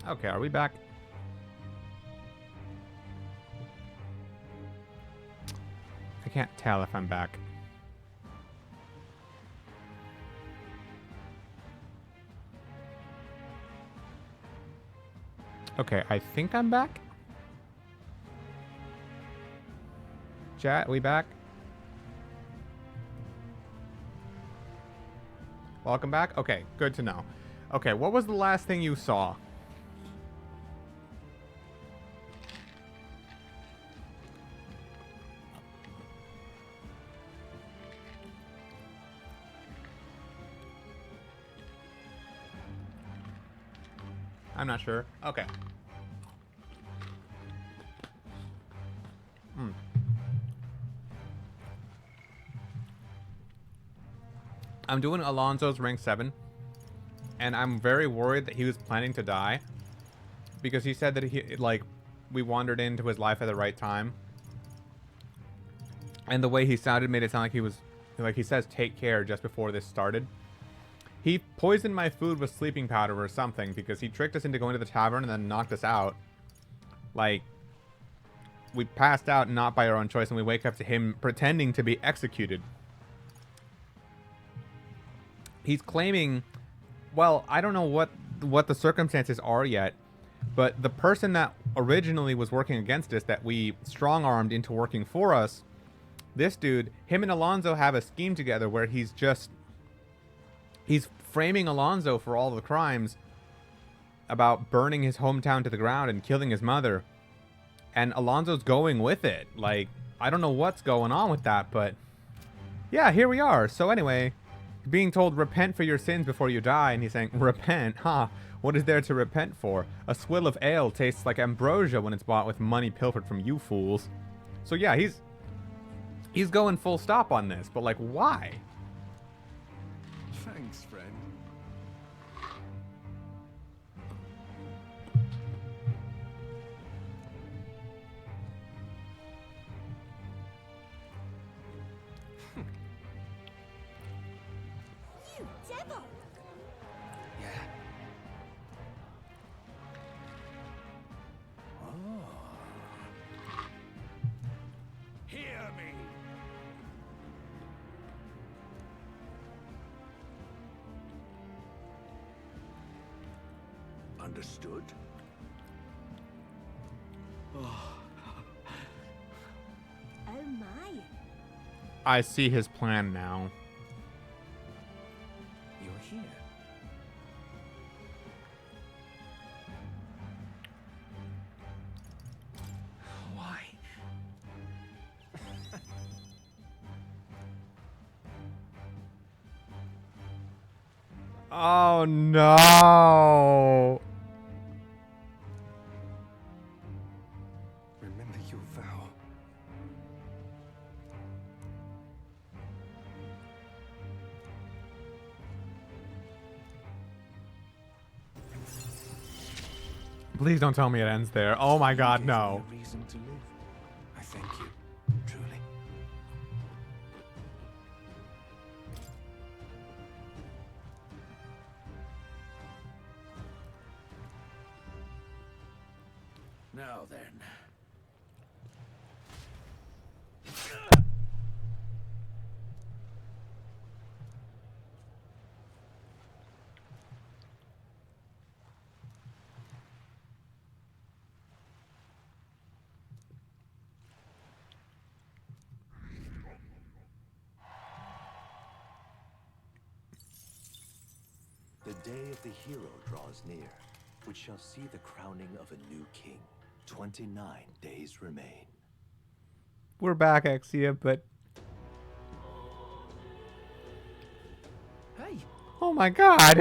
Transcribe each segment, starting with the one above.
Okay, are we back? I can't tell if I'm back. Okay, I think I'm back. Chat, we back? Welcome back? Okay, good to know. Okay, what was the last thing you saw? I'm not sure. Okay. I'm doing Alonso's rank 7. And I'm very worried that he was planning to die. Because he said that we wandered into his life at the right time. And the way he sounded made it sound like he was, like he says, take care just before this started. He poisoned my food with sleeping powder or something because he tricked us into going to the tavern and then knocked us out. Like, we passed out not by our own choice and we wake up to him pretending to be executed. He's claiming, well, I don't know what the circumstances are yet, but the person that originally was working against us, that we strong-armed into working for us, this dude, him and Alonso have a scheme together where he's framing Alonso for all the crimes about burning his hometown to the ground and killing his mother. And Alonso's going with it. Like, I don't know what's going on with that, but yeah, here we are. So anyway, being told repent for your sins before you die, and he's saying, repent? Huh? What is there to repent for? A swill of ale tastes like ambrosia when it's bought with money pilfered from you fools. So yeah, he's going full stop on this, but like, why? Thanks, friend. You devil! Yeah. Oh. Hear me. Understood? Oh. Oh my. I see his plan now. You're here. Why? Oh no. Remember your vow. Please don't tell me it ends there. Oh my god, no. Gave me a reason to live. I thank you, truly. Now then. The day of the hero draws near, which shall see the crowning of a new king. 29 days remain. We're back, Exia, but Hey, oh my god.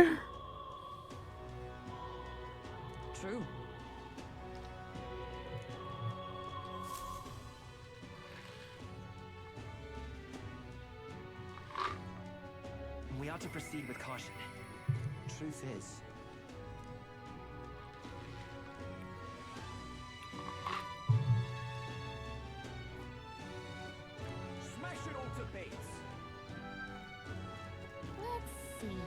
true. We ought to proceed with caution. Truth is, Smash it all to bits. Let's see.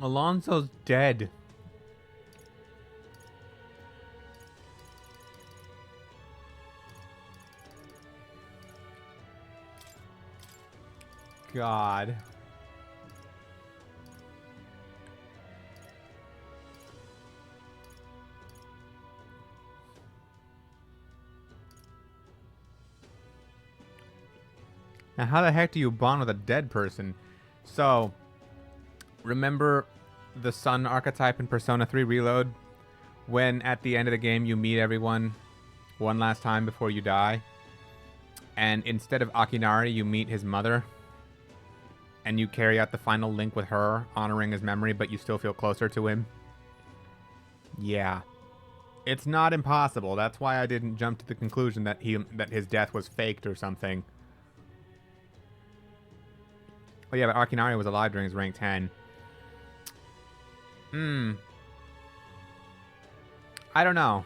Alonso's dead. God. Now, how the heck do you bond with a dead person? So, remember the sun archetype in Persona 3 Reload? When at the end of the game you meet everyone one last time before you die? And instead of Akinari, you meet his mother. And you carry out the final link with her, honoring his memory, but you still feel closer to him? Yeah. It's not impossible. That's why I didn't jump to the conclusion that his death was faked or something. Oh yeah, but Akinari was alive during his rank 10. I don't know.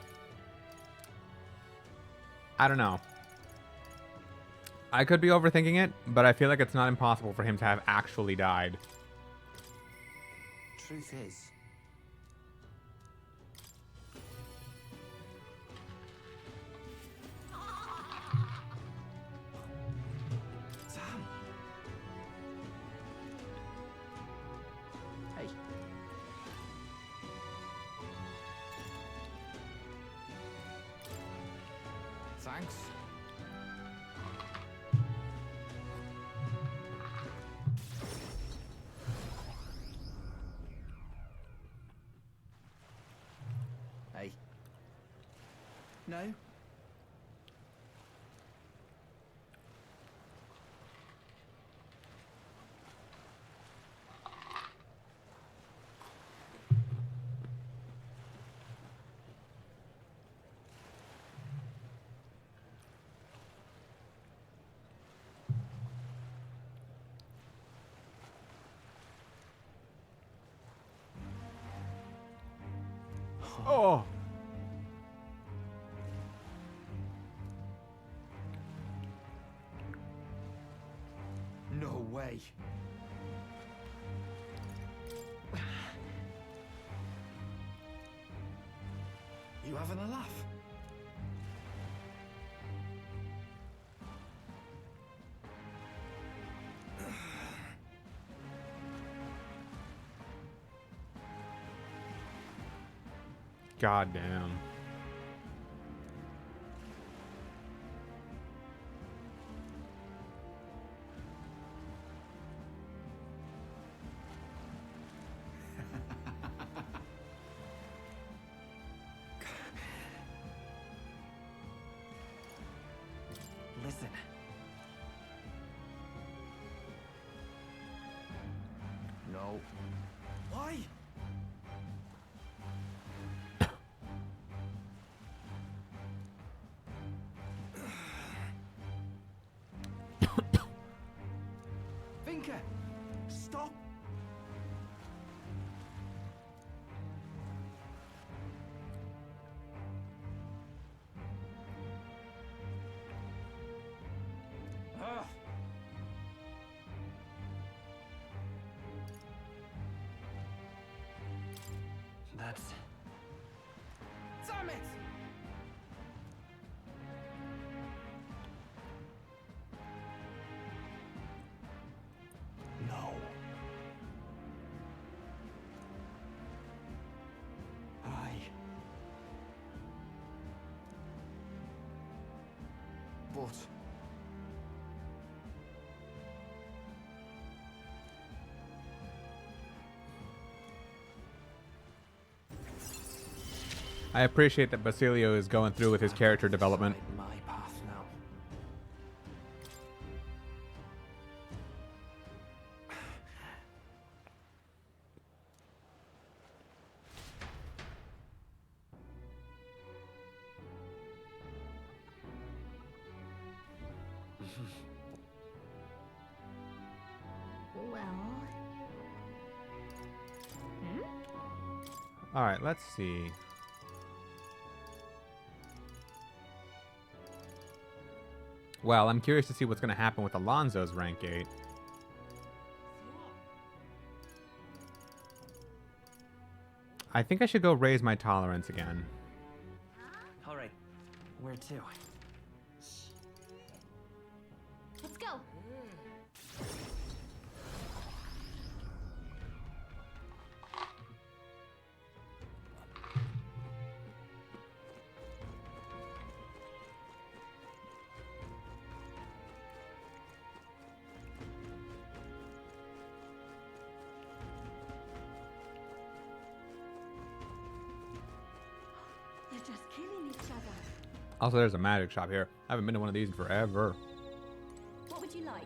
I could be overthinking it, but I feel like it's not impossible for him to have actually died. Truth is, Sam. Hey. Thanks. Hey. No? Oh! No way. You having a laugh? God damn. Listen. No. Why? Vinka, stop. Ugh. That's... Damn it! No. But... I appreciate that Basilio is going through with his character development. My path now. Well. All right, let's see. Well, I'm curious to see what's going to happen with Alonso's rank 8. I think I should go raise my tolerance again. All right. Where to? Let's go. They're just killing each other. Also, there's a magic shop here. I haven't been to one of these in forever. What would you like?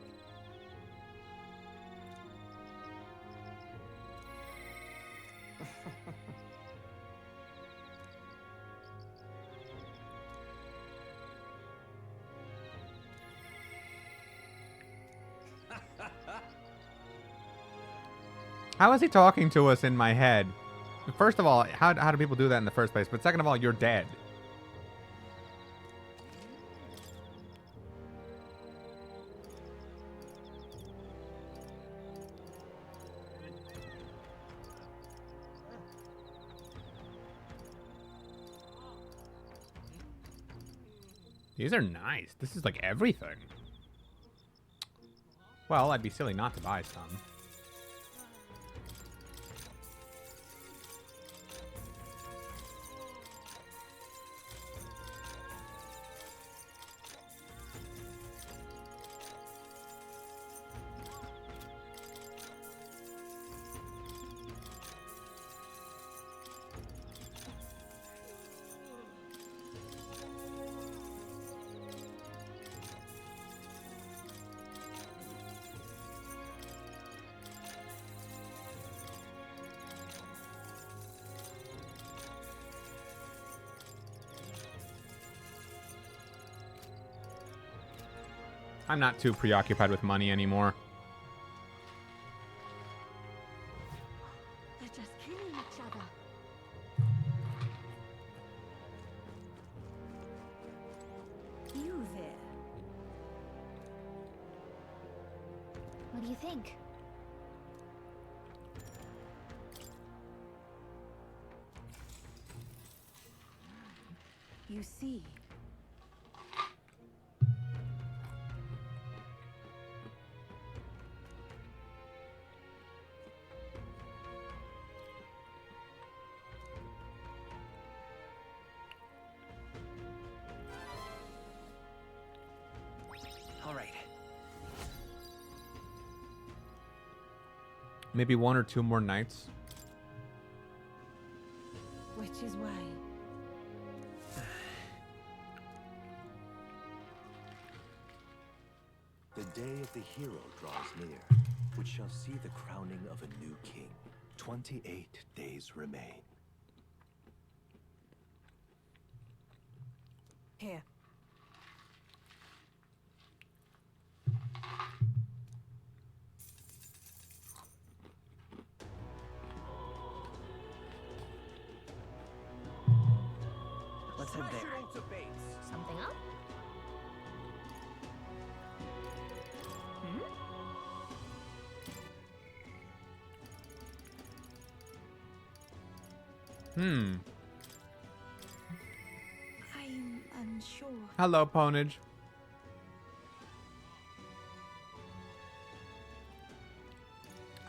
How is he talking to us in my head? First of all, how do people do that in the first place? But second of all, you're dead. These are nice. This is like everything. Well, I'd be silly not to buy some. I'm not too preoccupied with money anymore. They're just killing each other. You there? What do you think? You see. All right. Maybe 1 or 2 more nights. Which is why. The day of the hero draws near, which shall see the crowning of a new king. 28 days remain. Here. Let's head there. Something up? Hmm. I'm unsure. Hello, Ponage.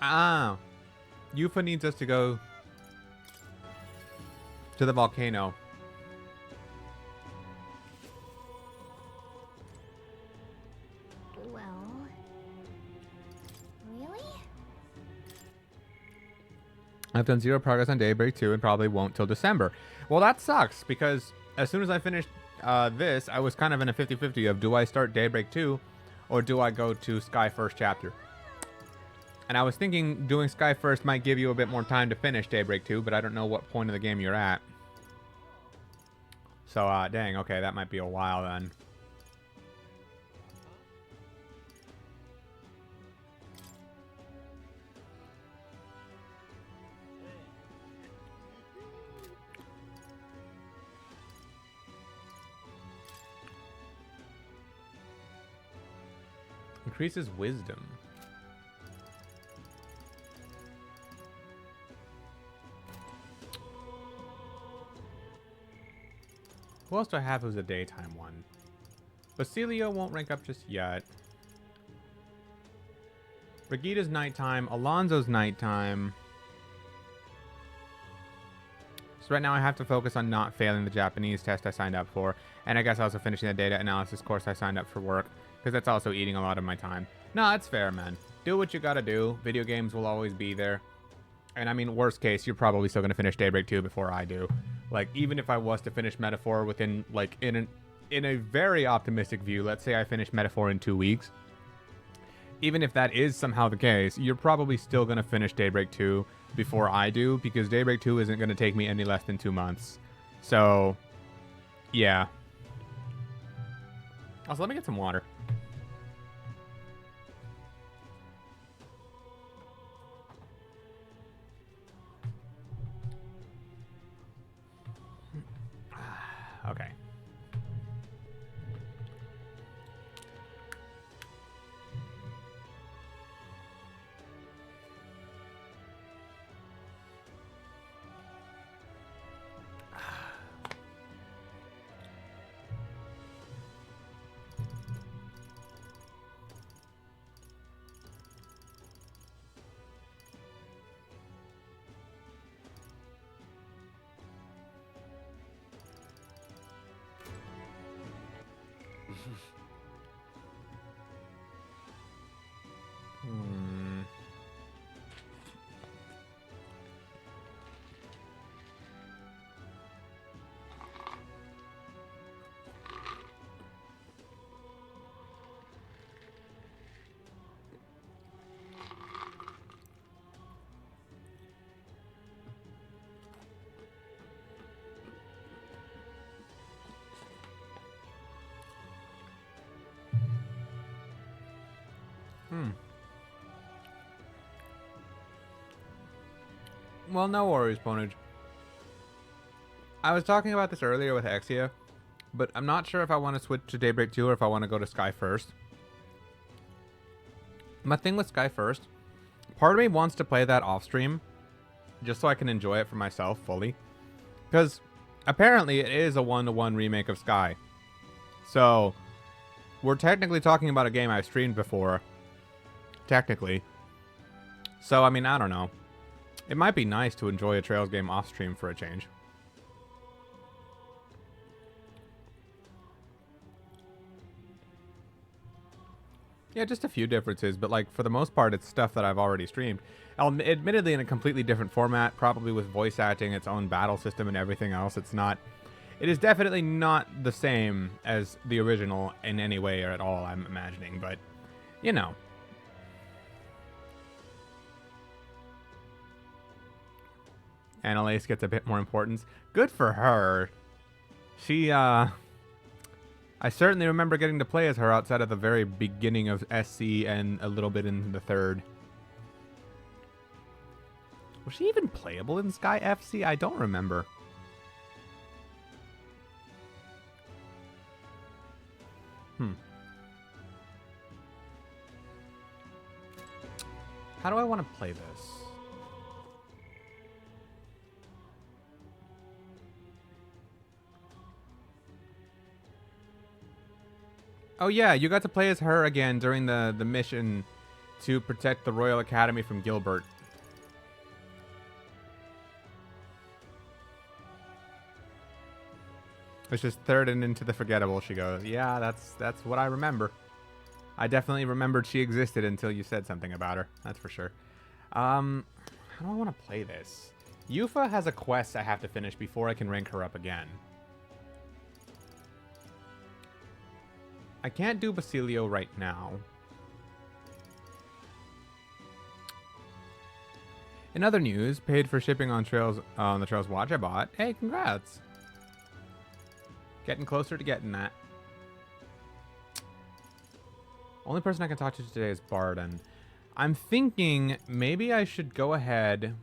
Ah. Yufa needs us to go to the volcano. Well... Really? I've done 0 progress on Daybreak 2 and probably won't till December. Well, that sucks because as soon as I finished this, I was kind of in a 50-50 of do I start Daybreak 2 or do I go to Sky First Chapter? And I was thinking doing Sky First might give you a bit more time to finish Daybreak 2, but I don't know what point of the game you're at. So, dang, okay, that might be a while then. Increases wisdom. Who else do I have who's a daytime one? Basilio won't rank up just yet. Brigida's nighttime. Alonso's nighttime. So right now I have to focus on not failing the Japanese test I signed up for. And I guess also finishing the data analysis course I signed up for work. Because that's also eating a lot of my time. No, that's fair, man. Do what you gotta do. Video games will always be there. And I mean, worst case, you're probably still gonna finish Daybreak 2 before I do. Like, even if I was to finish Metaphor within, like, in a very optimistic view, let's say I finish Metaphor in 2 weeks. Even if that is somehow the case, you're probably still gonna finish Daybreak 2 before I do, because Daybreak 2 isn't gonna take me any less than 2 months. So, yeah. Also, let me get some water. Okay. Well, no worries, Ponage. I was talking about this earlier with Exia, but I'm not sure if I want to switch to Daybreak 2 or if I want to go to Sky First. My thing with Sky First, part of me wants to play that off stream, just so I can enjoy it for myself fully. Because apparently it is a 1-to-1 remake of Sky. So, we're technically talking about a game I've streamed before. Technically. So, I mean, I don't know. It might be nice to enjoy a Trails game off stream for a change. Yeah, just a few differences, but like for the most part, it's stuff that I've already streamed. Admittedly in a completely different format, probably with voice acting, its own battle system, and everything else. It is definitely not the same as the original in any way or at all, I'm imagining, but, you know. Annalise gets a bit more importance. Good for her. I certainly remember getting to play as her outside of the very beginning of SC and a little bit in the third. Was she even playable in Sky FC? I don't remember. How do I want to play this? Oh yeah, you got to play as her again during the mission to protect the Royal Academy from Gilbert. It's just third and into the forgettable, she goes. Yeah, that's what I remember. I definitely remembered she existed until you said something about her. That's for sure. How do I want to play this? Yufa has a quest I have to finish before I can rank her up again. I can't do Basilio right now. In other news, paid for shipping on the Trails watch I bought. Hey, congrats. Getting closer to getting that. Only person I can talk to today is Barden. I'm thinking maybe I should go ahead,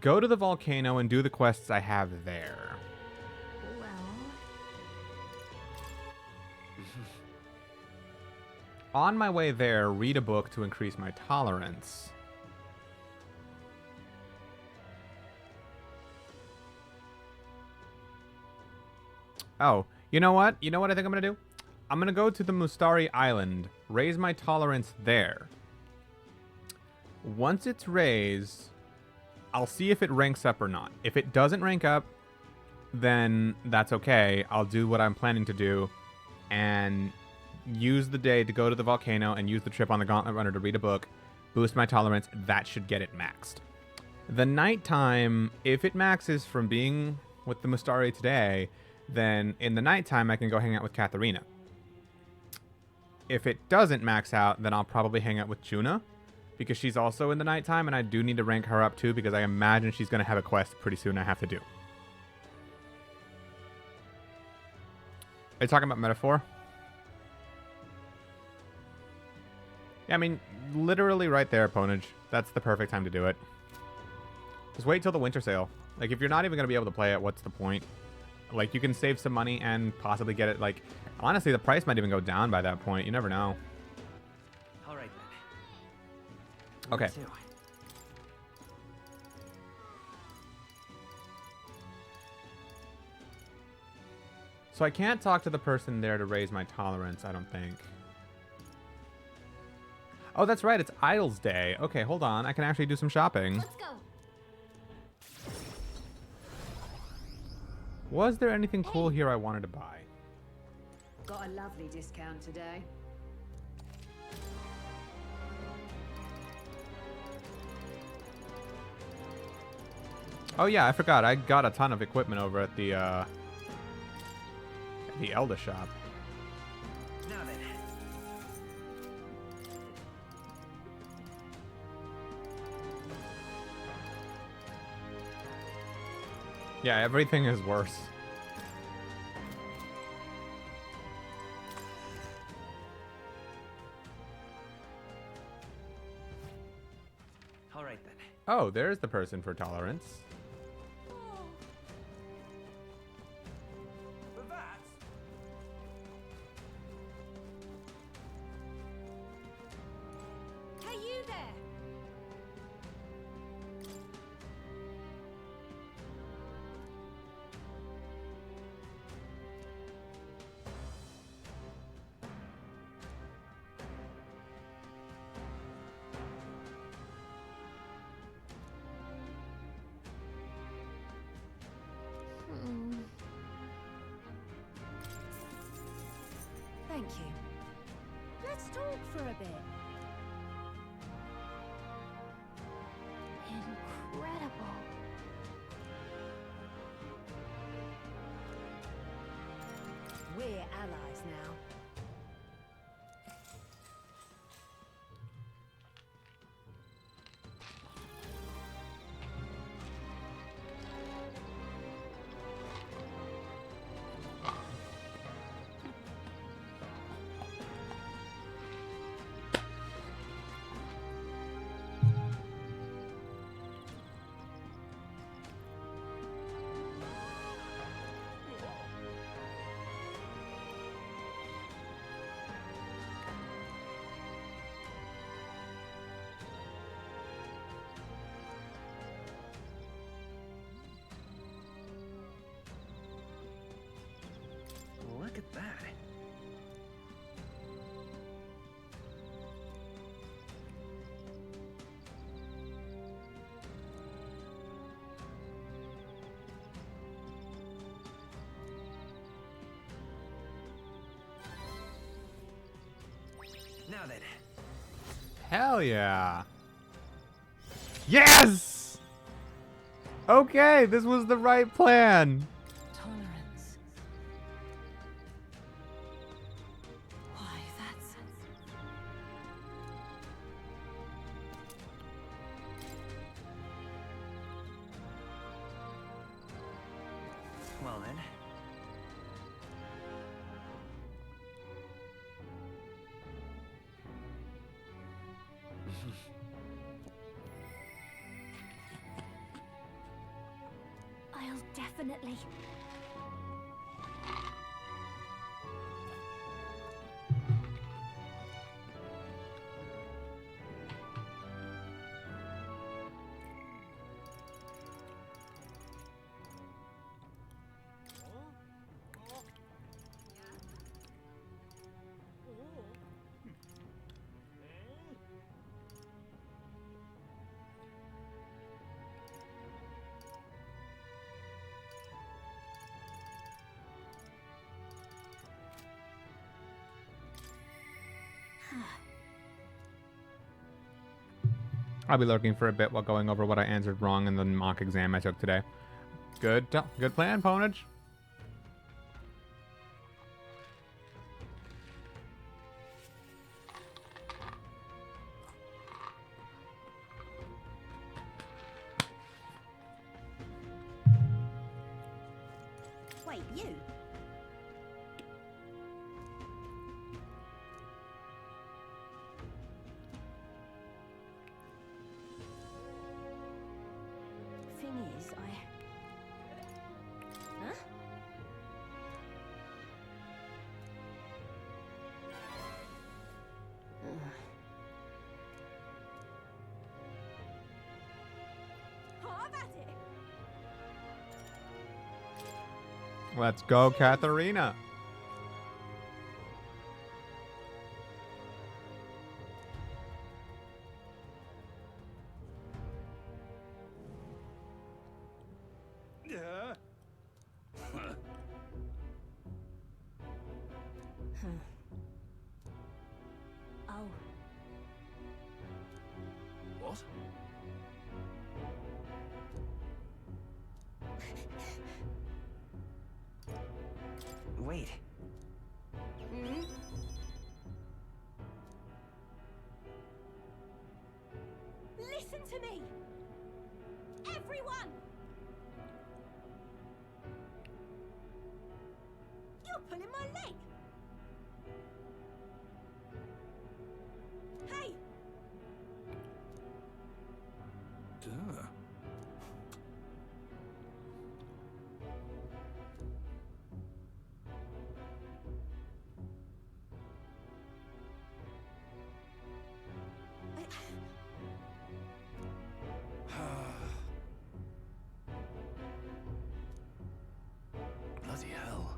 go to the volcano and do the quests I have there. Well, On my way there, read a book to increase my tolerance. Oh, you know what? You know what I think I'm going to do? I'm going to go to the Mustari Island, raise my tolerance there. Once it's raised, I'll see if it ranks up or not. If it doesn't rank up, then that's okay. I'll do what I'm planning to do and use the day to go to the volcano and use the trip on the Gauntlet Runner to read a book, boost my tolerance. That should get it maxed. The nighttime, if it maxes from being with the Mustari today, then in the nighttime I can go hang out with Katharina. If it doesn't max out, then I'll probably hang out with Juna, because she's also in the nighttime, and I do need to rank her up too, because I imagine she's going to have a quest pretty soon I have to do. Are you talking about metaphor? Yeah, I mean, literally right there, Ponage. That's the perfect time to do it. Just wait till the winter sale. Like, if you're not even going to be able to play it, what's the point? Like, you can save some money and possibly get it, like, honestly, the price might even go down by that point. You never know. All right then. Okay. Where to? So I can't talk to the person there to raise my tolerance, I don't think. Oh, that's right. It's Idles Day. Okay, hold on. I can actually do some shopping. Let's go. Was there anything cool here I wanted to buy? Got a lovely discount today. Oh yeah, I forgot. I got a ton of equipment over at the Elder shop. Now then. Yeah, everything is worse. All right then. Oh, there's the person for tolerance. Hey, you there! Thank you. Let's talk for a bit. Incredible. We're allies now. Look at that. Now then. Hell yeah. Yes! Okay, this was the right plan. Tolerance. Why, that's... Well then. I'll definitely... I'll be lurking for a bit while going over what I answered wrong in the mock exam I took today. Good plan, Ponage. Wait, you? Thing is, Huh? Have at it! Let's go, Katharina. Oh, What? Wait. listen to me! Everyone! You're pulling my leg! Hey! Duh. Bloody hell.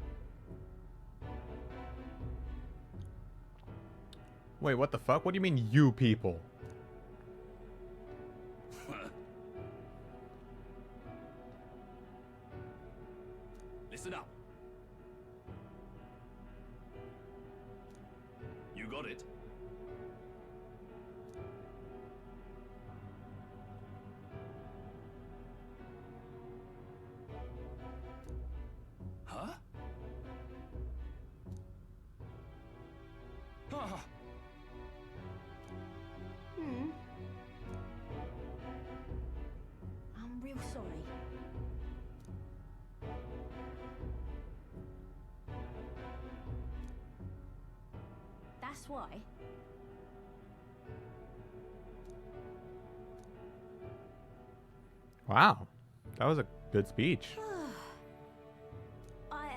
Wait, what the fuck? What do you mean, you people? Listen up. You got it. Huh? Ah. I'm real sorry. That's why. Wow. That was a good speech. I,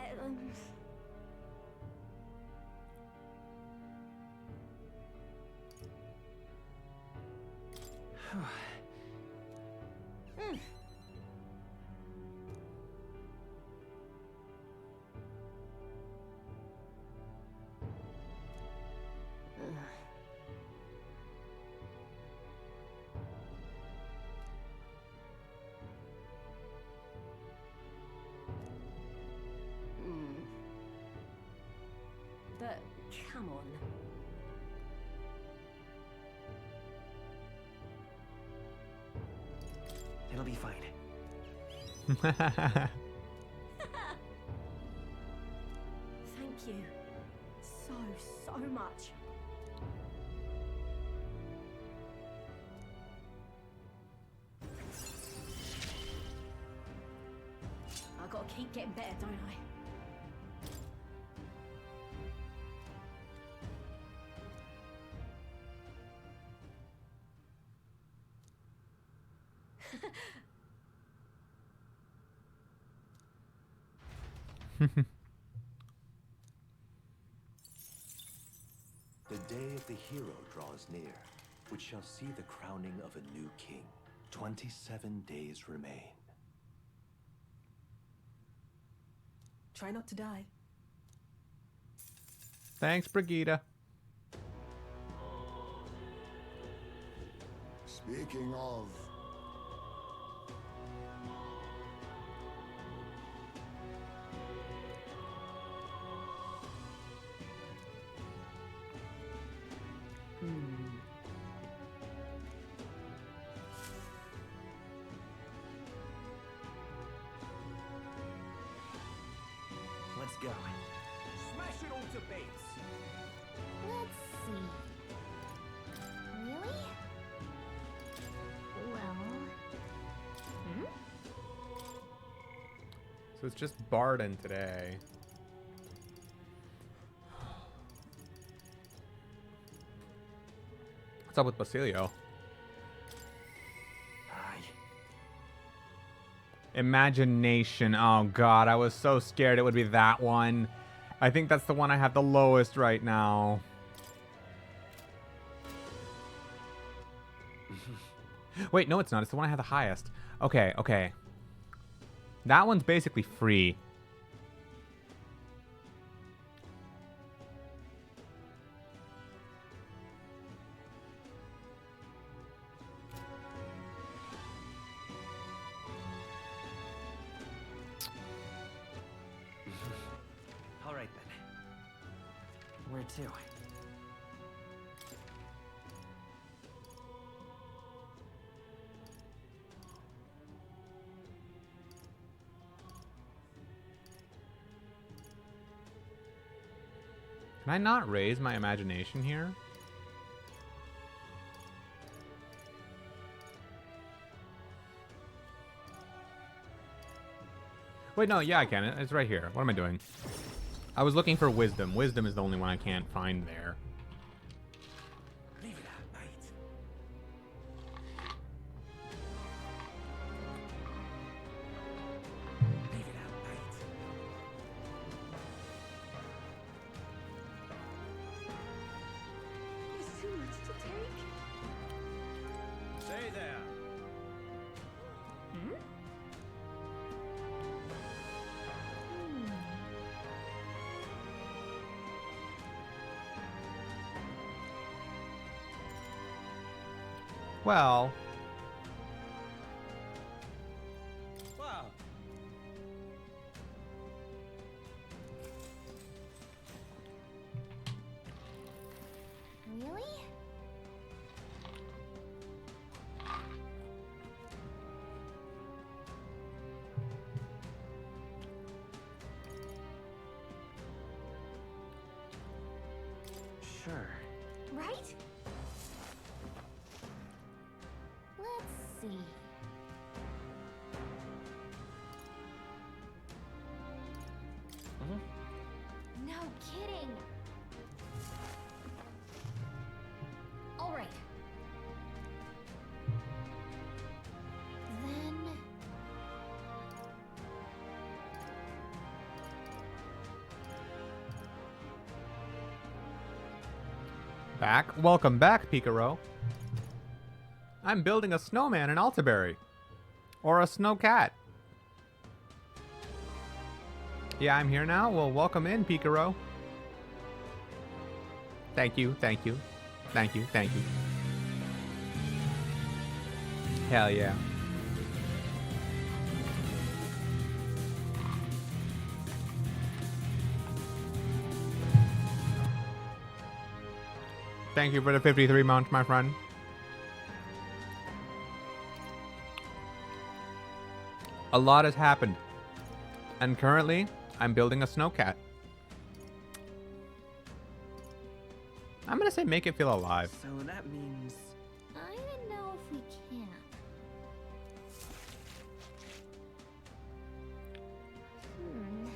But come on. It'll be fine. Thank you. So much. I gotta keep getting better, don't I? The day of the hero draws near, which shall see the crowning of a new king. 27 days remain. Try not to die. Thanks, Brigida. Speaking of, debates. Let's see. Really? Well... Hmm? So it's just Barden today. What's up with Basilio? Imagination. Oh god, I was so scared it would be that one. I think that's the one I have the lowest right now. Wait, no it's not. It's the one I have the highest. Okay, okay. That one's basically free. All right then. Where to? Can I not raise my imagination here? Wait, no, yeah, I can. It's right here. What am I doing? I was looking for wisdom. Wisdom is the only one I can't find there. Leave it at night. Leave it at night. There's too much to take. Stay there. Well, Wow. Really? Sure. Right? Let's see. No kidding. All right. Then... back. Welcome back, Picaro. I'm building a snowman in Altaberry. Or a snow cat. Yeah, I'm here now. Well, welcome in, Picaro. Thank you, thank you. Thank you, thank you. Hell yeah. Thank you for the 53 months, my friend. A lot has happened. And currently, I'm building a snowcat. I'm gonna say make it feel alive. So that means... I don't know if we can. Hmm.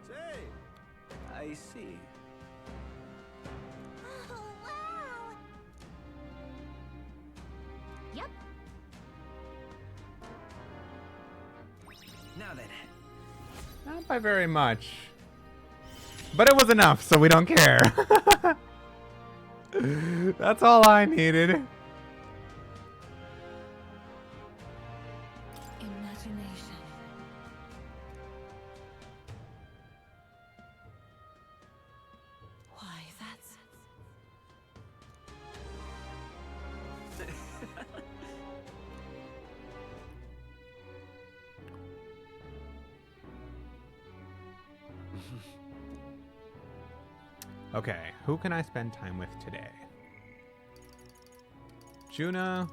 Say, I see. Oh, wow! Yep. Now then. Not by very much. But it was enough, so we don't care. That's all I needed. Imagination. Why, that's... Okay, who can I spend time with today? Juna.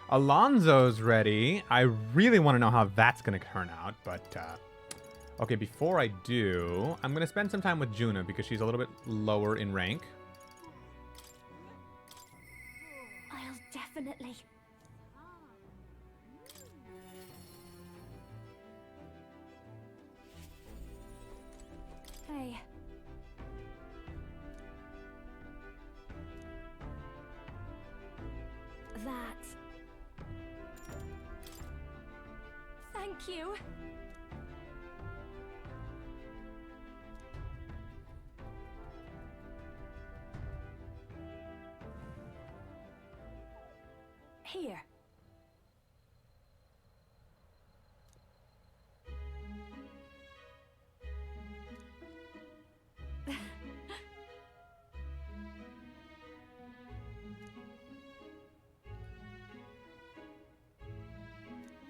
Alonso's ready. I really want to know how that's going to turn out, but okay, before I do, I'm going to spend some time with Juna because she's a little bit lower in rank. I'll definitely. Hey. That. Thank you. Here.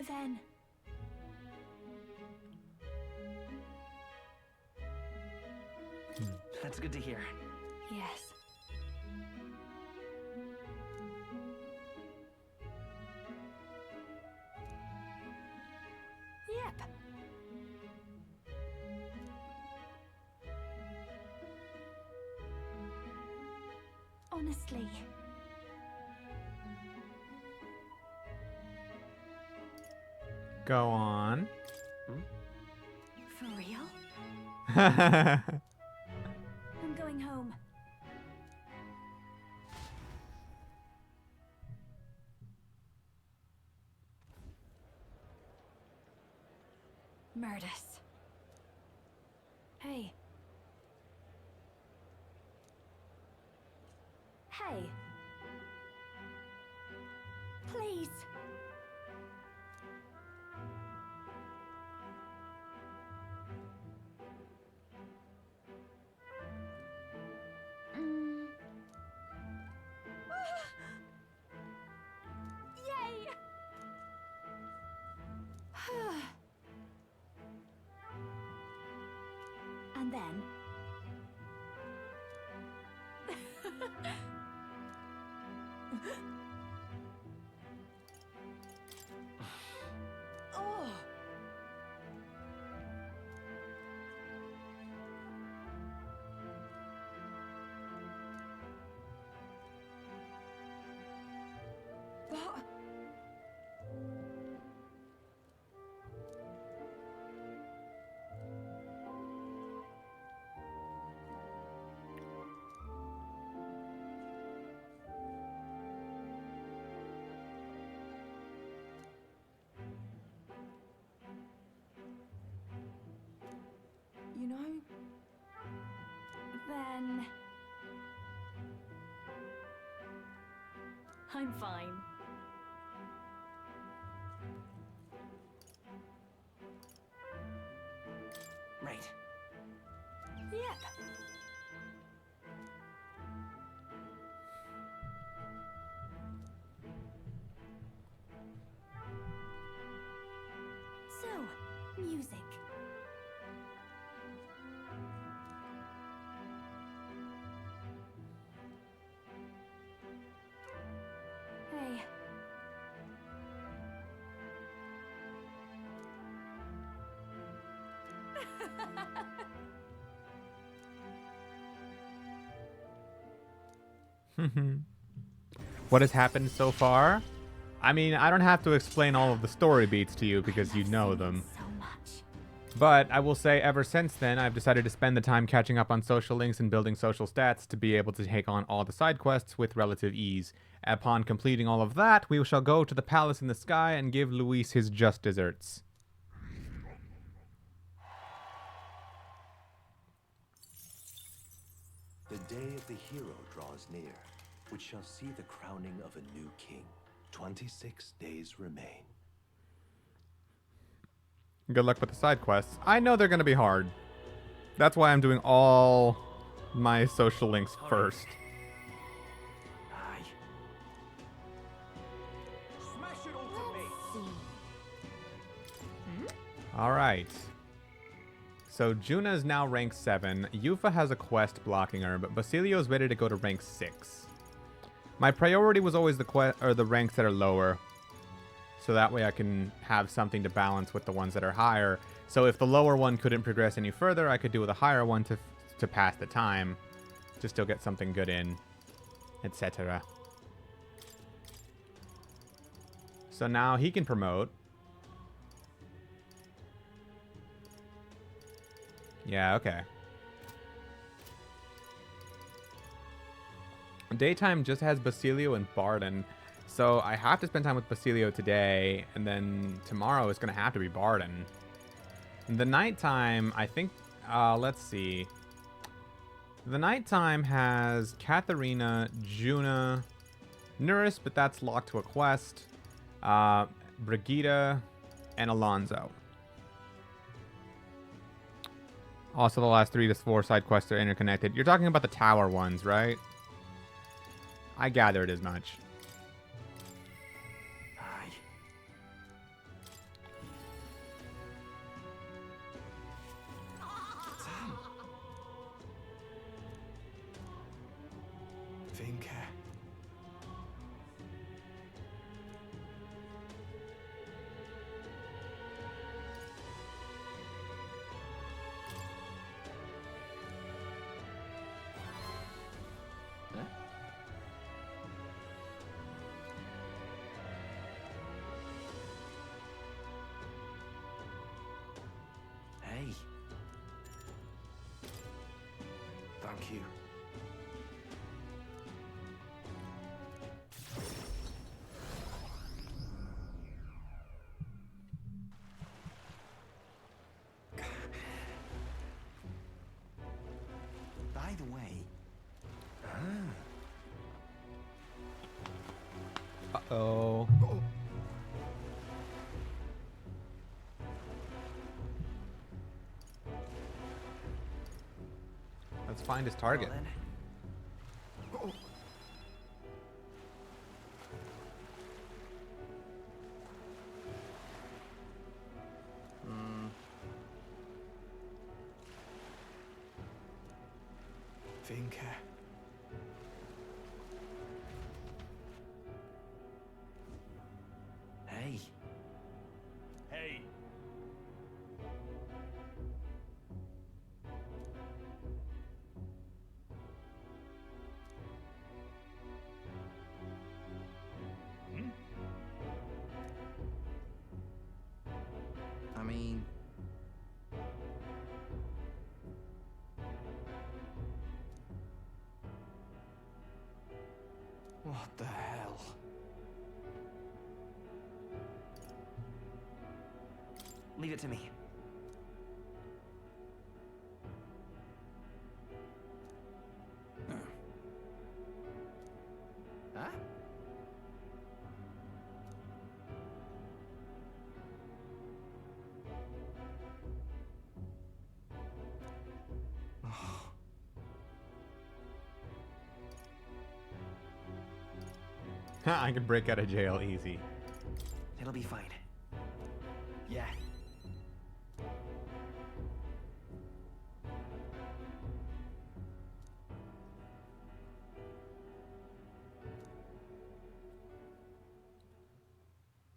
Then. That's good to hear. Yes. Yep. Honestly. Go on. For real? I'm going home. Murders. Hey. Hey. Please. Mm. Yay! And then. Oh. But. You know, Then. I'm fine. Right. Yep. so, music. Hey. What has happened so far? I mean, I don't have to explain all of the story beats to you because you know them. So much. But I will say ever since then, I've decided to spend the time catching up on social links and building social stats to be able to take on all the side quests with relative ease. Upon completing all of that, we shall go to the palace in the sky and give Luis his just desserts. The day of the hero draws near, which shall see the crowning of a new king. 26 days remain. Good luck with the side quests. I know they're going to be hard. That's why I'm doing all my social links first. Aye. Smash it all to me! Let's see. All right. So Juna is now rank 7. Yufa has a quest blocking her, but Basilio is ready to go to rank 6. My priority was always the ranks that are lower. So that way I can have something to balance with the ones that are higher. So if the lower one couldn't progress any further, I could do with a higher one to pass the time. To still get something good in, etc. So now he can promote. Yeah, okay. Daytime just has Basilio and Barden. So I have to spend time with Basilio today, and then tomorrow is going to have to be Barden. The nighttime, I think, let's see. The nighttime has Katharina, Juna, Nuris, but that's locked to a quest, Brigida, and Alonzo. Also, the last 3 to 4 side quests are interconnected. You're talking about the tower ones, right? I gathered as much. Aye. Sam. Vinka. Huh? Hey. Thank you. By the way, Uh-oh. Let's find his target. well then. Vinka. Hey. Hey. I mean, What the hell? leave it to me. Huh? I can break out of jail easy. It'll be fine. Yeah.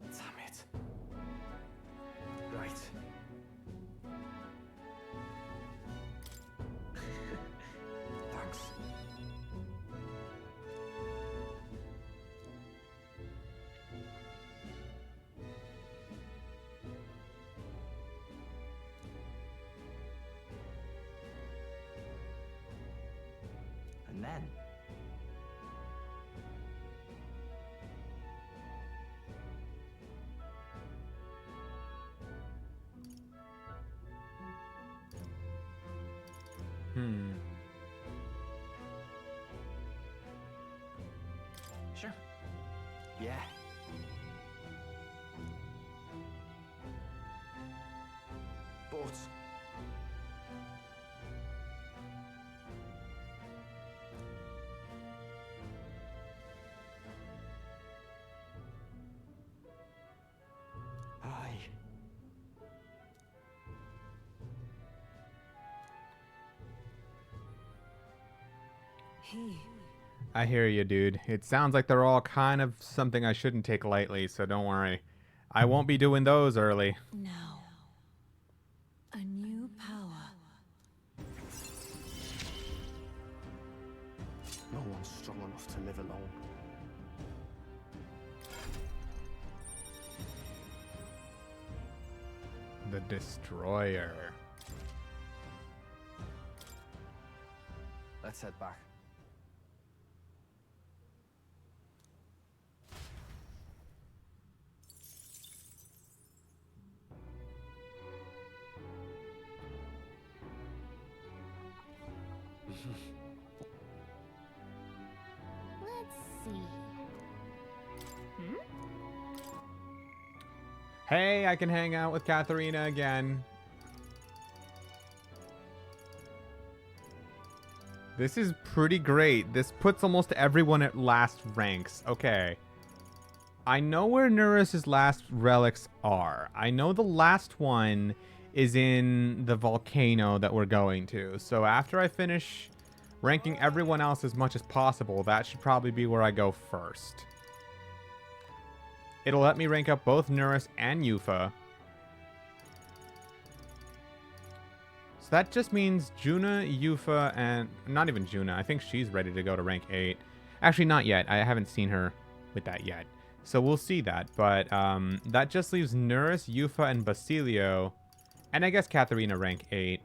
Damn it. Right. Thanks. And then, sure. Yeah. But Aye. I hear you, dude. It sounds like they're all kind of something I shouldn't take lightly, so don't worry. I won't be doing those early. Now, a new power. No one's strong enough to live alone. The Destroyer. Let's head back. Let's see. Hey, I can hang out with Katharina again. This is pretty great. This puts almost everyone at last ranks. Okay. I know where Neurus's last relics are. I know the last one is in the volcano that we're going to. So after I finish ranking everyone else as much as possible, that should probably be where I go first. It'll let me rank up both Neurus and Yufa. So that just means Juna, Yufa, and not even Juna. I think she's ready to go to rank 8. Actually, not yet. I haven't seen her with that yet. So we'll see that. But that just leaves Neurus, Yufa, and Basilio, and I guess Katharina rank 8,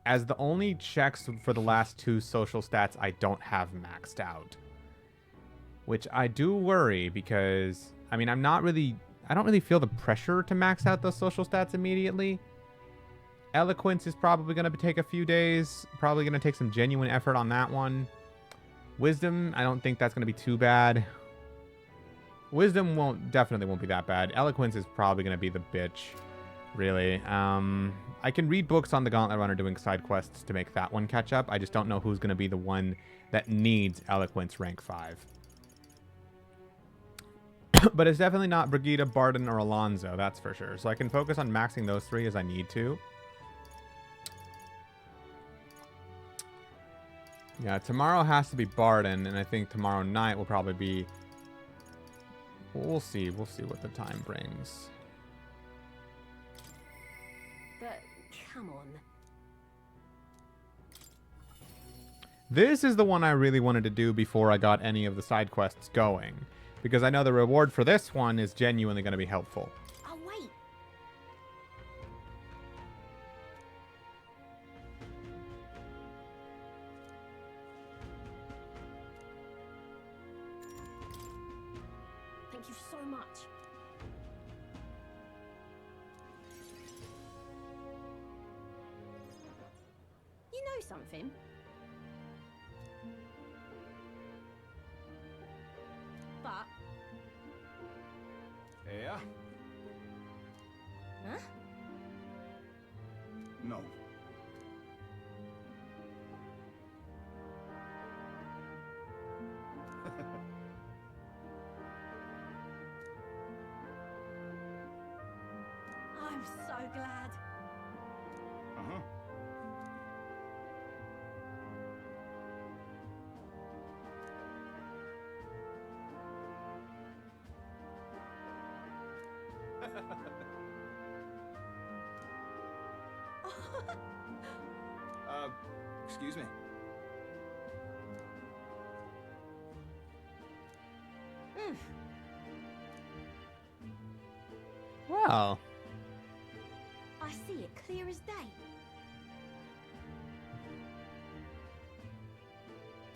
as the only checks for the last 2 social stats I don't have maxed out. Which I do worry because, I mean, I don't really feel the pressure to max out those social stats immediately. Eloquence is probably going to take a few days. Probably going to take some genuine effort on that one. Wisdom, I don't think that's going to be too bad. Wisdom definitely won't be that bad. Eloquence is probably going to be the bitch, really. I can read books on the Gauntlet Runner doing side quests to make that one catch up. I just don't know who's going to be the one that needs Eloquence rank 5. But it's definitely not Brigida, Barden, or Alonso, that's for sure. So I can focus on maxing those 3 as I need to. Yeah, tomorrow has to be Barden, and I think tomorrow night will probably be... We'll see. We'll see what the time brings. But come on. This is the one I really wanted to do before I got any of the side quests going, because I know the reward for this one is genuinely going to be helpful. Oh wait. Thank you so much. You know something? But Yeah? huh? No. I'm so glad. Uh-huh. Excuse me. Well, I see it clear as day.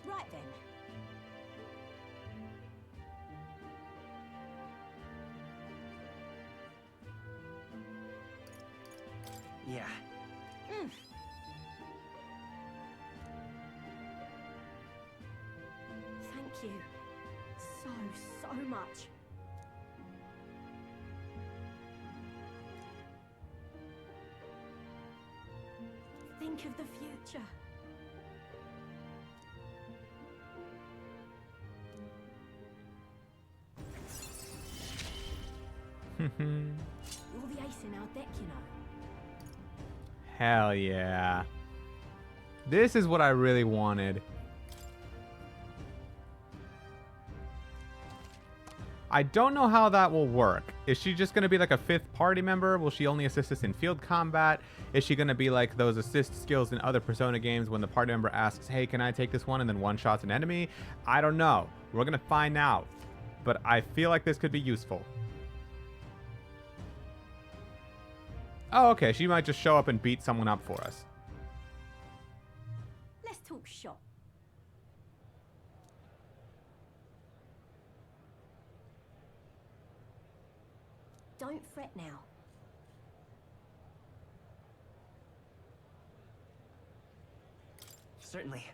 Right then. Yeah. Thank you. So much. Think of the future. You're the ace in our deck, you know. hell yeah. This is what I really wanted. I don't know how that will work. Is she just going to be like a 5th party member? Will she only assist us in field combat? Is she going to be like those assist skills in other Persona games when the party member asks, hey, can I take this one, and then one-shots an enemy? I don't know. We're going to find out. But I feel like this could be useful. Oh, okay. She might just show up and beat someone up for us. Let's talk shop. Don't fret now. Certainly.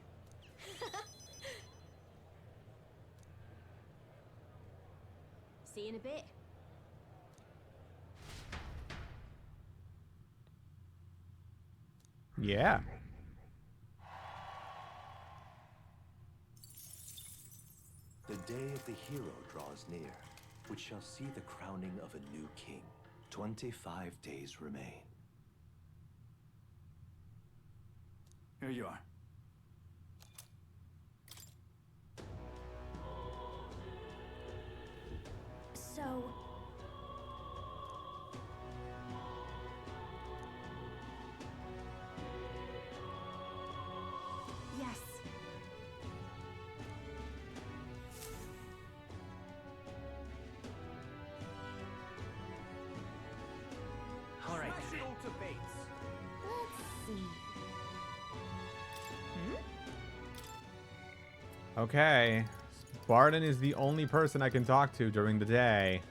See you in a bit. Yeah. The day of the hero draws near, which shall see the crowning of a new king. 25 days remain. Here you are. So... Yes. All right. Let's see. Okay. Barden is the only person I can talk to during the day.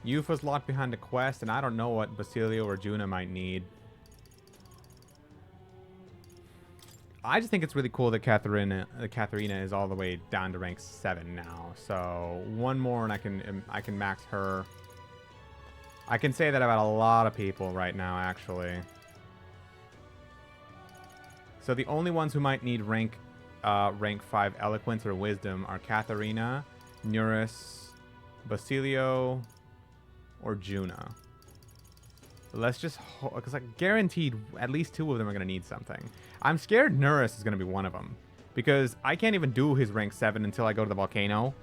Yufa's locked behind a quest, and I don't know what Basilio or Juna might need. I just think it's really cool that Katharina is all the way down to rank 7 now. So one more, and I can max her. I can say that about a lot of people right now, actually. So the only ones who might need rank 5 Eloquence or Wisdom are Katharina, Nuris, Basilio, or Juna. Let's just... Because like guaranteed at least 2 of them are going to need something. I'm scared Nuris is going to be one of them. Because I can't even do his rank 7 until I go to the volcano.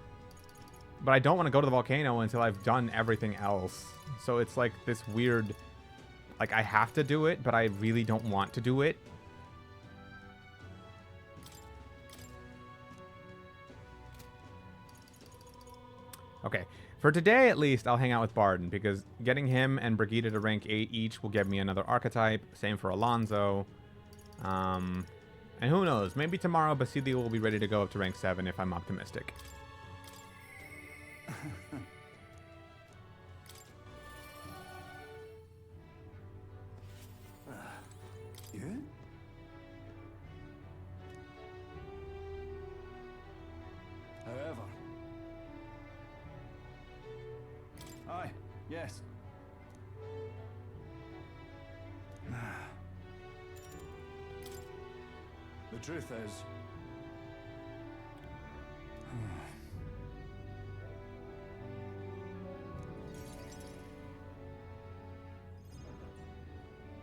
But I don't want to go to the volcano until I've done everything else. So it's like this weird... Like I have to do it, but I really don't want to do it. Okay, for today at least, I'll hang out with Barden, because getting him and Brigitte to rank 8 each will give me another archetype. Same for Alonso. And who knows, maybe tomorrow Basilio will be ready to go up to rank 7 if I'm optimistic. You? However. Aye, yes. The truth is...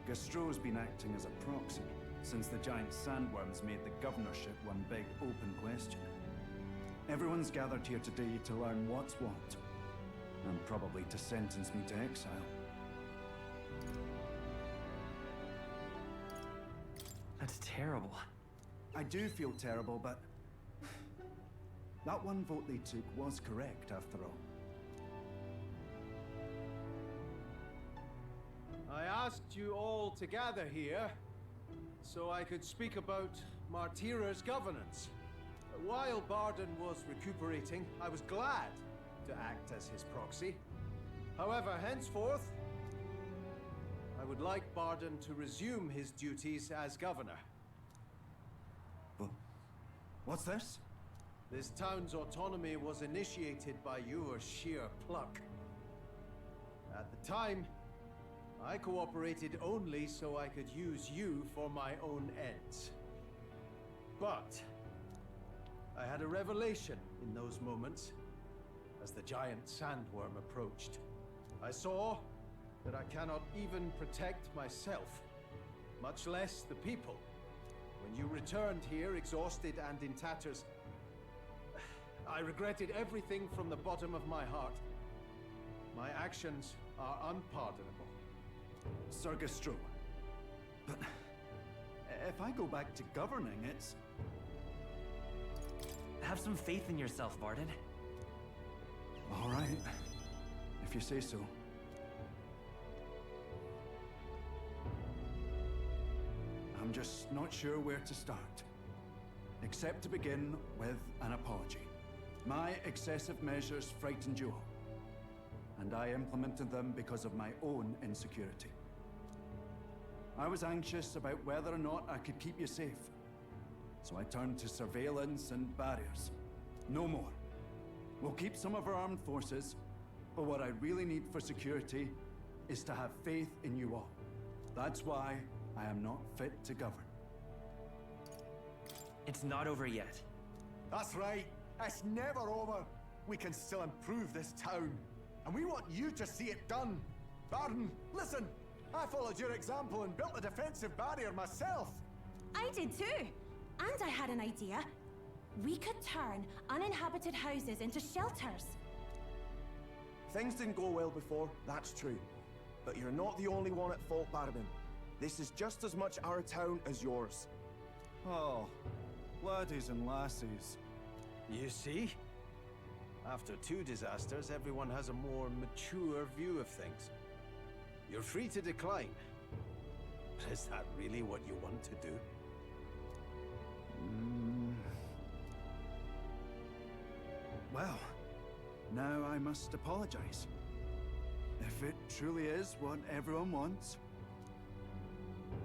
Gastro's been acting as a proxy since the giant sandworms made the governorship one big open question. Everyone's gathered here today to learn what's what, and probably to sentence me to exile. That's terrible. I do feel terrible, but that one vote they took was correct after all. I asked you all to gather here so I could speak about Martira's governance. While Barden was recuperating, I was glad to act as his proxy. However, henceforth, I would like Barden to resume his duties as governor. What's this? This town's autonomy was initiated by your sheer pluck. At the time, I cooperated only so I could use you for my own ends. But I had a revelation in those moments as the giant sandworm approached. I saw that I cannot even protect myself, much less the people. When you returned here exhausted and in tatters, I regretted everything from the bottom of my heart. My actions are unpardonable. Sir Gastro. But if I go back to governing, it's... Have some faith in yourself, Varden. All right, if you say so. I'm just not sure where to start. Except to begin with an apology. My excessive measures frightened you all. And I implemented them because of my own insecurity. I was anxious about whether or not I could keep you safe. So I turned to surveillance and barriers. No more. We'll keep some of our armed forces, but what I really need for security is to have faith in you all. That's why I am not fit to govern. It's not over yet. That's right. It's never over. We can still improve this town. And we want you to see it done. Barden, listen. I followed your example and built a defensive barrier myself. I did too. And I had an idea. We could turn uninhabited houses into shelters. Things didn't go well before, that's true. But you're not the only one at fault, Barden. This is just as much our town as yours. Oh, laddies and lassies. You see? After 2 disasters, everyone has a more mature view of things. You're free to decline. But is that really what you want to do? Well, now I must apologize. If it truly is what everyone wants,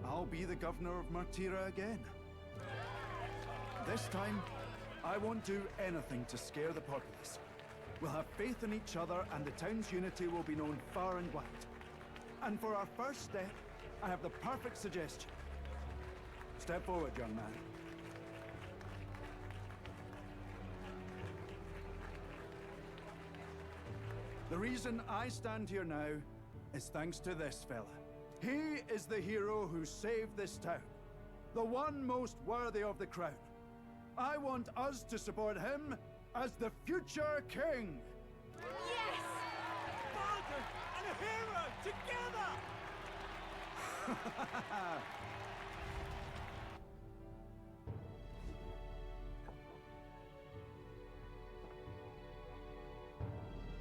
I'll be the governor of Martira again. This time, I won't do anything to scare the populace. We'll have faith in each other and the town's unity will be known far and wide. And for our first step, I have the perfect suggestion. Step forward, young man. The reason I stand here now is thanks to this fella. He is the hero who saved this town. The one most worthy of the crown. I want us to support him as the future king. Yes! Barden and a hero together!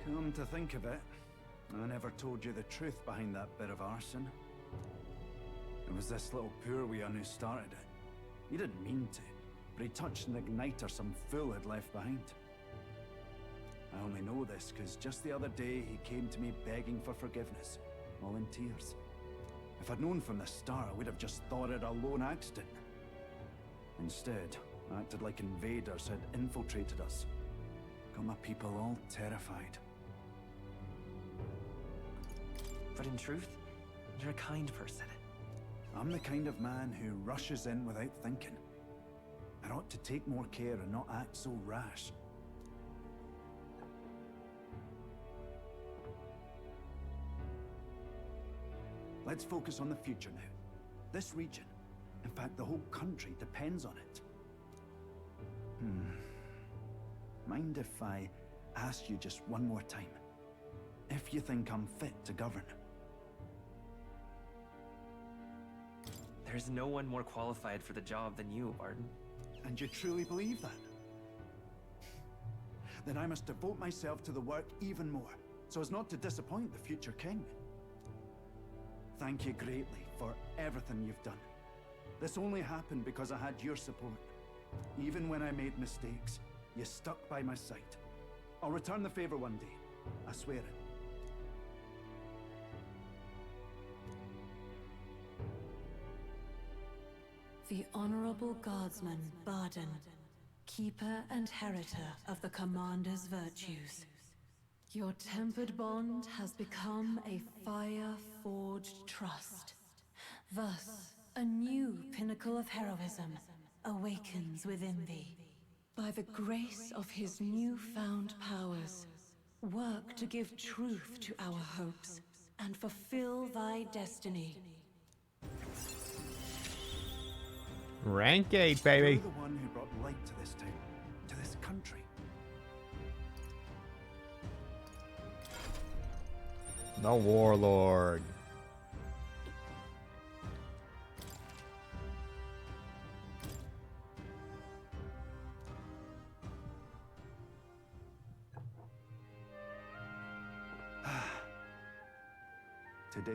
Come to think of it, I never told you the truth behind that bit of arson. It was this little poor wee un who started it. He didn't mean to, but he touched an igniter some fool had left behind. I only know this because just the other day he came to me begging for forgiveness, all in tears. If I'd known from the start, I would have just thought it a lone accident. Instead, I acted like invaders had infiltrated us. Got my people all terrified. But in truth, you're a kind person. I'm the kind of man who rushes in without thinking. I ought to take more care and not act so rash. Let's focus on the future now. This region, in fact the whole country, depends on it. Mind if I ask you just one more time? If you think I'm fit to govern? There's no one more qualified for the job than you, Barden. And you truly believe that? Then I must devote myself to the work even more, so as not to disappoint the future king. Thank you greatly for everything you've done. This only happened because I had your support. Even when I made mistakes, you stuck by my side. I'll return the favor one day. I swear it. The Honorable Guardsman, Barden, keeper and heritor of the Commander's virtues. Your tempered bond has become a fire-forged trust. Thus, a new pinnacle of heroism awakens within thee. By the grace of his newfound powers, work to give truth to our hopes and fulfill thy destiny. Rank 8, baby. You're the one who brought light to this town, to this country. The Warlord. Today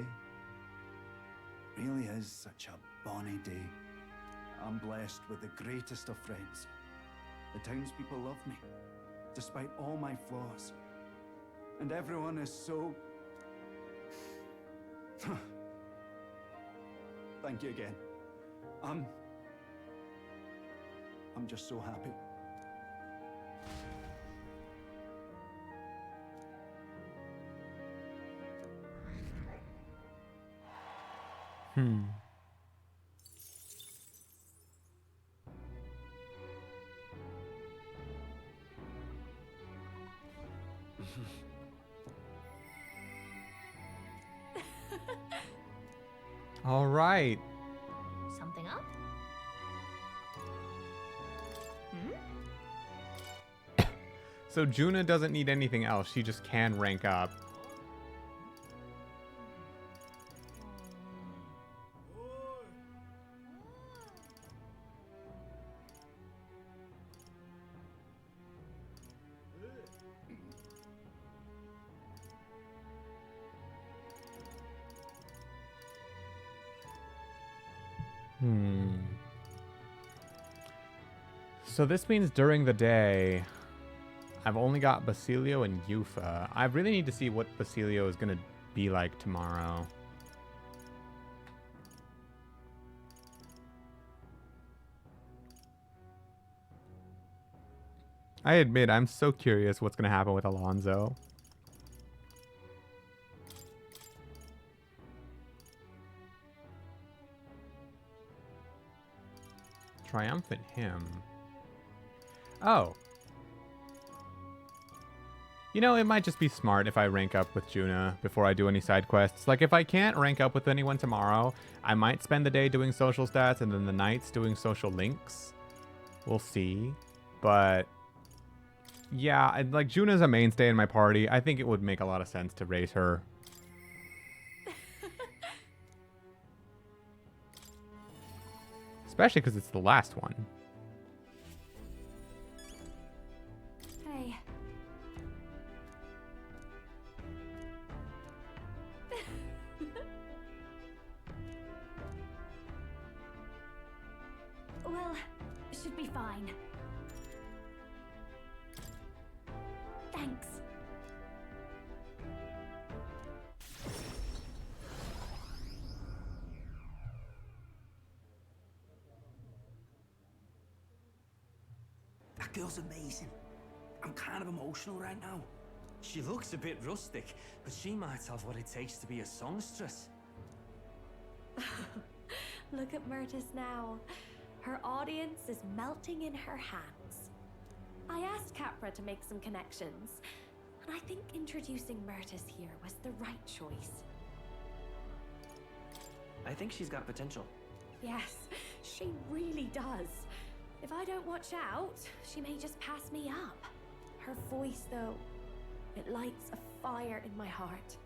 really is such a bonny day. I'm blessed with the greatest of friends. The townspeople love me, despite all my flaws. And everyone is so... Thank you again. I'm just so happy. All right. Something up? So Juna doesn't need anything else. She just can rank up. So this means during the day, I've only got Basilio and Yufa. I really need to see what Basilio is going to be like tomorrow. I admit, I'm so curious what's going to happen with Alonso. Triumphant him. Oh. You know, it might just be smart if I rank up with Juna before I do any side quests. Like, if I can't rank up with anyone tomorrow, I might spend the day doing social stats and then the nights doing social links. We'll see. But, yeah, like, Juna's a mainstay in my party. I think it would make a lot of sense to raise her. Especially because it's the last one. Hey. Well, should be fine. Thanks. That girl's amazing. I'm kind of emotional right now. She looks a bit rustic, but she might have what it takes to be a songstress. Look at Myrtis now. Her audience is melting in her hands. I asked Capra to make some connections, and I think introducing Myrtis here was the right choice. I think she's got potential. Yes, she really does. If I don't watch out, she may just pass me up. Her voice, though, it lights a fire in my heart.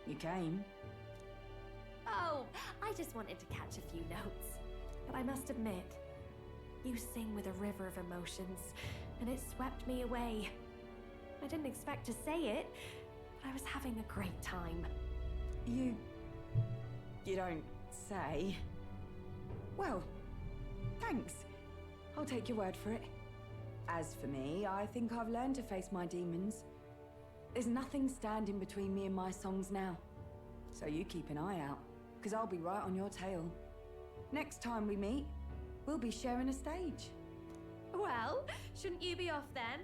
You came? Oh, I just wanted to catch a few notes. But I must admit, you sing with a river of emotions, and it swept me away. I didn't expect to say it, but I was having a great time. You don't say. Well, thanks. I'll take your word for it. As for me, I think I've learned to face my demons. There's nothing standing between me and my songs now. So you keep an eye out, because I'll be right on your tail. Next time we meet, we'll be sharing a stage. Well, shouldn't you be off then?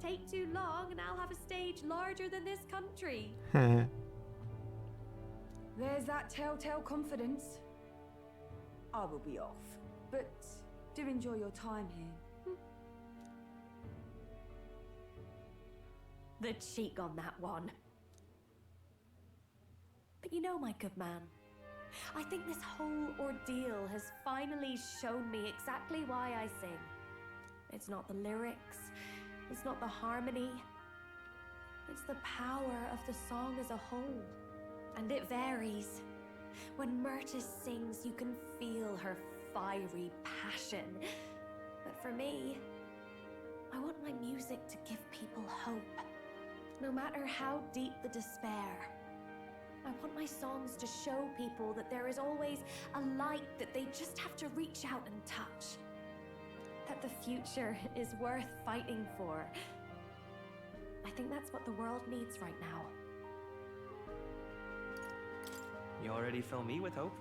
Take too long and I'll have a stage larger than this country. There's that telltale confidence. I will be off, but do enjoy your time here. The cheek on that one. But you know, my good man, I think this whole ordeal has finally shown me exactly why I sing. It's not the lyrics, it's not the harmony. It's the power of the song as a whole. And it varies. When Myrtis sings, you can feel her fiery passion. But for me, I want my music to give people hope. No matter how deep the despair. I want my songs to show people that there is always a light that they just have to reach out and touch. That the future is worth fighting for. I think that's what the world needs right now. You already fill me with hope?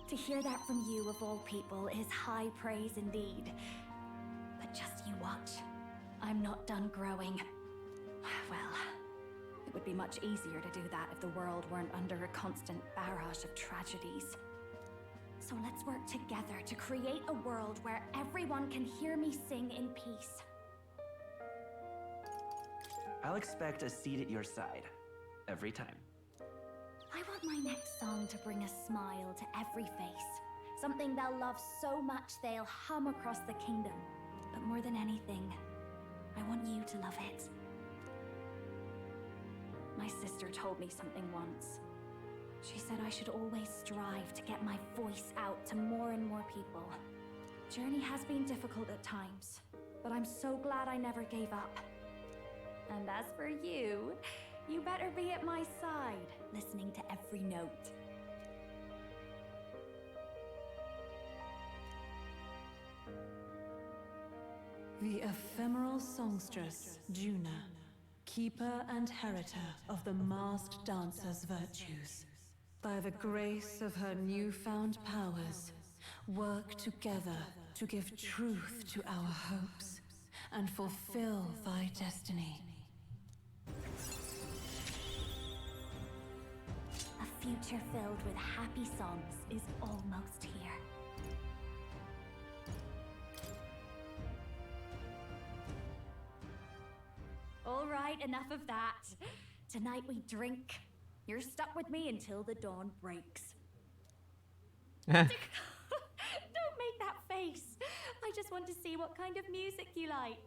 To hear that from you of all people is high praise indeed. But just you watch. I'm not done growing. Well, it would be much easier to do that if the world weren't under a constant barrage of tragedies. So let's work together to create a world where everyone can hear me sing in peace. I'll expect a seat at your side. Every time. I want my next song to bring a smile to every face. Something they'll love so much they'll hum across the kingdom. But more than anything, I want you to love it. My sister told me something once. She said I should always strive to get my voice out to more and more people. Journey has been difficult at times, but I'm so glad I never gave up. And as for you, you better be at my side, listening to every note. The ephemeral songstress, Juna, keeper and heritor of the masked dancer's virtues. By the grace of her newfound powers, work together to give truth to our hopes and fulfill thy destiny. A future filled with happy songs is almost here. All right, enough of that. Tonight we drink. You're stuck with me until the dawn breaks. Don't make that face. I just want to see what kind of music you like.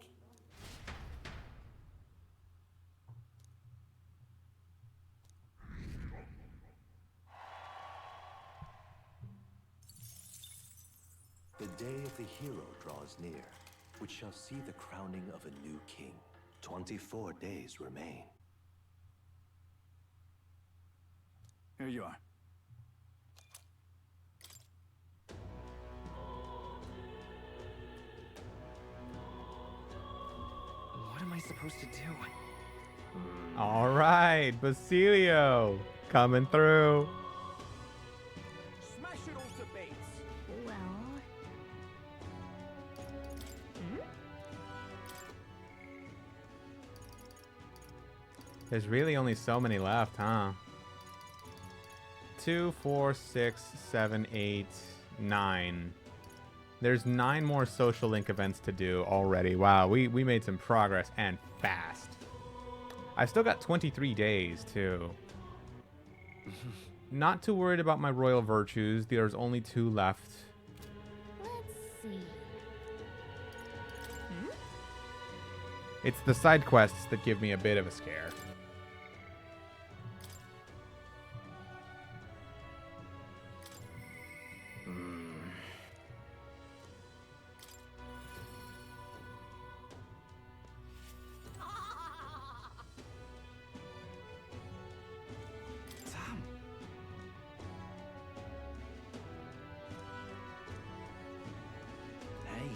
The day of the hero draws near, which shall see the crowning of a new king. 24 days remain. Here you are. What am I supposed to do? All right, Basilio coming through. Smash it all to bits. Well... There's really only so many left, huh? 2, 4, 6, 7, 8, 9. There's 9 more social link events to do already. Wow, we made some progress and fast. I've still got 23 days too. Not too worried about my royal virtues. There's only 2 left. Let's see. It's the side quests that give me a bit of a scare. Tom. Hey.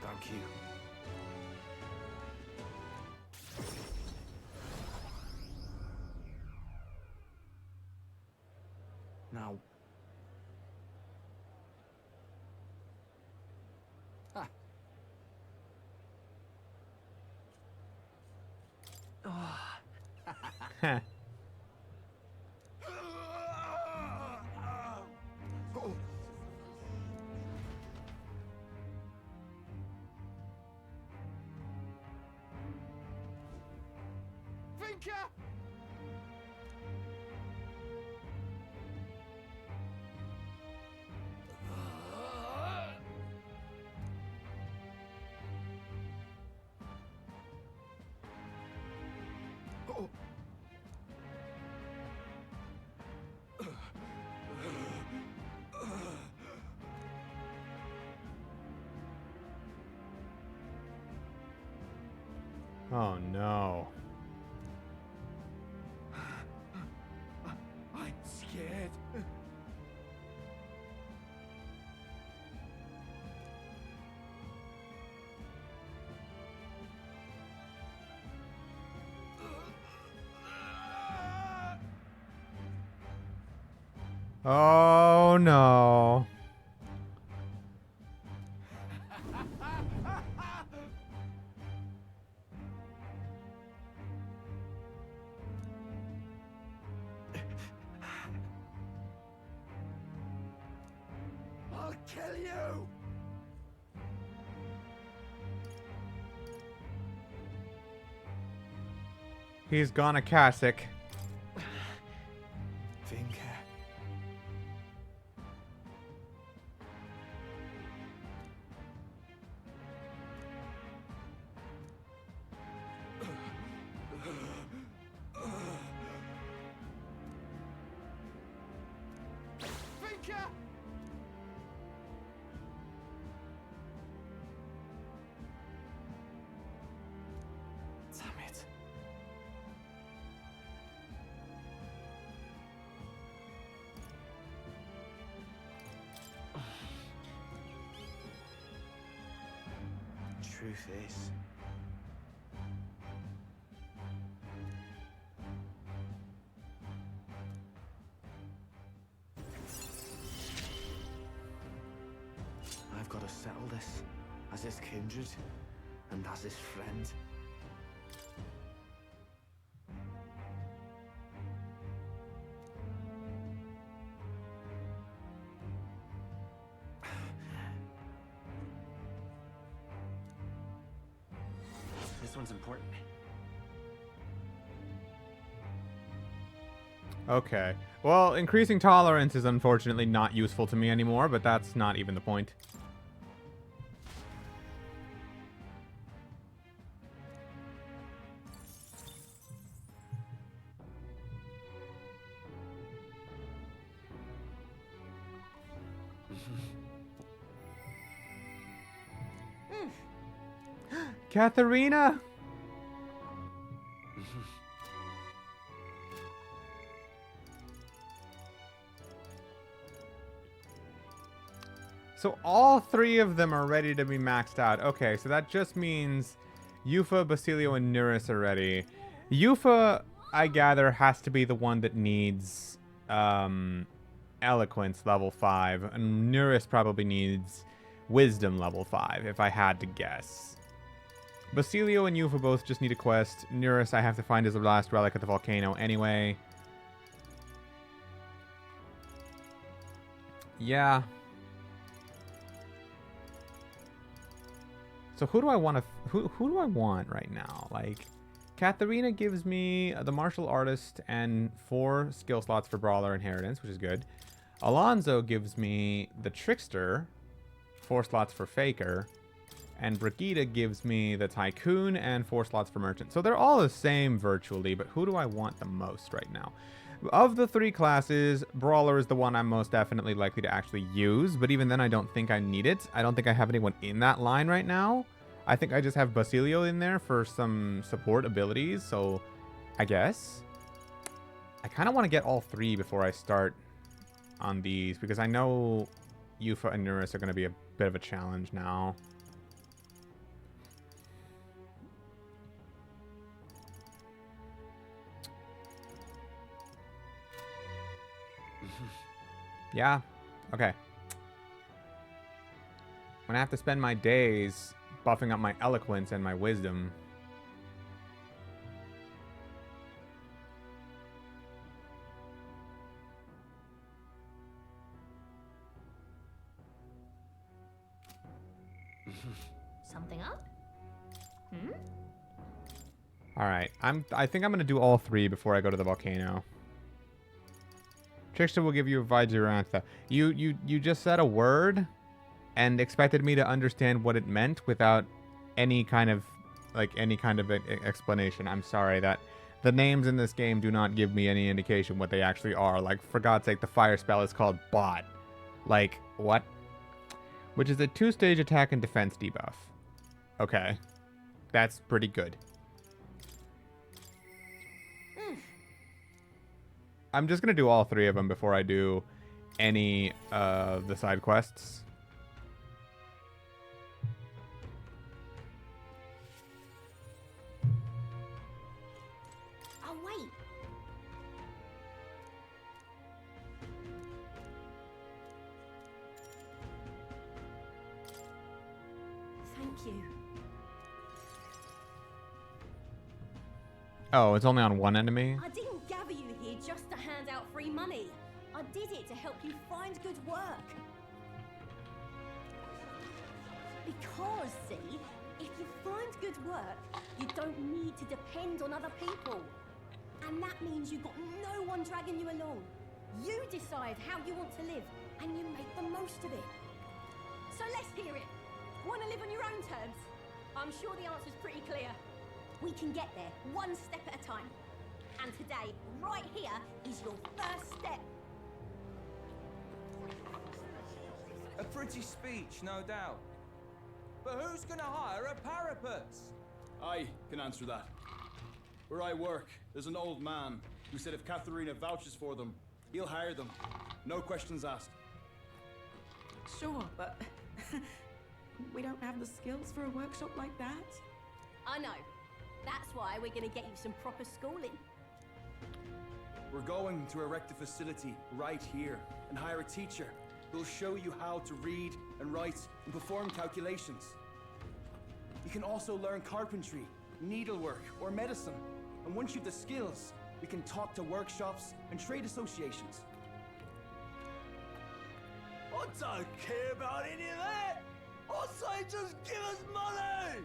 Thank you. Now. Ah. Heh. Oh. Finca! Oh no. I'm scared. Oh no. I'll kill you! He's gonna Kasich. Finka. Finka! Damn it. Truth is, I've got to settle this as his kindred and as his friend. This one's important. Okay. Well, increasing tolerance is unfortunately not useful to me anymore, but that's not even the point. Katharina! So all three of them are ready to be maxed out. Okay, so that just means Yufa, Basilio, and Nuris are ready. Yufa, I gather, has to be the one that needs Eloquence level 5. And Nuris probably needs Wisdom level 5, if I had to guess. Basilio and Yufa both just need a quest. Nuris I have to find his last relic at the volcano anyway. Yeah. So who do I want to... Who do I want right now? Like, Katharina gives me the Martial Artist and 4 skill slots for Brawler Inheritance, which is good. Alonso gives me the Trickster, 4 slots for Faker. And Brigitte gives me the Tycoon and 4 slots for Merchant. So they're all the same virtually, but who do I want the most right now? Of the 3 classes, Brawler is the one I'm most definitely likely to actually use, but even then I don't think I need it. I don't think I have anyone in that line right now. I think I just have Basilio in there for some support abilities, so I guess. I kind of want to get all 3 before I start on these, because I know Yufa and Nuris are going to be a bit of a challenge now. Yeah, okay. I'm gonna have to spend my days buffing up my eloquence and my wisdom. Something up? Hmm? Alright, I think I'm gonna do all 3 before I go to the volcano. Trickster will give you a Vajirantha. You just said a word and expected me to understand what it meant without any kind of explanation. I'm sorry, The names in this game do not give me any indication what they actually are. Like, for God's sake, the fire spell is called Bot. Like, what? Which is a 2-stage attack and defense debuff. Okay. That's pretty good. I'm just going to do all 3 of them before I do any of the side quests. Oh, wait. Thank you. Oh, it's only on one enemy? I didn't gather you here just to hand out free money. I did it to help you find good work. Because, see, if you find good work, you don't need to depend on other people. And that means you've got no one dragging you along. You decide how you want to live, and you make the most of it. So let's hear it. Want to live on your own terms? I'm sure the answer's pretty clear. We can get there, one step at a time. And today, right here, is your first step. A pretty speech, no doubt. But who's gonna hire a parapets? I can answer that. Where I work, there's an old man who said if Katharina vouches for them, he'll hire them. No questions asked. Sure, but we don't have the skills for a workshop like that. I know. That's why we're going to get you some proper schooling. We're going to erect a facility right here and hire a teacher who'll show you how to read and write and perform calculations. You can also learn carpentry, needlework, or medicine. And once you've the skills, we can talk to workshops and trade associations. I don't care about any of that. I say just give us money.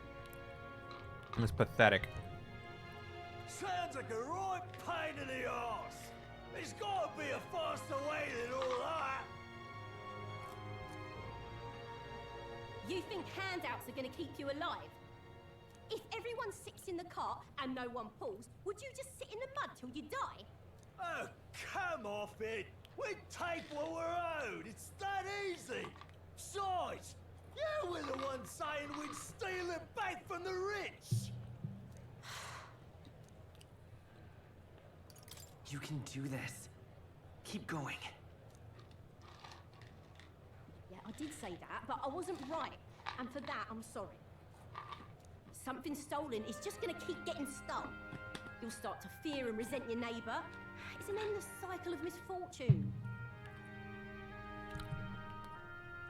It's pathetic. Sounds like a right pain in the arse. There's got to be a faster way than all that. You think handouts are going to keep you alive? If everyone sits in the cart and no one pulls, would you just sit in the mud till you die? Oh, come off it. We take what we're owed. It's that easy. Besides, you were the one saying we'd steal it back from the rich. You can do this. Keep going. Yeah, I did say that, but I wasn't right. And for that, I'm sorry. Something stolen is just going to keep getting stolen. You'll start to fear and resent your neighbour. It's an endless cycle of misfortune.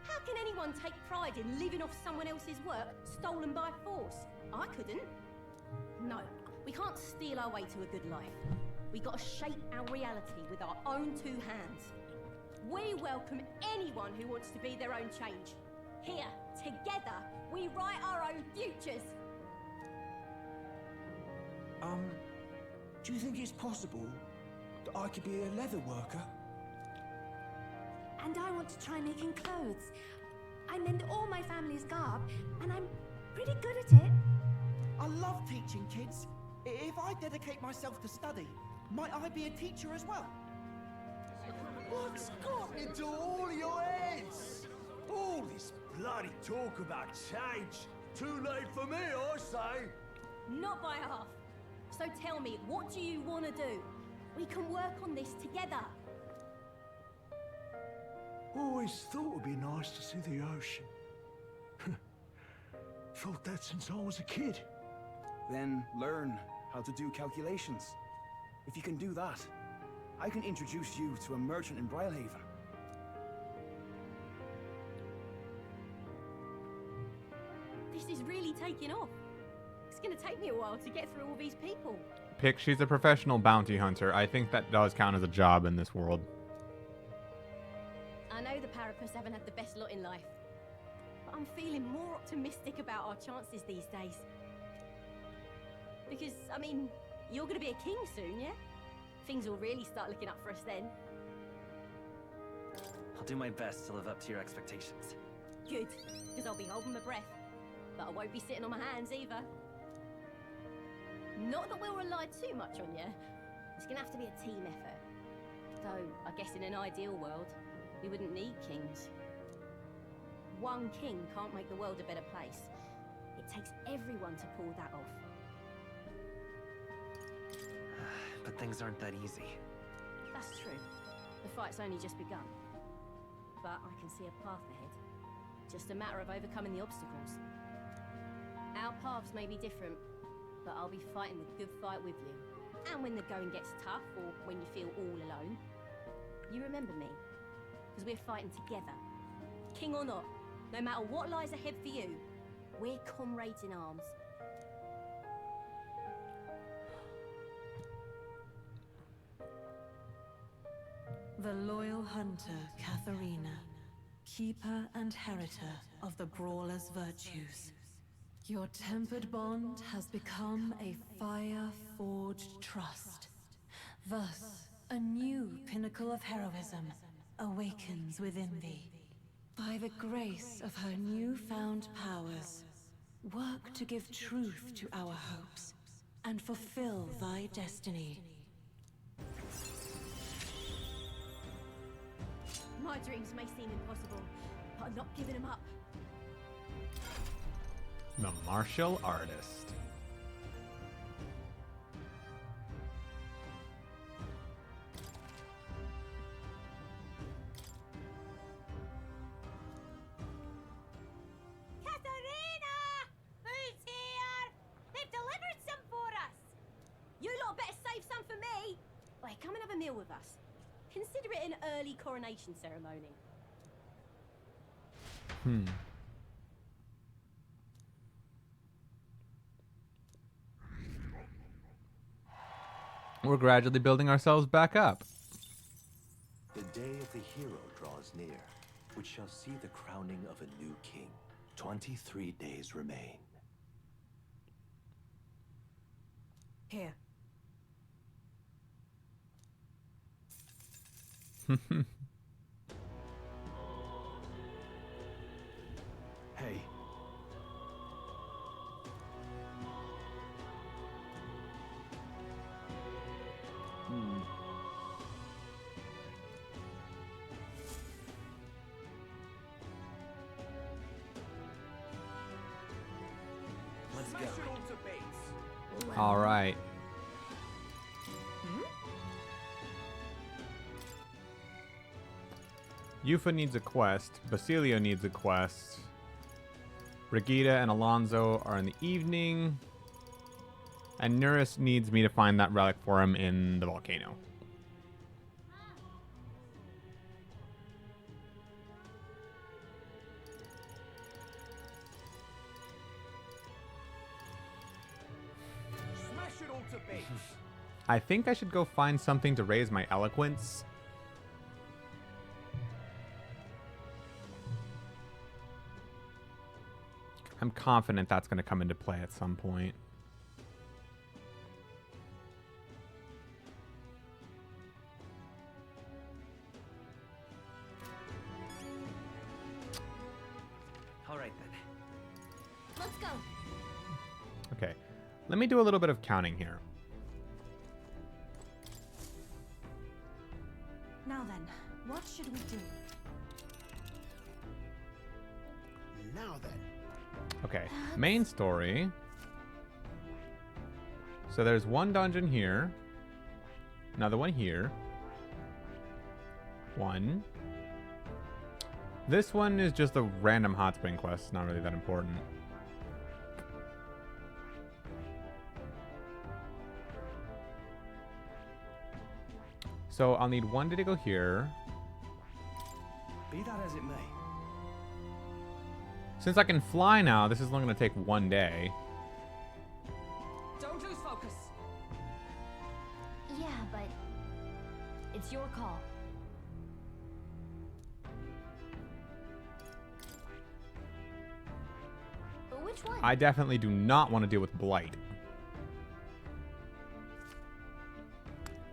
How can anyone take pride in living off someone else's work stolen by force? I couldn't. No, we can't steal our way to a good life. We got to shape our reality with our own 2 hands. We welcome anyone who wants to be their own change. Here, together, we write our own futures. Do you think it's possible that I could be a leather worker? And I want to try making clothes. I mend all my family's garb, and I'm pretty good at it. I love teaching kids. If I dedicate myself to study, might I be a teacher as well? What's got into all your heads? All this bloody talk about change. Too late for me, I say. Not by half. So tell me, what do you want to do? We can work on this together. Always thought it'd be nice to see the ocean. Thought that since I was a kid. Then learn how to do calculations. If you can do that, I can introduce you to a merchant in Brylehaven. This is really taking off. It's going to take me a while to get through all these people. Pick, she's a professional bounty hunter. I think that does count as a job in this world. I know the Parapus haven't had the best lot in life, but I'm feeling more optimistic about our chances these days. Because, I mean, you're going to be a king soon, yeah? Things will really start looking up for us then. I'll do my best to live up to your expectations. Good, because I'll be holding my breath. But I won't be sitting on my hands either. Not that we'll rely too much on you. It's gonna have to be a team effort. Though, I guess in an ideal world, we wouldn't need kings. One king can't make the world a better place. It takes everyone to pull that off. But things aren't that easy. That's true. The fight's only just begun. But I can see a path ahead. Just a matter of overcoming the obstacles. Our paths may be different, but I'll be fighting the good fight with you. And when the going gets tough, or when you feel all alone, you remember me. Because we're fighting together. King or not, no matter what lies ahead for you, we're comrades in arms. The loyal hunter, Katharina, keeper and heritor of the brawler's virtues. Your tempered bond has become a fire-forged trust. Thus, a new pinnacle of heroism awakens within thee. By the grace of her newfound powers, work to give truth to our hopes and fulfill thy destiny. My dreams may seem impossible, but I'm not giving them up. The martial artist. Katharina! Who's here? They've delivered some for us! You lot better save some for me! Wait, come and have a meal with us. Consider it an early coronation ceremony. We're gradually building ourselves back up. The day of the hero draws near, which shall see the crowning of a new king. 23 days remain. Here. Hey. Let's go. All right. Yufa needs a quest. Basilio needs a quest. Brigida and Alonso are in the evening. And Nuris needs me to find that relic for him in the volcano. Smash it all to bits. I think I should go find something to raise my eloquence. I'm confident that's going to come into play at some point. All right then. Let's go. Okay, let me do a little bit of counting here. Now then, what should we do? Now then. Okay, main story. So there's one dungeon here. Another one here. One. This one is just a random hot spring quest. It's not really that important. So I'll need one day to go here. Be that as it may. Since I can fly now, this is only going to take one day. Don't lose focus. Yeah, but it's your call. Which one? I definitely do not want to deal with Blight.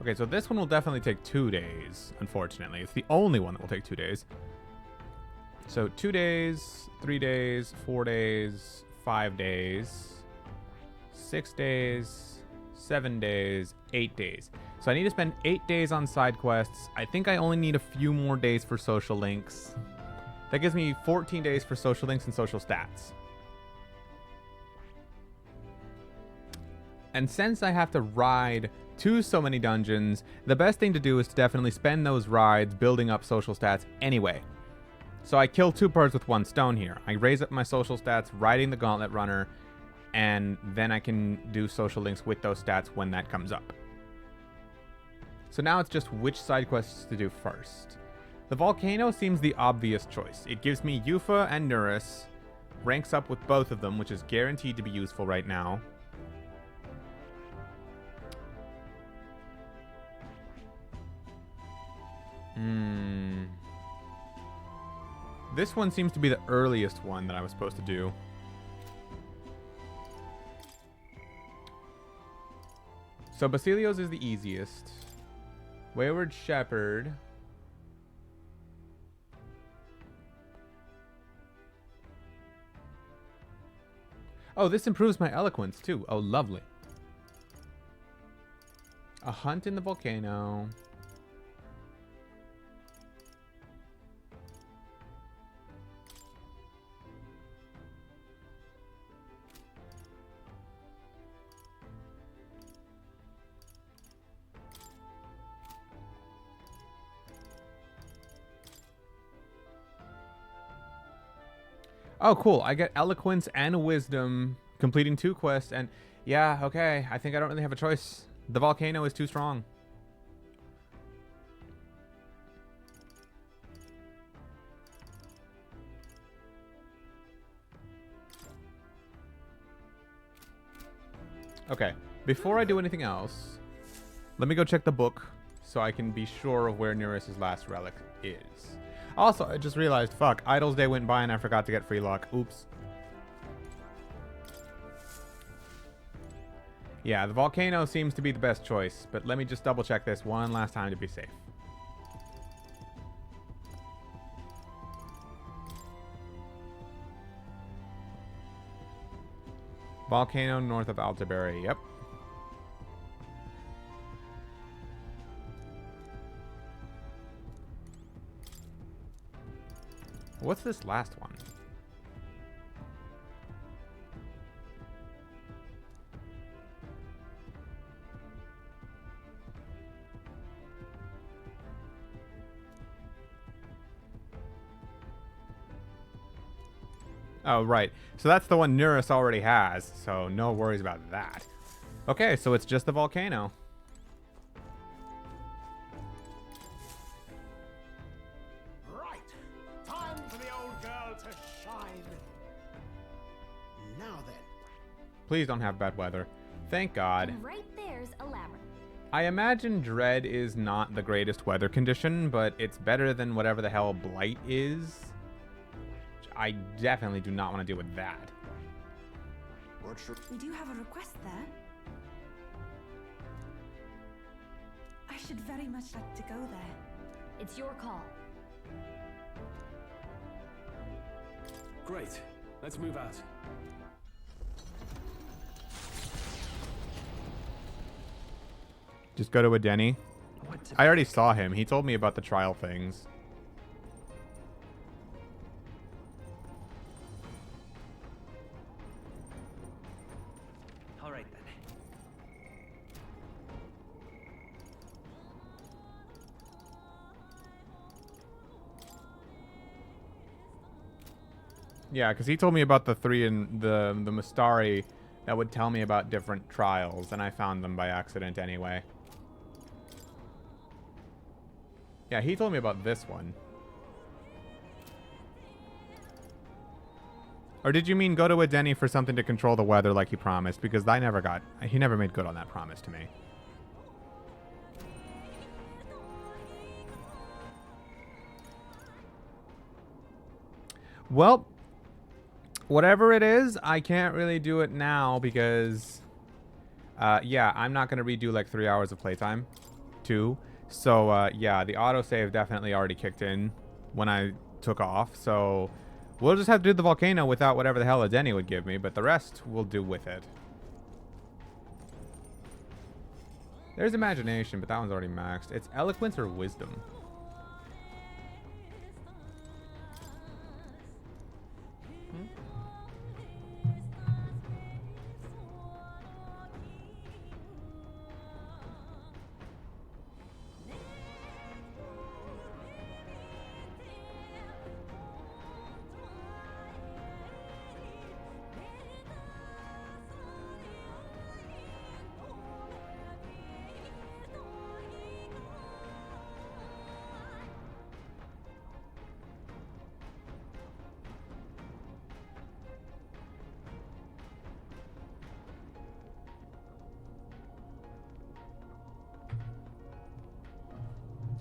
Okay, so this one will definitely take 2 days, unfortunately. It's the only one that will take 2 days. So 2 days, 3 days, 4 days, 5 days, 6 days, 7 days, 8 days. So I need to spend 8 days on side quests. I think I only need a few more days for social links. That gives me 14 days for social links and social stats. And since I have to ride to so many dungeons, the best thing to do is to definitely spend those rides building up social stats anyway. So I kill 2 birds with 1 stone here. I raise up my social stats riding the Gauntlet Runner, and then I can do social links with those stats when that comes up. So now it's just which side quests to do first. The volcano seems the obvious choice. It gives me Yufa and Nuris, ranks up with both of them, which is guaranteed to be useful right now. This one seems to be the earliest one that I was supposed to do. So Basilio's is the easiest. Wayward Shepherd. Oh, this improves my eloquence too. Oh, lovely. A hunt in the volcano. Oh, cool. I get eloquence and wisdom completing 2 quests. And yeah, okay. I think I don't really have a choice. The volcano is too strong. Okay. Before I do anything else, let me go check the book so I can be sure of where Nuris' last relic is. Also, I just realized, fuck, Idol's Day went by and I forgot to get free luck. Oops. Yeah, the volcano seems to be the best choice, but let me just double check this one last time to be safe. Volcano north of Altaberry, yep. What's this last one? Oh, right. So that's the one Nuris already has, so no worries about that. Okay, so it's just the volcano. Please don't have bad weather. Thank God. And right there's a labyrinth. I imagine Dread is not the greatest weather condition, but it's better than whatever the hell Blight is. I definitely do not want to deal with that. We do have a request there. I should very much like to go there. It's your call. Great. Let's move out. Just go to a Denny. I already saw him. He told me about the trial things. All right then. Yeah, because he told me about the 3 and the Mustari that would tell me about different trials, and I found them by accident anyway. Yeah, he told me about this one. Or did you mean go to a Denny for something to control the weather like he promised? Because he never made good on that promise to me. Well, whatever it is, I can't really do it now because, yeah, I'm not going to redo like 3 hours of playtime, 2. So, yeah, the autosave definitely already kicked in when I took off. So, we'll just have to do the volcano without whatever the hell a Denny would give me. But the rest we'll do with it. There's imagination, but that one's already maxed. It's eloquence or wisdom.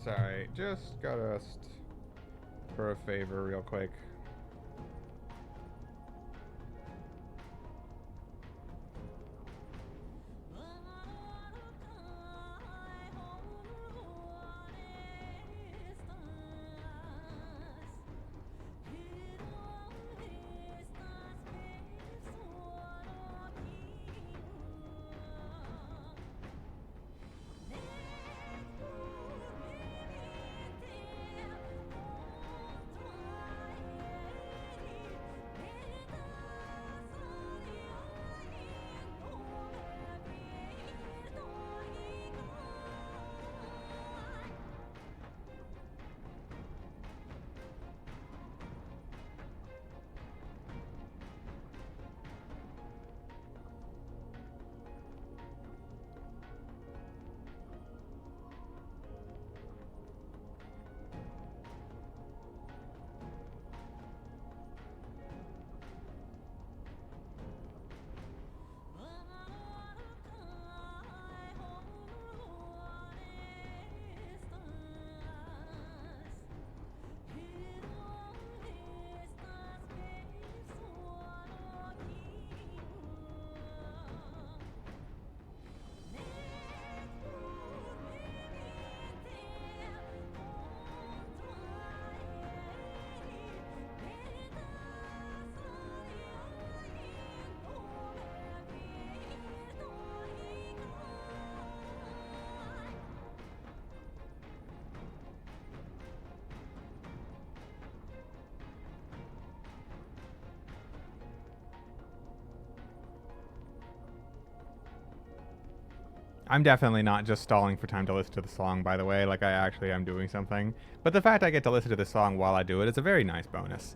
Sorry, just got asked for a favor real quick. I'm definitely not just stalling for time to listen to the song, by the way. Like, I actually am doing something. But the fact I get to listen to the song while I do it is a very nice bonus.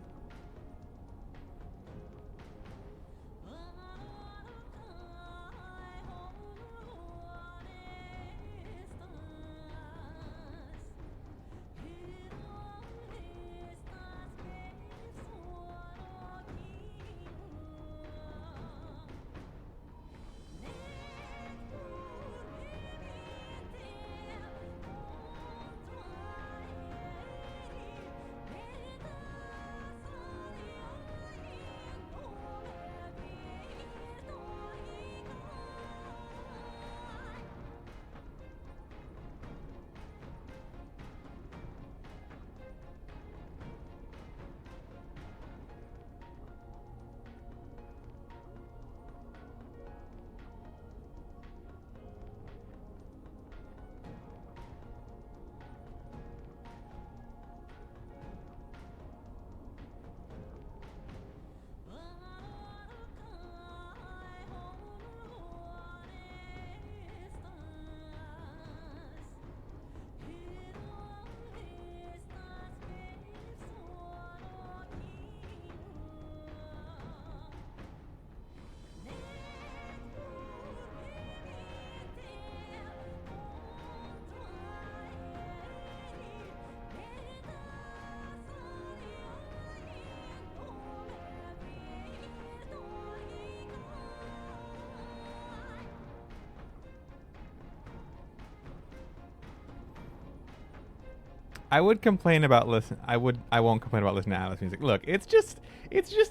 I would complain about I won't complain about listening to Atlas music. Look, it's just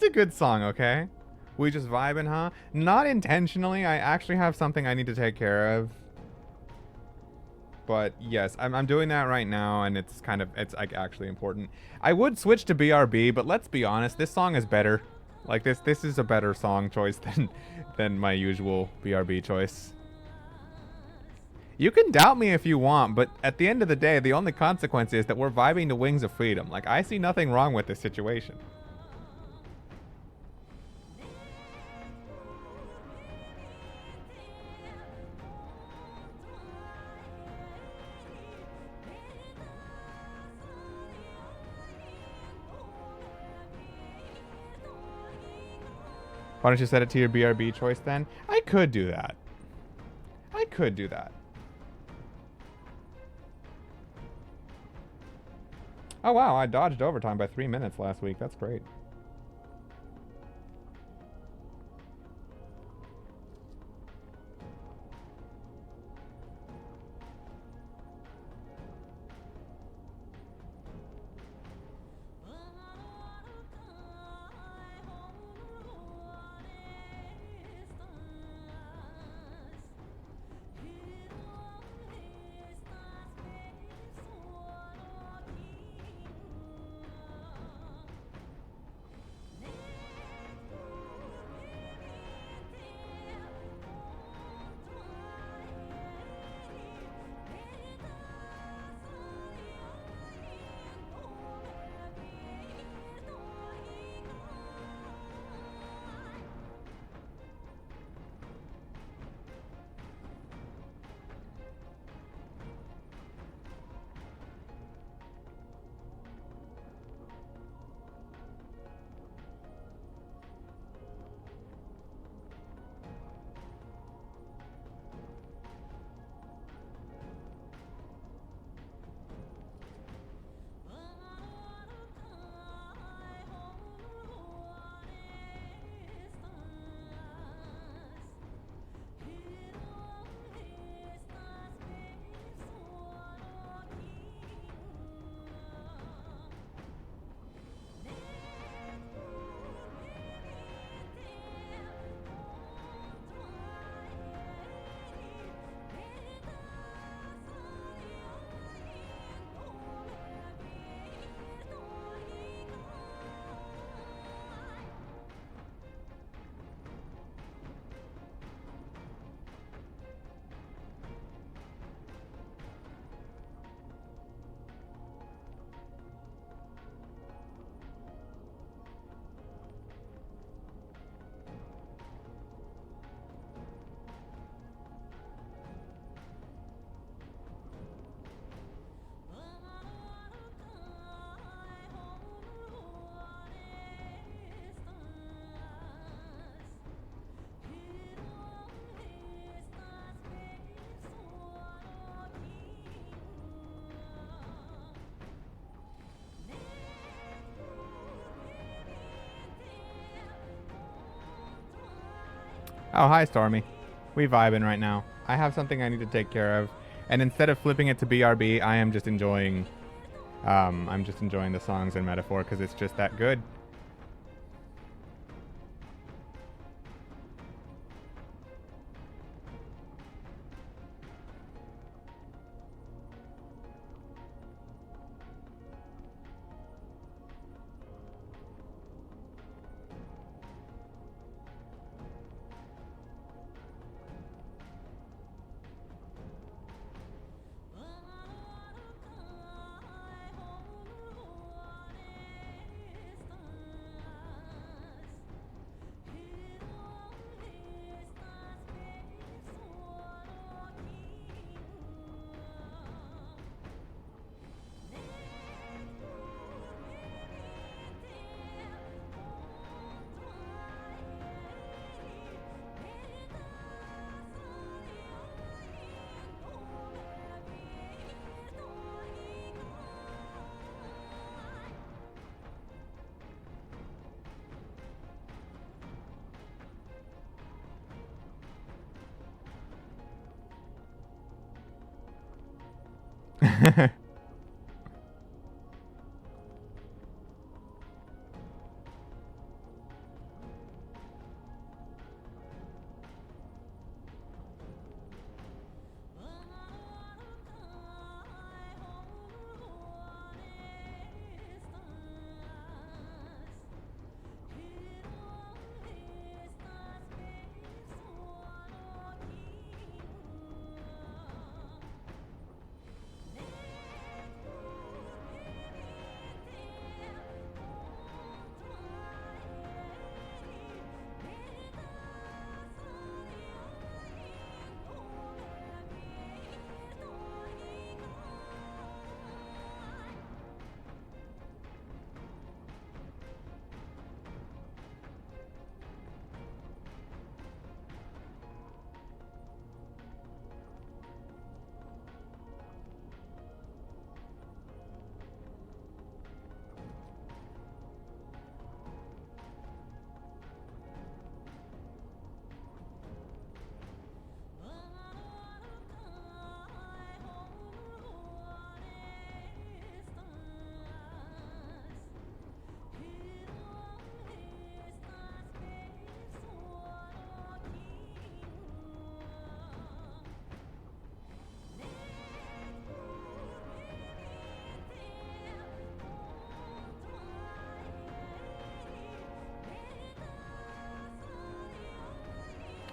a good song, okay? We just vibing, huh? Not intentionally. I actually have something I need to take care of. But yes, I'm doing that right now, and it's like actually important. I would switch to BRB, but let's be honest, this song is better. Like this is a better song choice than my usual BRB choice. You can doubt me if you want, but at the end of the day, the only consequence is that we're vibing to Wings of Freedom. Like, I see nothing wrong with this situation. Why don't you set it to your BRB choice then? I could do that. I could do that. Oh wow, I dodged overtime by 3 minutes last week. That's great. Oh, hi, Stormy. We vibing right now. I have something I need to take care of, and instead of flipping it to BRB, I am just enjoying. I'm just enjoying the songs and metaphor because it's just that good.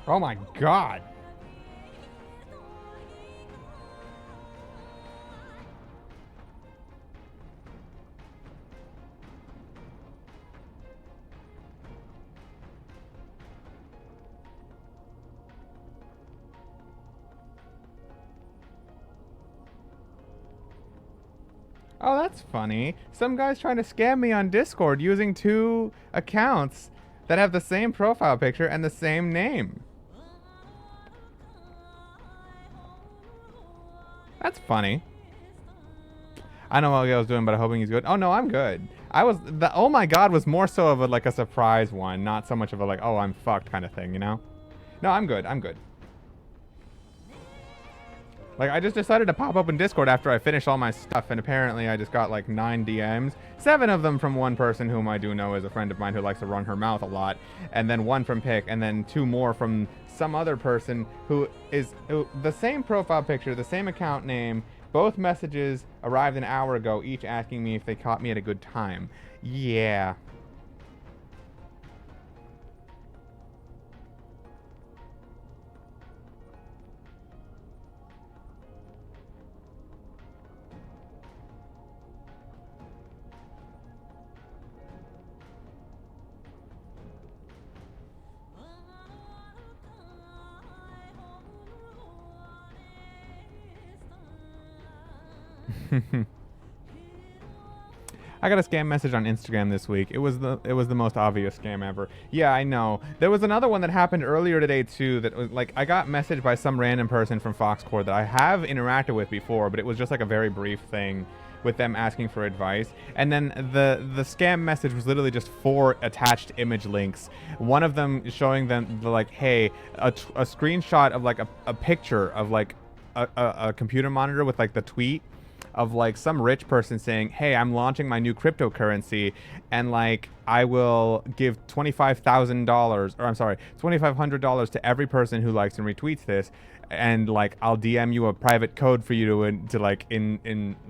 Oh my god. Oh, that's funny. Some guy's trying to scam me on Discord using 2 accounts that have the same profile picture and the same name. That's funny. I know what Gail's doing, but I'm hoping he's good. Oh no, I'm good. The oh my god was more so of like a surprise one, not so much of a like, oh, I'm fucked kind of thing, you know? No, I'm good. I'm good. Like, I just decided to pop open Discord after I finished all my stuff, and apparently I just got like 9 DMs. 7 of them from one person whom I do know is a friend of mine who likes to run her mouth a lot, and then 1 from Pick, and then 2 more from some other person who is the same profile picture, the same account name. Both messages arrived an hour ago, each asking me if they caught me at a good time. Yeah. I got a scam message on Instagram this week. It was the most obvious scam ever. Yeah, I know. There was another one that happened earlier today too that was like, I got messaged by some random person from Foxcore that I have interacted with before, but it was just like a very brief thing with them asking for advice. And then the scam message was literally just 4 attached image links. One of them showing them like, hey, a screenshot of like a picture of like a computer monitor with like the tweet of like some rich person saying, hey, I'm launching my new cryptocurrency, and like I will give $25,000, or I'm sorry, $2,500 to every person who likes and retweets this, and like I'll DM you a private code for you to like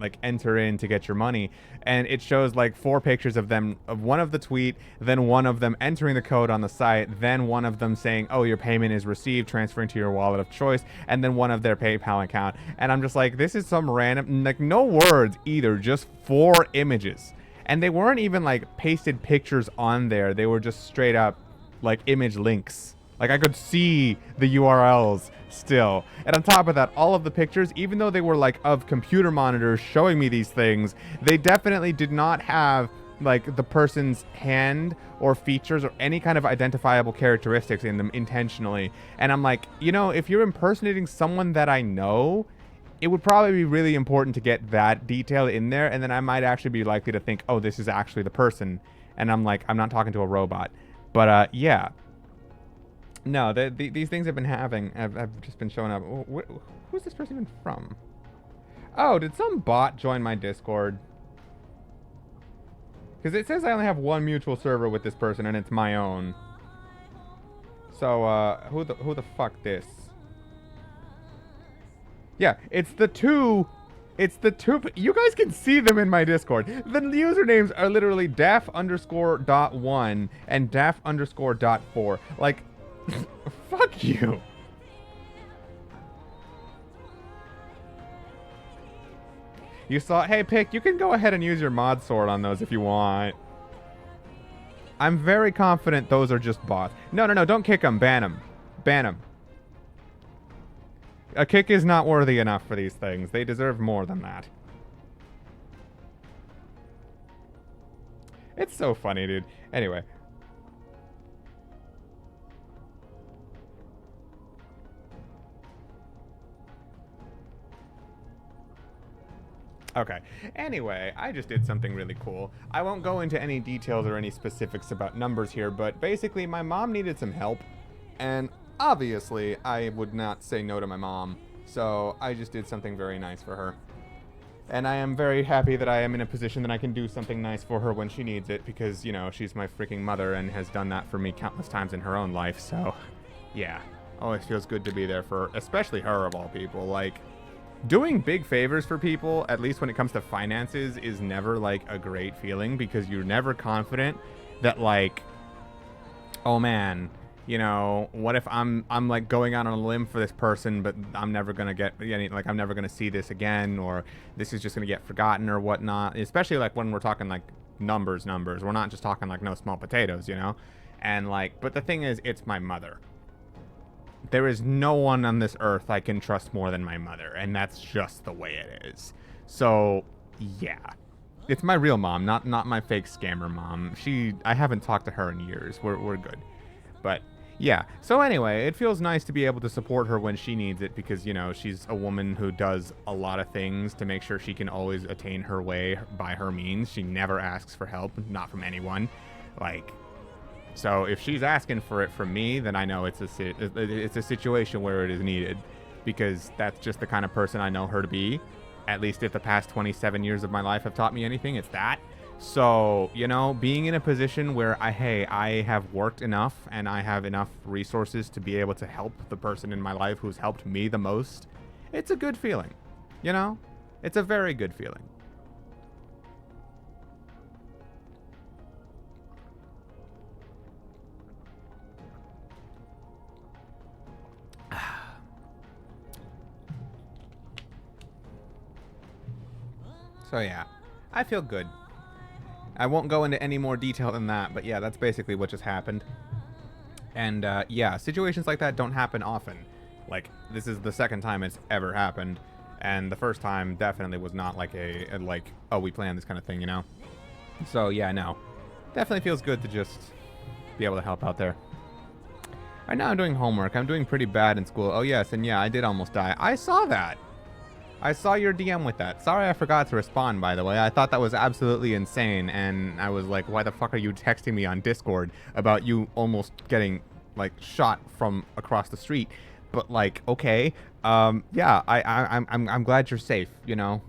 like enter in to get your money. And it shows like 4 pictures of them, of one of the tweet, then one of them entering the code on the site, then one of them saying, oh, your payment is received, transferring to your wallet of choice, and then one of their PayPal account. And I'm just like, this is some random, like no words either, just 4 images. And they weren't even like pasted pictures on there. They were just straight up like image links. Like I could see the URLs still. And on top of that, all of the pictures, even though they were like of computer monitors showing me these things, they definitely did not have like the person's hand or features or any kind of identifiable characteristics in them intentionally. And I'm like, you know, if you're impersonating someone that I know, it would probably be really important to get that detail in there, and then I might actually be likely to think, oh, this is actually the person. And I'm like, I'm not talking to a robot. But yeah. No, these things have been have just been showing up. Who's this person even from? Oh, did some bot join my Discord? Because it says I only have 1 mutual server with this person, and it's my own. So, who the fuck this? Yeah, it's the two. You guys can see them in my Discord. The usernames are literally daff_.1 and daff_.4. Like, fuck you. You saw, hey, Pick, you can go ahead and use your mod sword on those if you want. I'm very confident those are just bots. No, don't kick them. Ban them. Ban them. A kick is not worthy enough for these things. They deserve more than that. It's so funny, dude. Anyway. Okay. Anyway, I just did something really cool. I won't go into any details or any specifics about numbers here, but basically my mom needed some help, and obviously I would not say no to my mom, so I just did something very nice for her. And I am very happy that I am in a position that I can do something nice for her when she needs it, because, you know, she's my freaking mother and has done that for me countless times in her own life, so yeah. Always feels good to be there for, especially her of all people. Like, doing big favors for people, at least when it comes to finances, is never, like, a great feeling, because you're never confident that, like, oh man, You know, what if I'm like going out on a limb for this person, but I'm never gonna get any, like I'm never gonna see this again, or this is just gonna get forgotten or whatnot. Especially like when we're talking like numbers. We're not just talking like no small potatoes, you know. And like, but the thing is, it's my mother. There is no one on this earth I can trust more than my mother, and that's just the way it is. So yeah, it's my real mom, not my fake scammer mom. I haven't talked to her in years. We're good, but. Yeah, so anyway, it feels nice to be able to support her when she needs it because, you know, she's a woman who does a lot of things to make sure she can always attain her way by her means. She never asks for help, not from anyone. Like, so if she's asking for it from me, then I know it's a situation where it is needed because that's just the kind of person I know her to be. At least if the past 27 years of my life have taught me anything, it's that. So, you know, being in a position where I have worked enough and I have enough resources to be able to help the person in my life who's helped me the most, it's a good feeling. You know? It's a very good feeling. So yeah, I feel good. I won't go into any more detail than that, but yeah, that's basically what just happened. And yeah, situations like that don't happen often. Like, this is the second time it's ever happened, and the first time definitely was not like a like, oh, we planned this kind of thing, you know? So yeah, no. Definitely feels good to just be able to help out there. Right now I'm doing homework. I'm doing pretty bad in school. Oh yes, and yeah, I did almost die. I saw that! I saw your DM with that. Sorry I forgot to respond, by the way. I thought that was absolutely insane, and I was like, why the fuck are you texting me on Discord about you almost getting, like, shot from across the street? But, like, okay. Yeah, I'm glad you're safe, you know?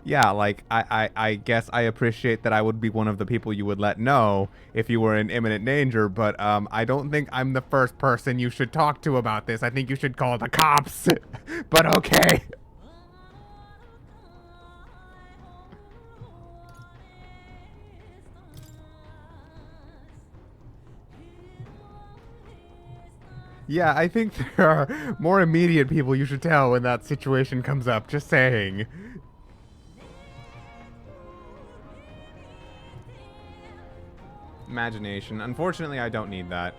Yeah, like, I guess I appreciate that I would be one of the people you would let know if you were in imminent danger, but, I don't think I'm the first person you should talk to about this. I think you should call the cops. But okay. Yeah, I think there are more immediate people you should tell when that situation comes up. Just saying. Imagination. Unfortunately, I don't need that.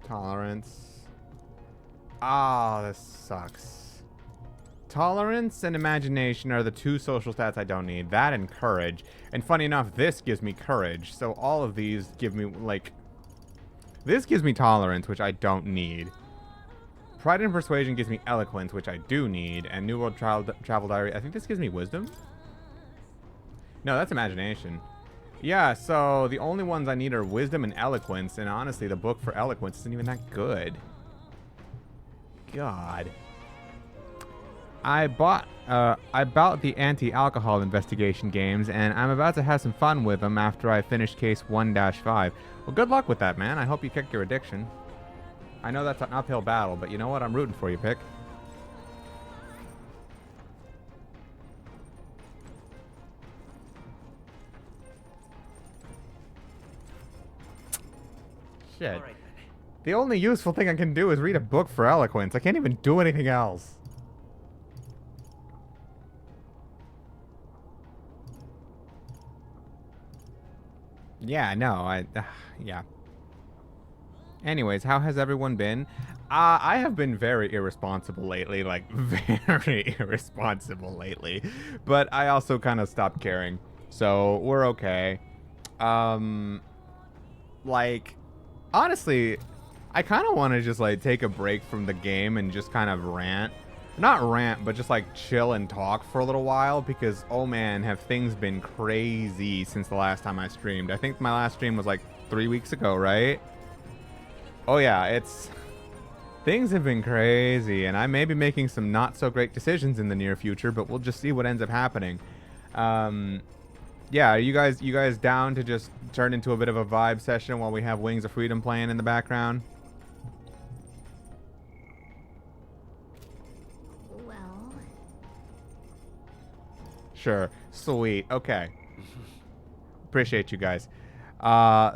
Tolerance. Ah, this sucks. Tolerance and imagination are the two social stats I don't need. That and courage. And funny enough, this gives me courage. So all of these give me, like... This gives me tolerance, which I don't need. Pride and persuasion gives me eloquence, which I do need. And New World Travel Diary, I think this gives me wisdom? No, that's imagination. Yeah, so the only ones I need are wisdom and eloquence. And honestly, the book for eloquence isn't even that good. God. I bought the anti-alcohol investigation games, and I'm about to have some fun with them after I finish case 1-5. Well, good luck with that, man. I hope you kick your addiction. I know that's an uphill battle, but you know what? I'm rooting for you, Pick. Shit. All right. The only useful thing I can do is read a book for eloquence. I can't even do anything else. Yeah, no, yeah. Anyways, how has everyone been? I have been very irresponsible lately, like, very irresponsible lately. But I also kind of stopped caring, so we're okay. Like, honestly, I kind of want to just, like, take a break from the game and just kind of rant. Not rant, but just, like, chill and talk for a little while, because, oh man, have things been crazy since the last time I streamed. I think my last stream was, like, 3 weeks ago, right? Oh yeah, things have been crazy, and I may be making some not so great decisions in the near future, but we'll just see what ends up happening. yeah, are you guys down to just turn into a bit of a vibe session while we have Wings of Freedom playing in the background? Well... Sure. Sweet. Okay. Appreciate you guys.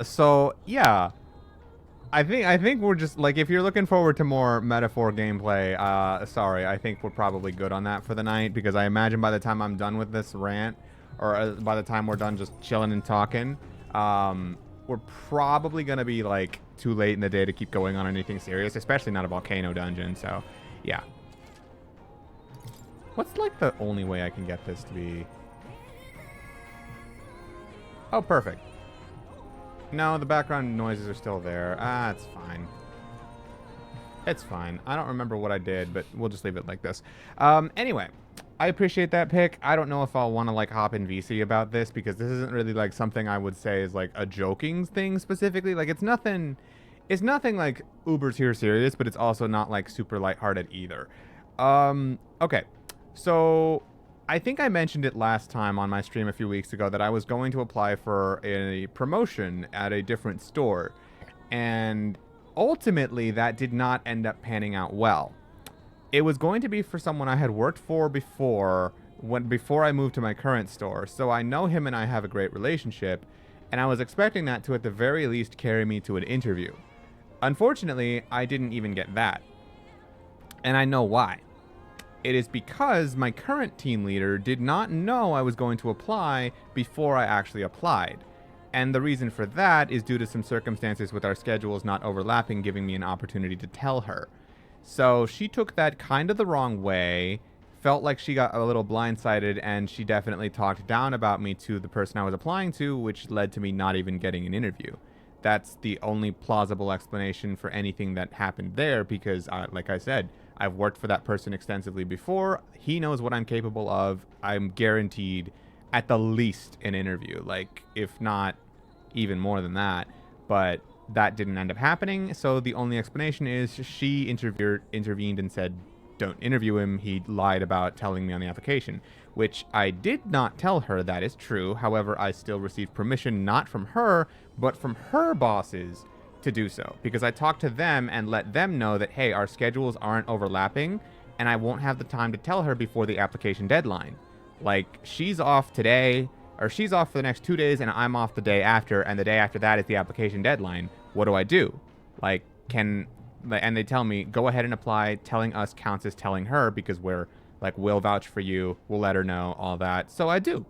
So yeah, I think we're just like, if you're looking forward to more metaphor gameplay, sorry, I think we're probably good on that for the night, because I imagine by the time I'm done with this rant, or by the time we're done just chilling and talking, we're probably gonna be like too late in the day to keep going on anything serious, especially not a volcano dungeon. So yeah. What's like the only way I can get this to be? Oh, perfect. No, the background noises are still there. Ah, it's fine. It's fine. I don't remember what I did, but we'll just leave it like this. Anyway, I appreciate that pick. I don't know if I'll want to like hop in VC about this, because this isn't really like something I would say is like a joking thing specifically. Like it's nothing like uber tier serious, but it's also not like super lighthearted either. Okay. So I think I mentioned it last time on my stream a few weeks ago that I was going to apply for a promotion at a different store, and ultimately that did not end up panning out well. It was going to be for someone I had worked for before I moved to my current store, so I know him and I have a great relationship, and I was expecting that to at the very least carry me to an interview. Unfortunately, I didn't even get that. And I know why. It is because my current team leader did not know I was going to apply before I actually applied. And the reason for that is due to some circumstances with our schedules not overlapping, giving me an opportunity to tell her. So she took that kind of the wrong way, felt like she got a little blindsided, and she definitely talked down about me to the person I was applying to, which led to me not even getting an interview. That's the only plausible explanation for anything that happened there, because, like I said, I've worked for that person extensively before. He knows what I'm capable of. I'm guaranteed at the least an interview, like if not even more than that. But that didn't end up happening. So the only explanation is she intervened and said, don't interview him. He lied about telling me on the application, which I did not tell her that is true. However, I still received permission not from her, but from her bosses to do so, because I talked to them and let them know that, hey, our schedules aren't overlapping and I won't have the time to tell her before the application deadline. Like, she's off today, or she's off for the next 2 days and I'm off the day after, and the day after that is the application deadline. What do I do? Like, and they tell me, go ahead and apply. Telling us counts as telling her, because we're like, we'll vouch for you, we'll let her know, all that. So I do.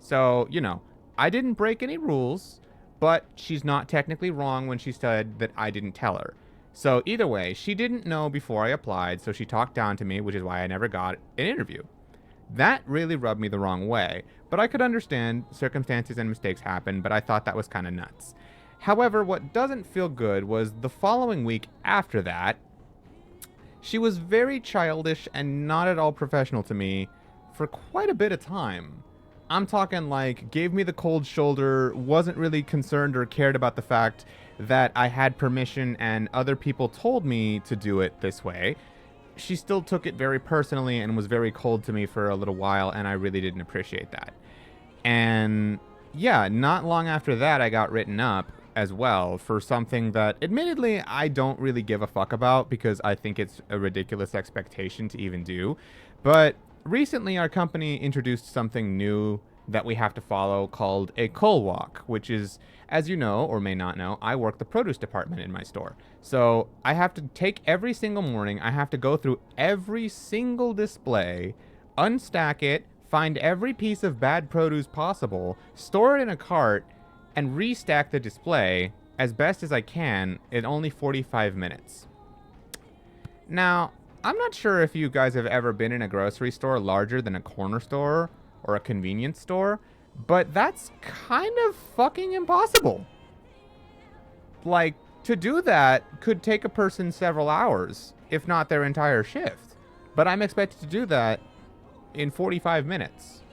So, you know, I didn't break any rules, but she's not technically wrong when she said that I didn't tell her. So either way, she didn't know before I applied, so she talked down to me, which is why I never got an interview. That really rubbed me the wrong way, but I could understand circumstances and mistakes happen, but I thought that was kind of nuts. However, what doesn't feel good was the following week after that, she was very childish and not at all professional to me for quite a bit of time. I'm talking like gave me the cold shoulder, wasn't really concerned or cared about the fact that I had permission and other people told me to do it this way. She still took it very personally and was very cold to me for a little while, and I really didn't appreciate that. And yeah, not long after that, I got written up as well for something that admittedly I don't really give a fuck about, because I think it's a ridiculous expectation to even do. But recently, our company introduced something new that we have to follow called a coal walk, which is, as you know or may not know, I work the produce department in my store. So I have to take every single morning, I have to go through every single display, unstack it, find every piece of bad produce possible, store it in a cart, and restack the display as best as I can in only 45 minutes. Now, I'm not sure if you guys have ever been in a grocery store larger than a corner store or a convenience store, but that's kind of fucking impossible. Like, to do that could take a person several hours, if not their entire shift. But I'm expected to do that in 45 minutes.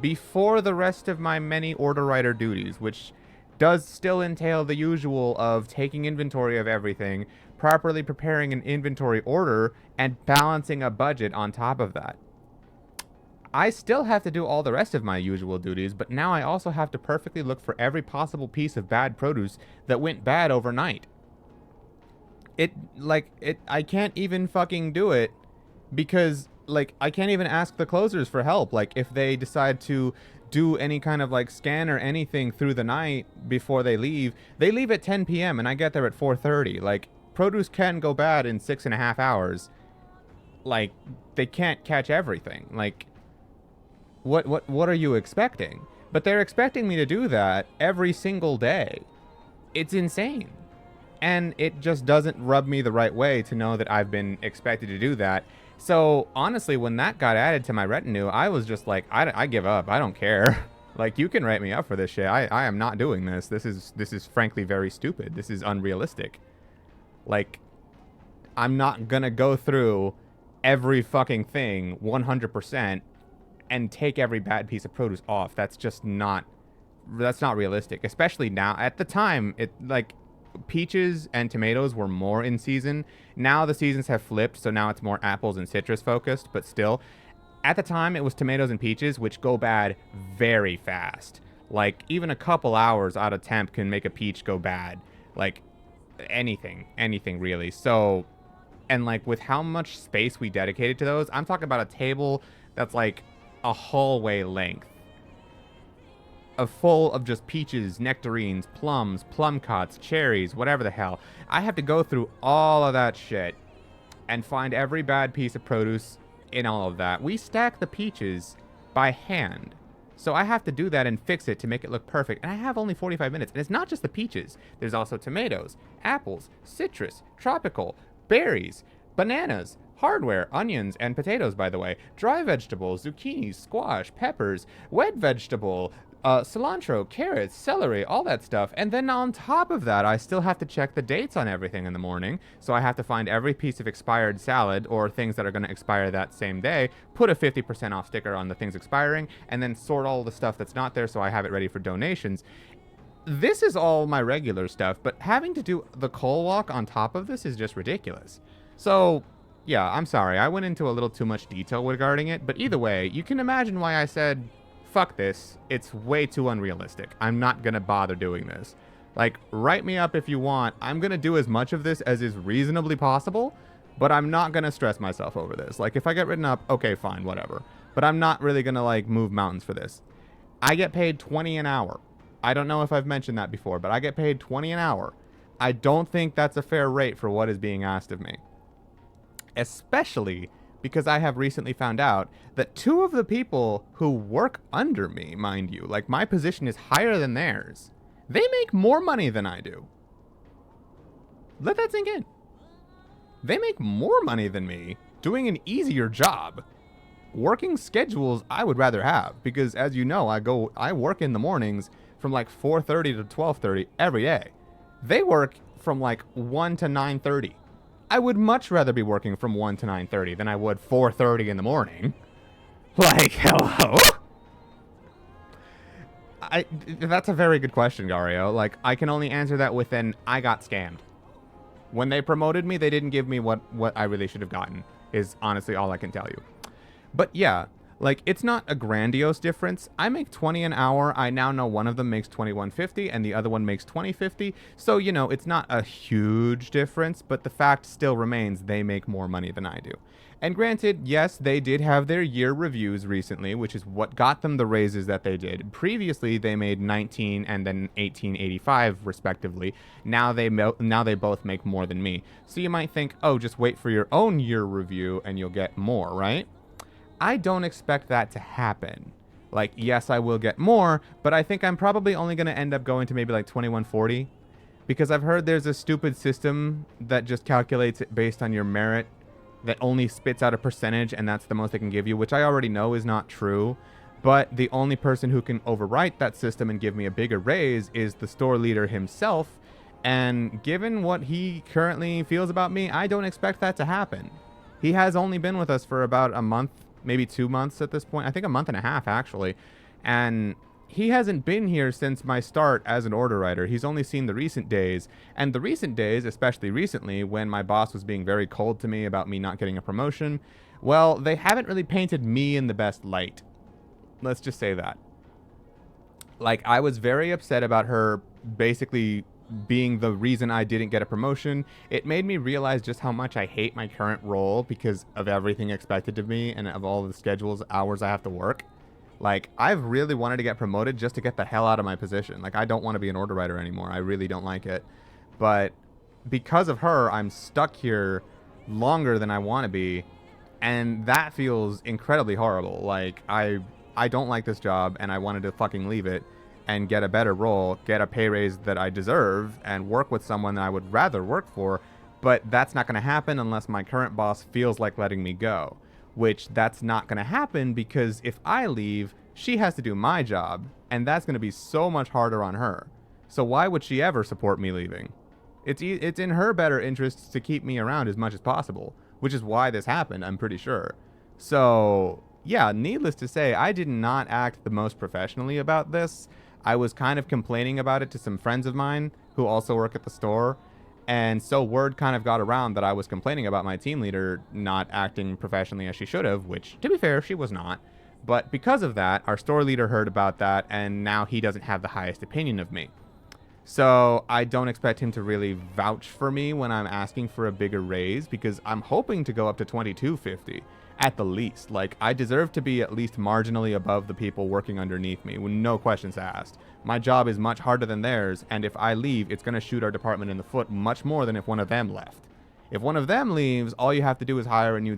Before the rest of my many order writer duties, which does still entail the usual of taking inventory of everything, properly preparing an inventory order, and balancing a budget on top of that. I still have to do all the rest of my usual duties, but now I also have to perfectly look for every possible piece of bad produce that went bad overnight. I can't even fucking do it because, like, I can't even ask the closers for help. Like, if they decide to do any kind of, like, scan or anything through the night before they leave at 10 p.m. and I get there at 4:30. Like, produce can go bad in 6.5 hours. Like, they can't catch everything. Like, what are you expecting? But they're expecting me to do that every single day. It's insane. And it just doesn't rub me the right way to know that I've been expected to do that. So, honestly, when that got added to my retinue, I was just like, I give up. I don't care. Like, you can write me up for this shit. I am not doing this. This is frankly very stupid. This is unrealistic. Like, I'm not gonna go through every fucking thing 100% and take every bad piece of produce off. That's not realistic. Especially now. At the time, peaches and tomatoes were more in season. Now the seasons have flipped, so now it's more apples and citrus focused, but still, at the time it was tomatoes and peaches, which go bad very fast. Like, even a couple hours out of temp can make a peach go bad. Like, anything really. So, and like, with how much space we dedicated to those, I'm talking about a table that's like a hallway length, full of just peaches, nectarines, plums, plum cots, cherries, whatever the hell. I have to go through all of that shit and find every bad piece of produce in all of that. We stack the peaches by hand. So I have to do that and fix it to make it look perfect. And I have only 45 minutes. And it's not just the peaches. There's also tomatoes, apples, citrus, tropical, berries, bananas, hardware, onions, and potatoes, by the way, dry vegetables, zucchini, squash, peppers, wet vegetable, cilantro, carrots, celery, all that stuff. And then on top of that, I still have to check the dates on everything in the morning. So I have to find every piece of expired salad or things that are going to expire that same day, put a 50% off sticker on the things expiring, and then sort all the stuff that's not there so I have it ready for donations. This is all my regular stuff, but having to do the coal walk on top of this is just ridiculous. So, yeah, I'm sorry. I went into a little too much detail regarding it, but either way, you can imagine why I said, fuck this. It's way too unrealistic. I'm not gonna bother doing this. Like, write me up if you want. I'm gonna do as much of this as is reasonably possible, but I'm not gonna stress myself over this. Like, if I get written up, okay, fine, whatever. But I'm not really gonna, like, move mountains for this. I get paid $20 an hour. I don't know if I've mentioned that before, but I get paid $20 an hour. I don't think that's a fair rate for what is being asked of me. Especially because I have recently found out that 2 of the people who work under me, mind you, like, my position is higher than theirs, they make more money than I do. Let that sink in. They make more money than me doing an easier job. Working schedules I would rather have, because as you know, I work in the mornings from like 4:30 to 12:30 every day. They work from like 1 to 9:30. I would much rather be working from 1 to 9:30 than I would 4:30 in the morning. Like, hello? That's a very good question, Gario. Like, I can only answer that with an I got scammed. When they promoted me, they didn't give me what I really should have gotten, is honestly all I can tell you. But yeah, like, it's not a grandiose difference. I make $20 an hour. I now know one of them makes $21.50 and the other one makes $20.50. So, you know, it's not a huge difference, but the fact still remains they make more money than I do. And granted, yes, they did have their year reviews recently, which is what got them the raises that they did. Previously, they made $19 and then $18.85 respectively. Now they both make more than me. So you might think, oh, just wait for your own year review and you'll get more, right? I don't expect that to happen. Like, yes, I will get more, but I think I'm probably only going to end up going to maybe like $21.40, because I've heard there's a stupid system that just calculates it based on your merit, that only spits out a percentage, and that's the most they can give you, which I already know is not true. But the only person who can overwrite that system and give me a bigger raise is the store leader himself. And given what he currently feels about me, I don't expect that to happen. He has only been with us for about a month, maybe 2 months at this point. I think a month and a half, actually. And he hasn't been here since my start as an order writer. He's only seen the recent days. And the recent days, especially recently, when my boss was being very cold to me about me not getting a promotion, Well, they haven't really painted me in the best light. Let's just say that. Like, I was very upset about her basically being the reason I didn't get a promotion. It made me realize just how much I hate my current role because of everything expected of me and of all the schedules, hours I have to work. Like, I've really wanted to get promoted just to get the hell out of my position. Like, I don't want to be an order writer anymore. I really don't like it. But because of her, I'm stuck here longer than I want to be. And that feels incredibly horrible. Like, I don't like this job, and I wanted to fucking leave it and get a better role, get a pay raise that I deserve, and work with someone that I would rather work for. But that's not going to happen unless my current boss feels like letting me go. Which that's not going to happen because if I leave, she has to do my job, and that's going to be so much harder on her. So why would she ever support me leaving? It's in her better interests to keep me around as much as possible, which is why this happened, I'm pretty sure. So, yeah, needless to say, I did not act the most professionally about this. I was kind of complaining about it to some friends of mine who also work at the store. And so word kind of got around that I was complaining about my team leader not acting professionally as she should have, which, to be fair, she was not. But because of that, our store leader heard about that, and now he doesn't have the highest opinion of me. So I don't expect him to really vouch for me when I'm asking for a bigger raise, because I'm hoping to go up to $22.50 at the least. Like, I deserve to be at least marginally above the people working underneath me, with no questions asked. My job is much harder than theirs, and if I leave, it's going to shoot our department in the foot much more than if one of them left. If one of them leaves, all you have to do is hire a new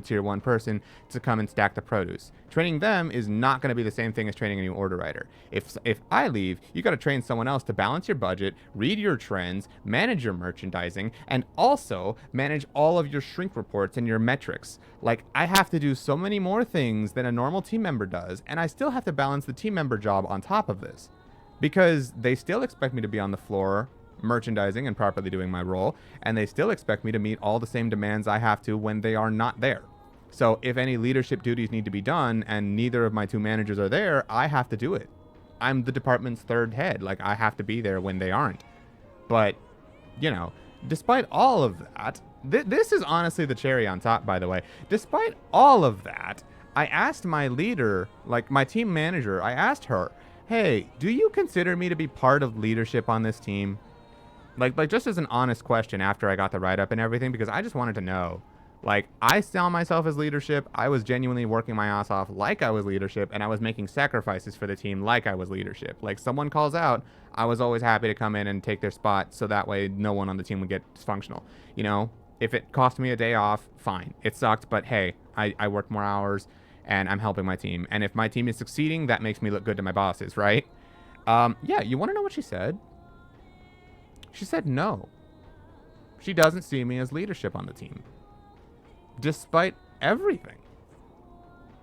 tier 1 person to come and stack the produce. Training them is not going to be the same thing as training a new order writer. If I leave, you got to train someone else to balance your budget, read your trends, manage your merchandising, and also manage all of your shrink reports and your metrics. Like, I have to do so many more things than a normal team member does, and I still have to balance the team member job on top of this. Because they still expect me to be on the floor merchandising and properly doing my role, and they still expect me to meet all the same demands I have to when they are not there. So if any leadership duties need to be done and neither of my two managers are there, I have to do it. I'm the department's third head. Like, I have to be there when they aren't. But, you know, despite all of that, this is honestly the cherry on top, by the way. Despite all of that, I asked my leader, like my team manager, I asked her, hey, do you consider me to be part of leadership on this team? Like just as an honest question after I got the write-up and everything, because I just wanted to know. Like, I saw myself as leadership. I was genuinely working my ass off like I was leadership, and I was making sacrifices for the team like I was leadership. Like, someone calls out, I was always happy to come in and take their spot so that way no one on the team would get dysfunctional. You know, if it cost me a day off, fine. It sucked, but hey, I worked more hours, and I'm helping my team. And if my team is succeeding, that makes me look good to my bosses, right? Yeah, you want to know what she said? She said no. She doesn't see me as leadership on the team, despite everything.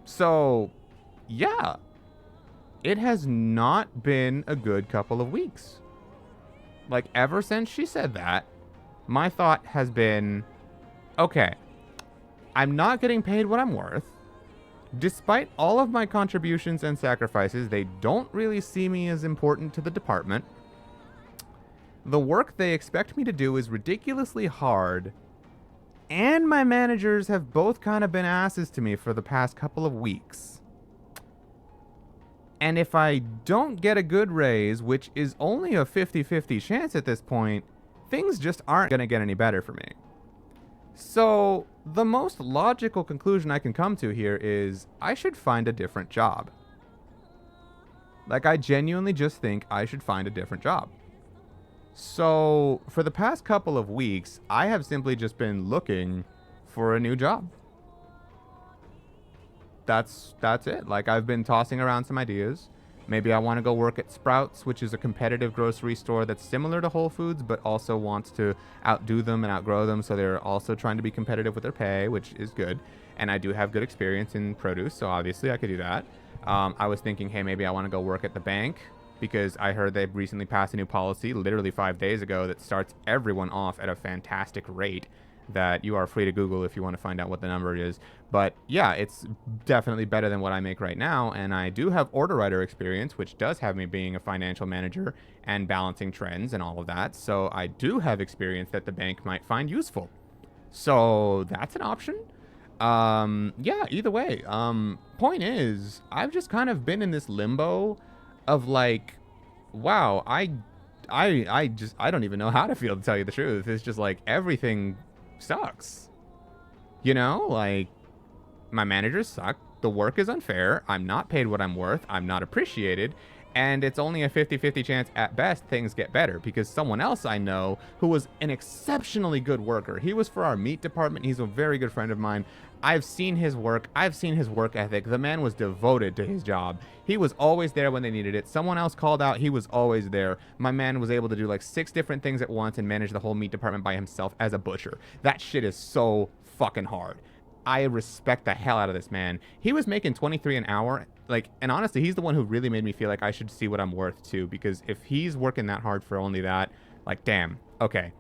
So, yeah, it has not been a good couple of weeks. Like, ever since she said that, my thought has been, okay, I'm not getting paid what I'm worth. Despite all of my contributions and sacrifices, they don't really see me as important to the department. The work they expect me to do is ridiculously hard, and my managers have both kind of been asses to me for the past couple of weeks. And if I don't get a good raise, which is only a 50-50 chance at this point, things just aren't going to get any better for me. So, the most logical conclusion I can come to here is I should find a different job. Like, I genuinely just think I should find a different job. So, for the past couple of weeks, I have simply just been looking for a new job. That's it. Like, I've been tossing around some ideas. Maybe I want to go work at Sprouts, which is a competitive grocery store that's similar to Whole Foods, but also wants to outdo them and outgrow them. So they're also trying to be competitive with their pay, which is good. And I do have good experience in produce, so obviously I could do that. I was thinking, hey, maybe I want to go work at the bank, because I heard they've recently passed a new policy literally 5 days ago that starts everyone off at a fantastic rate that you are free to Google if you want to find out what the number is. But yeah, it's definitely better than what I make right now. And I do have order writer experience, which does have me being a financial manager and balancing trends and all of that. So I do have experience that the bank might find useful. So that's an option. Yeah, either way. Point is, I've just kind of been in this limbo of like, wow, I don't even know how to feel, to tell you the truth. It's just like everything sucks. You know, like my managers suck. The work is unfair. I'm not paid what I'm worth. I'm not appreciated. And it's only a 50-50 chance at best things get better, because someone else I know who was an exceptionally good worker. He was for our meat department. He's a very good friend of mine. I've seen his work. I've seen his work ethic. The man was devoted to his job. He was always there when they needed it. Someone else called out. He was always there. My man was able to do like 6 different things at once and manage the whole meat department by himself as a butcher. That shit is so fucking hard. I respect the hell out of this man. He was making 23 an hour. Like, and honestly, he's the one who really made me feel like I should see what I'm worth too, because if he's working that hard for only that, like, damn, okay.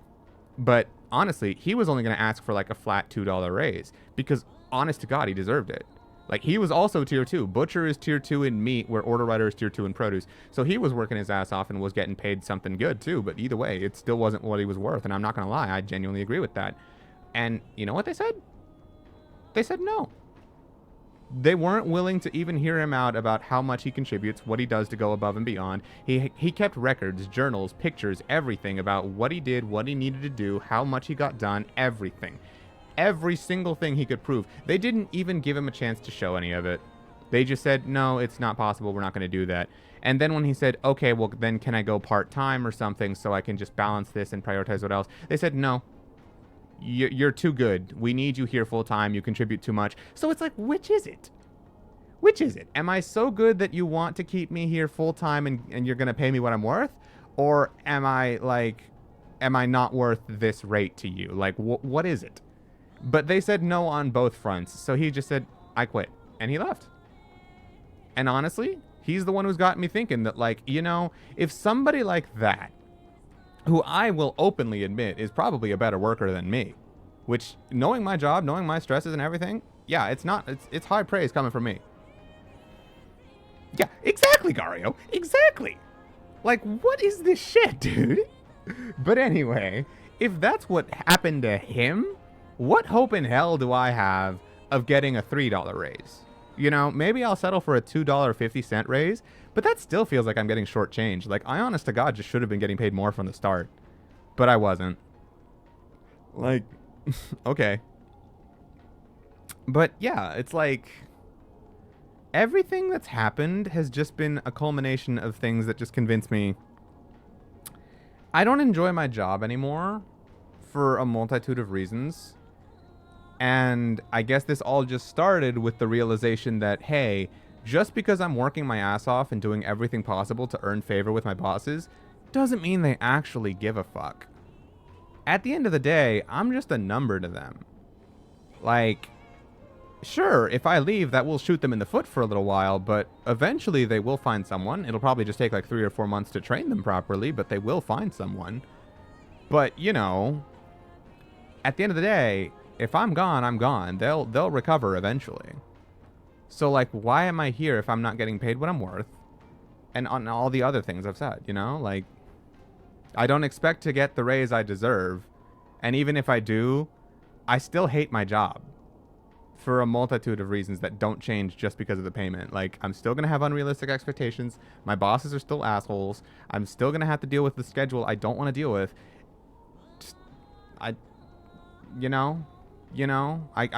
But honestly, he was only going to ask for like a flat $2 raise, because honest to God, he deserved it. Like, he was also tier 2. Butcher is tier 2 in meat, where order writer is tier 2 in produce. So he was working his ass off and was getting paid something good too. But either way, it still wasn't what he was worth. And I'm not going to lie, I genuinely agree with that. And you know what they said? They said no. They weren't willing to even hear him out about how much he contributes, what he does to go above and beyond. He kept records, journals, pictures, everything about what he did, what he needed to do, how much he got done, everything. Every single thing he could prove. They didn't even give him a chance to show any of it. They just said, no, it's not possible. We're not going to do that. And then when he said, okay, well, then can I go part-time or something so I can just balance this and prioritize what else? They said, no. You're too good. We need you here full time. You contribute too much. So it's like, which is it? Which is it? Am I so good that you want to keep me here full time and you're going to pay me what I'm worth? Or am I not worth this rate to you? Like, what is it? But they said no on both fronts. So he just said, I quit. And he left. And honestly, he's the one who's got me thinking that, like, you know, if somebody like that, who I will openly admit is probably a better worker than me, which, knowing my job, knowing my stresses and everything, yeah, it's high praise coming from me. Yeah, exactly, Gario. Exactly. Like, what is this shit, dude? But anyway, if that's what happened to him, what hope in hell do I have of getting a $3 raise? You know, maybe I'll settle for a $2.50 raise, but that still feels like I'm getting shortchanged. Like, I honest to God just should have been getting paid more from the start. But I wasn't. Like, okay. But yeah, it's like, everything that's happened has just been a culmination of things that just convince me I don't enjoy my job anymore for a multitude of reasons. And I guess this all just started with the realization that, hey, just because I'm working my ass off and doing everything possible to earn favor with my bosses doesn't mean they actually give a fuck. At the end of the day, I'm just a number to them. Like, sure, if I leave, that will shoot them in the foot for a little while, but eventually they will find someone. It'll probably just take like 3 or 4 months to train them properly, but they will find someone. But, you know, at the end of the day, if I'm gone, I'm gone. They'll recover eventually. So, like, why am I here if I'm not getting paid what I'm worth? And on all the other things I've said, you know? Like, I don't expect to get the raise I deserve. And even if I do, I still hate my job. For a multitude of reasons that don't change just because of the payment. Like, I'm still going to have unrealistic expectations. My bosses are still assholes. I'm still going to have to deal with the schedule I don't want to deal with. Just, I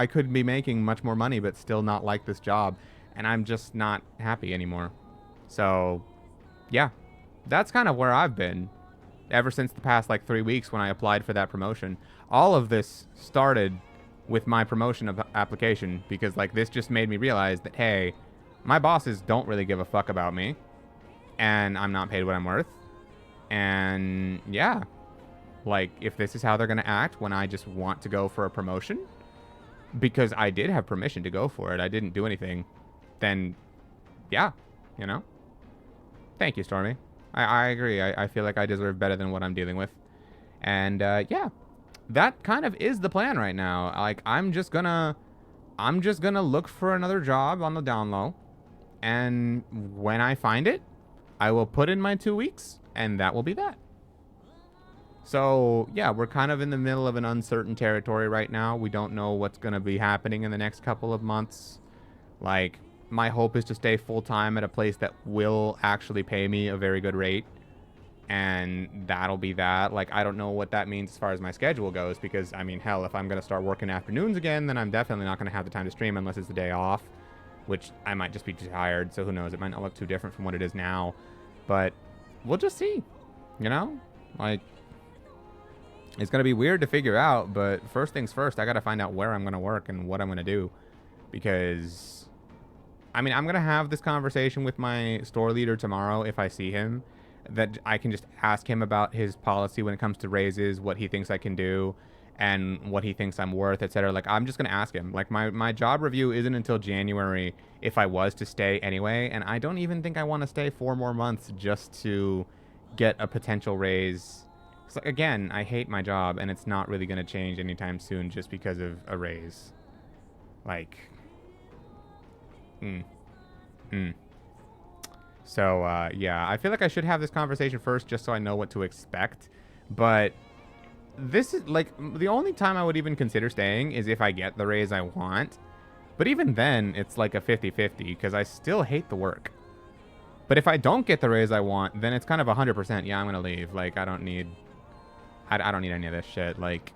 could be making much more money but still not like this job, and I'm just not happy anymore. So, yeah, that's kind of where I've been ever since the past, like, 3 weeks when I applied for that promotion. All of this started with my promotion of application because, like, this just made me realize that, hey, my bosses don't really give a fuck about me, and I'm not paid what I'm worth. And, yeah. Like, if this is how they're going to act when I just want to go for a promotion, because I did have permission to go for it, I didn't do anything, then, yeah, you know? Thank you, Stormy. I agree. I feel like I deserve better than what I'm dealing with. And, yeah, that kind of is the plan right now. Like, I'm just gonna look for another job on the down low, and when I find it, I will put in my 2 weeks, and that will be that. So, yeah, we're kind of in the middle of an uncertain territory right now. We don't know what's going to be happening in the next couple of months. Like, my hope is to stay full-time at a place that will actually pay me a very good rate. And that'll be that. Like, I don't know what that means as far as my schedule goes, because, I mean, hell, if I'm going to start working afternoons again, then I'm definitely not going to have the time to stream unless it's the day off, which I might just be too tired, so who knows? It might not look too different from what it is now. But we'll just see, you know? Like, it's going to be weird to figure out, but first things first, I got to find out where I'm going to work and what I'm going to do. Because, I mean, I'm going to have this conversation with my store leader tomorrow if I see him, that I can just ask him about his policy when it comes to raises, what he thinks I can do, and what he thinks I'm worth, etc. Like, I'm just going to ask him. Like, my job review isn't until January if I was to stay anyway, and I don't even think I want to stay 4 more months just to get a potential raise. So, again, I hate my job, and it's not really going to change anytime soon just because of a raise. Like, So, yeah, I feel like I should have this conversation first just so I know what to expect. But this is, like, the only time I would even consider staying is if I get the raise I want. But even then, it's like a 50-50 because I still hate the work. But if I don't get the raise I want, then it's kind of 100%, yeah, I'm going to leave. Like, I don't need any of this shit. Like,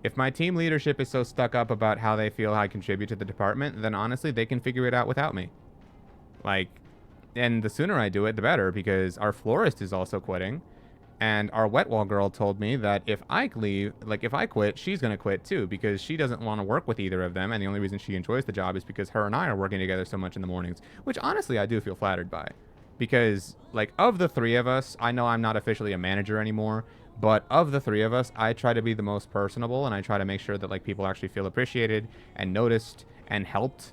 if my team leadership is so stuck up about how they feel I contribute to the department, then honestly, they can figure it out without me. Like, and the sooner I do it, the better, because our florist is also quitting. And our wet wall girl told me that if I leave, like if I quit, she's going to quit too, because she doesn't want to work with either of them. And the only reason she enjoys the job is because her and I are working together so much in the mornings, which honestly, I do feel flattered by. Because, like, of the 3 of us, I know I'm not officially a manager anymore, but of the 3 of us, I try to be the most personable, and I try to make sure that, like, people actually feel appreciated and noticed and helped.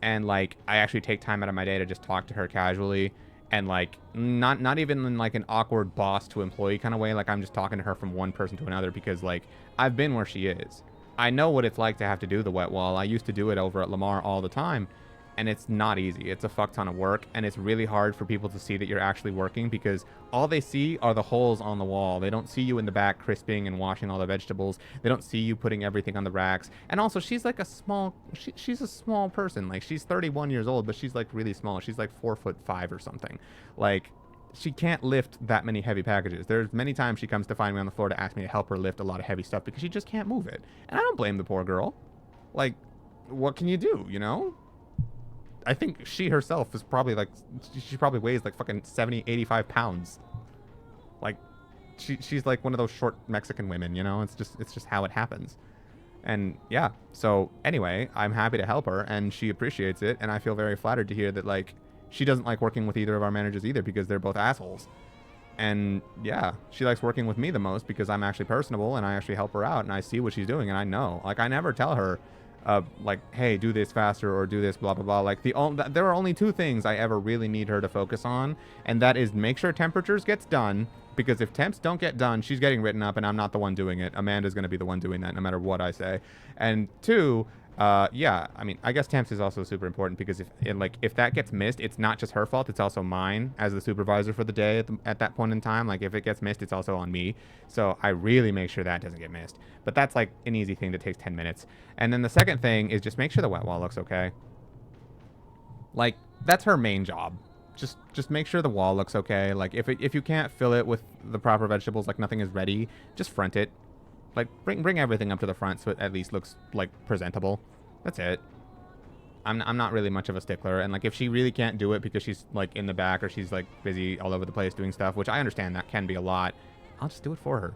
And, like, I actually take time out of my day to just talk to her casually, and, like, not even in, like, an awkward boss to employee kind of way. Like, I'm just talking to her from one person to another because, like, I've been where she is. I know what it's like to have to do the wet wall. I used to do it over at Lamar all the time. And it's not easy. It's a fuck ton of work, and it's really hard for people to see that you're actually working because all they see are the holes on the wall. They don't see you in the back crisping and washing all the vegetables. They don't see you putting everything on the racks. And also, she's like a small, she's a small person. Like, she's 31 years old, but she's like really small. She's like 4'5" or something. Like, she can't lift that many heavy packages. There's many times she comes to find me on the floor to ask me to help her lift a lot of heavy stuff because she just can't move it. And I don't blame the poor girl. Like, what can you do, you know? I think she herself is probably like, she probably weighs like fucking 70, 85 pounds. Like, she's like one of those short Mexican women, you know? It's just how it happens. And yeah, so anyway, I'm happy to help her and she appreciates it. And I feel very flattered to hear that, like, she doesn't like working with either of our managers either because they're both assholes. And yeah, she likes working with me the most because I'm actually personable and I actually help her out and I see what she's doing and I know. Like, I never tell her, like, hey, do this faster or do this, blah, blah, blah. Like, there are only 2 things I ever really need her to focus on, and that is make sure temperatures gets done, because if temps don't get done, she's getting written up, and I'm not the one doing it. Amanda's going to be the one doing that, no matter what I say. And 2, yeah, I mean, I guess temps is also super important, because if that gets missed, it's not just her fault, it's also mine as the supervisor for the day at that point in time. Like, if it gets missed, it's also on me. So I really make sure that doesn't get missed. But that's like an easy thing that takes 10 minutes. And then the second thing is just make sure the wet wall looks okay. Like, that's her main job. Just make sure the wall looks okay. Like, if you can't fill it with the proper vegetables, like nothing is ready, just front it. Like, bring everything up to the front so it at least looks, like, presentable. That's it. I'm not really much of a stickler. And, like, if she really can't do it because she's, like, in the back or she's, like, busy all over the place doing stuff, which I understand that can be a lot, I'll just do it for her.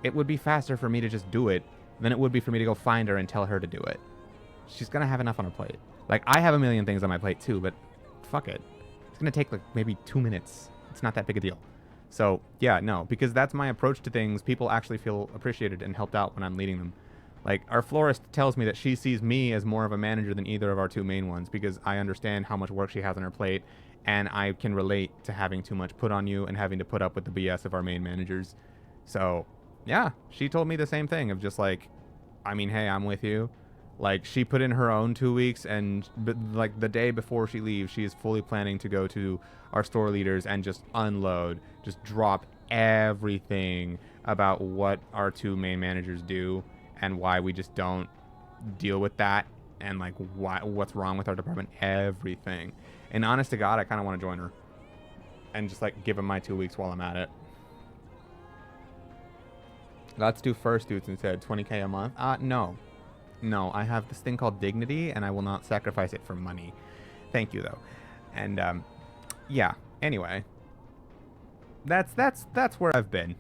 It would be faster for me to just do it than it would be for me to go find her and tell her to do it. She's going to have enough on her plate. Like, I have a million things on my plate, too, but fuck it. It's going to take, like, maybe 2 minutes. It's not that big a deal. So, yeah, no, because that's my approach to things. People actually feel appreciated and helped out when I'm leading them. Like, our florist tells me that she sees me as more of a manager than either of our 2 main ones because I understand how much work she has on her plate, and I can relate to having too much put on you and having to put up with the BS of our main managers. So, yeah, she told me the same thing of just like, I mean, hey, I'm with you. Like, she put in her own 2 weeks, and like the day before she leaves, she is fully planning to go to our store leaders and just unload, just drop everything about what our two main managers do and why we just don't deal with that and like what's wrong with our department, everything. And honest to God, I kind of want to join her and just like give them my 2 weeks while I'm at it. Let's do fursuits instead. 20K a month? No. No, I have this thing called dignity, and I will not sacrifice it for money. Thank you, though. And, yeah. Anyway. That's where I've been.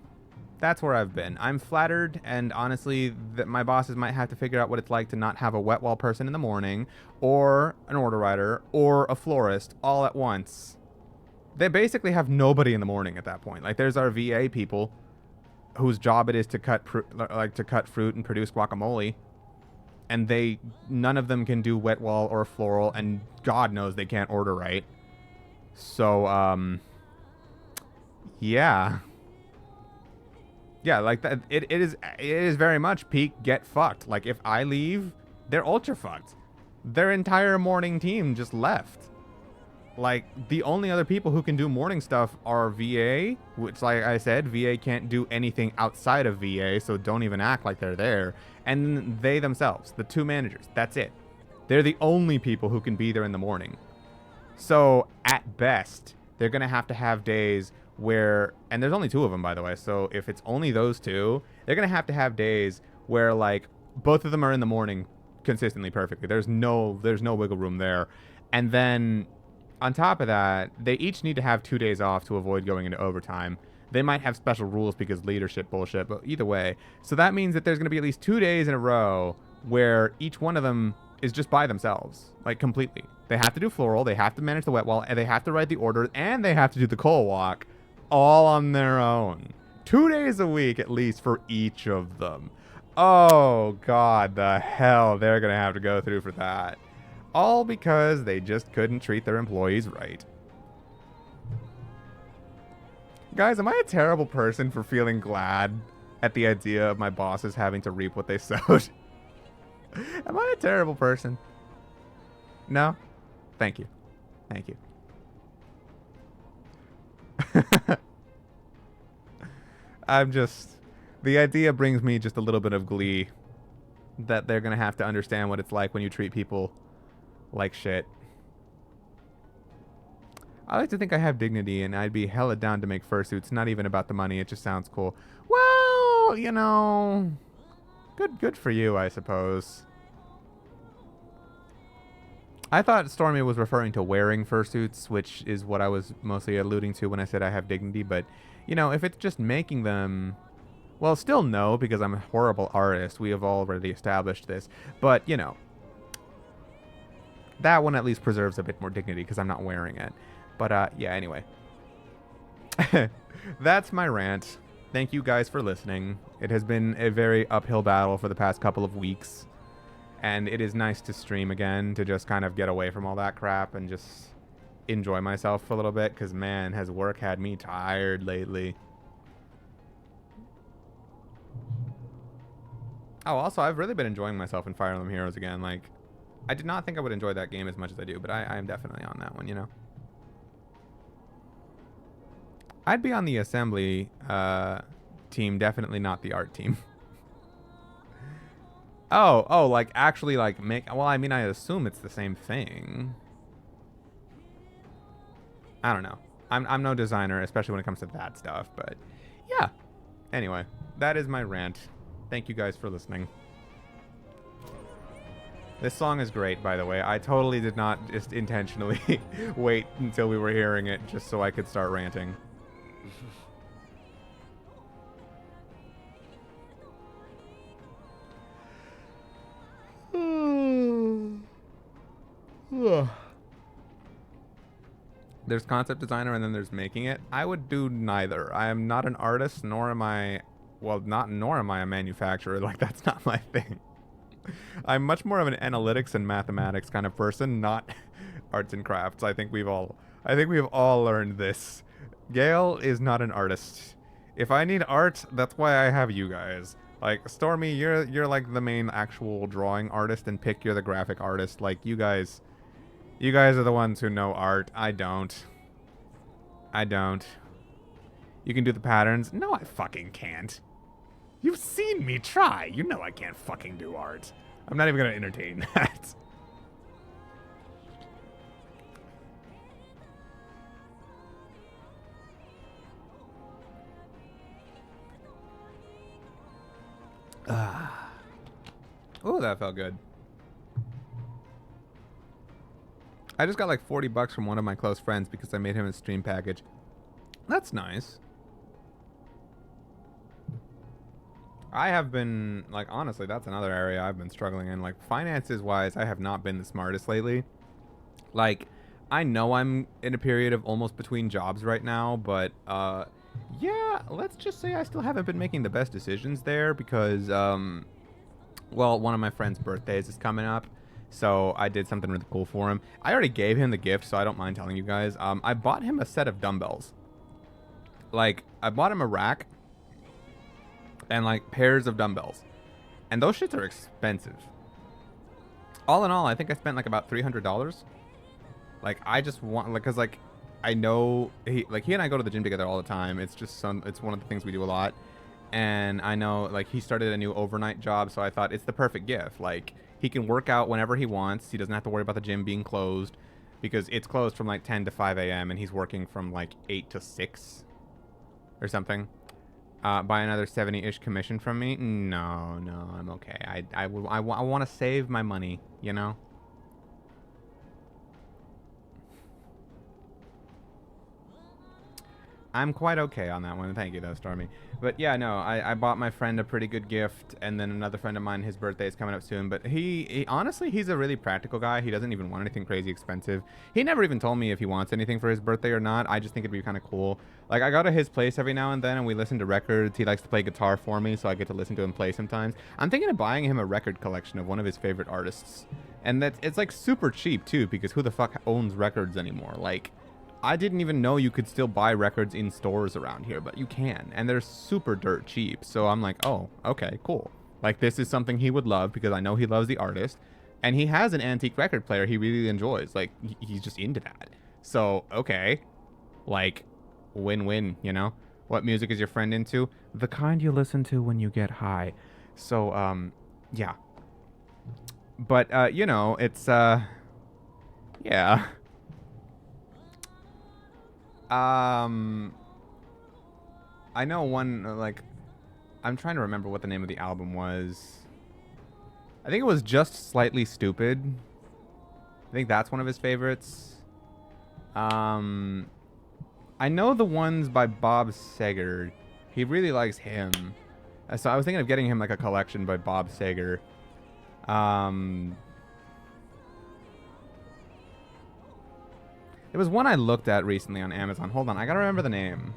That's where I've been. I'm flattered, and honestly, that my bosses might have to figure out what it's like to not have a wet wall person in the morning, or an order writer, or a florist all at once. They basically have nobody in the morning at that point. Like, there's our VA people, whose job it is to cut fruit and produce guacamole, and none of them can do wet wall or floral, and God knows they can't order right. So yeah, like that. It is very much peak get fucked. Like, if I leave, they're ultra fucked. Their entire morning team just left. Like, the only other people who can do morning stuff are VA, which, like I said, VA can't do anything outside of VA, so don't even act like they're there. And they themselves, the two managers, that's it. They're the only people who can be there in the morning. So, at best, they're going to have days where, and there's only two of them, by the way, so if it's only those two, they're going to have days where, like, both of them are in the morning consistently perfectly. There's no wiggle room there. And then on top of that, they each need to have 2 days off to avoid going into overtime. They might have special rules because leadership bullshit, but either way. So that means that there's going to be at least 2 days in a row where each one of them is just by themselves, like completely. They have to do floral, they have to manage the wet wall, and they have to write the orders, and they have to do the coal walk all on their own. 2 days a week at least for each of them. Oh, God, the hell they're going to have to go through for that. All because they just couldn't treat their employees right. Guys, am I a terrible person for feeling glad at the idea of my bosses having to reap what they sowed? Am I a terrible person? No? Thank you. Thank you. The idea brings me just a little bit of glee that they're going to have to understand what it's like when you treat people like shit. I like to think I have dignity, and I'd be hella down to make fursuits. Not even about the money, it just sounds cool. Well, you know, good for you, I suppose. I thought Stormy was referring to wearing fursuits, which is what I was mostly alluding to when I said I have dignity, but, you know, if it's just making them, well, still no, because I'm a horrible artist. We have already established this, but, you know, that one at least preserves a bit more dignity because I'm not wearing it. But, yeah, anyway. That's my rant. Thank you guys for listening. It has been a very uphill battle for the past couple of weeks. And it is nice to stream again, to just kind of get away from all that crap and just enjoy myself for a little bit. Because, man, has work had me tired lately. Oh, also, I've really been enjoying myself in Fire Emblem Heroes again. Like, I did not think I would enjoy that game as much as I do, but I am definitely on that one, you know? I'd be on the assembly team, definitely not the art team. Oh, like, actually, like, well, I mean, I assume it's the same thing. I don't know. I'm no designer, especially when it comes to that stuff, but yeah. Anyway, that is my rant. Thank you guys for listening. This song is great, by the way. I totally did not just intentionally wait until we were hearing it just so I could start ranting. There's concept designer and then there's making it. I would do neither. I am not an artist, nor am I, well, nor am I a manufacturer. Like, that's not my thing. I'm much more of an analytics and mathematics kind of person, not arts and crafts. I think we've all learned this. Gale is not an artist. If I need art, that's why I have you guys. Like, Stormy, you're like the main actual drawing artist, and Pick, you're the graphic artist. Like, you guys are the ones who know art. I don't. You can do the patterns. No, I fucking can't. You've seen me try. You know I can't fucking do art. I'm not even gonna entertain that. Oh, that felt good. I just got like $40 from one of my close friends because I made him a stream package. That's nice. I have been, like, honestly, that's another area I've been struggling in. Like, finances-wise, I have not been the smartest lately. Like, I know I'm in a period of almost between jobs right now, but, yeah, let's just say I still haven't been making the best decisions there because, well, one of my friend's birthdays is coming up, so I did something really cool for him. I already gave him the gift, so I don't mind telling you guys. I bought him a set of dumbbells. Like, I bought him a rack and like pairs of dumbbells, and those shits are expensive. All in all, I think I spent like about $300. Like, I just want, like, cause like I know he and I go to the gym together all the time. It's just it's one of the things we do a lot, and I know like he started a new overnight job, so I thought it's the perfect gift. Like, he can work out whenever he wants. He doesn't have to worry about the gym being closed because it's closed from like 10 to 5 a.m. and he's working from like 8 to 6 or something. Buy another 70-ish commission from me? No, I'm okay. I want to save my money, you know? I'm quite okay on that one. Thank you, though, Stormy. But yeah, no, I bought my friend a pretty good gift, and then another friend of mine, his birthday is coming up soon. But he honestly, he's a really practical guy. He doesn't even want anything crazy expensive. He never even told me if he wants anything for his birthday or not. I just think it'd be kind of cool. Like, I go to his place every now and then, and we listen to records. He likes to play guitar for me, so I get to listen to him play sometimes. I'm thinking of buying him a record collection of one of his favorite artists. And it's like super cheap, too, because who the fuck owns records anymore? Like, I didn't even know you could still buy records in stores around here, but you can, and they're super dirt cheap. So I'm like, oh, okay, cool. Like, this is something he would love because I know he loves the artist, and he has an antique record player he really enjoys. Like, he's just into that. So, okay, like, win-win, you know? What music is your friend into? The kind you listen to when you get high. So, yeah. But, you know, it's, yeah. I know one, like, I'm trying to remember what the name of the album was. I think it was Just Slightly Stupid. I think that's one of his favorites. I know the ones by Bob Seger. He really likes him. So I was thinking of getting him, like, a collection by Bob Seger. It was one I looked at recently on Amazon. Hold on, I gotta remember the name.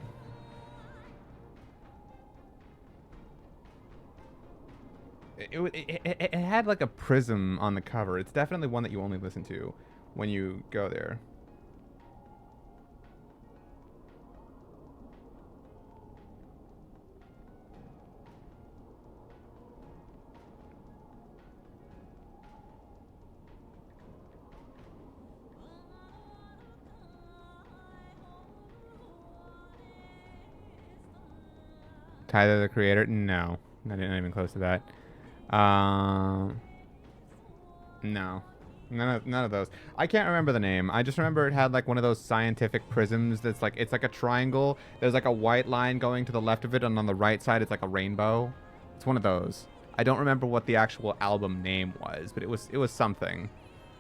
It had like a prism on the cover. It's definitely one that you only listen to when you go there. Tyler, the Creator? No. Not even close to that. No. None of those. I can't remember the name. I just remember it had like one of those scientific prisms that's like, it's like a triangle. There's like a white line going to the left of it, and on the right side it's like a rainbow. It's one of those. I don't remember what the actual album name was, but it was something.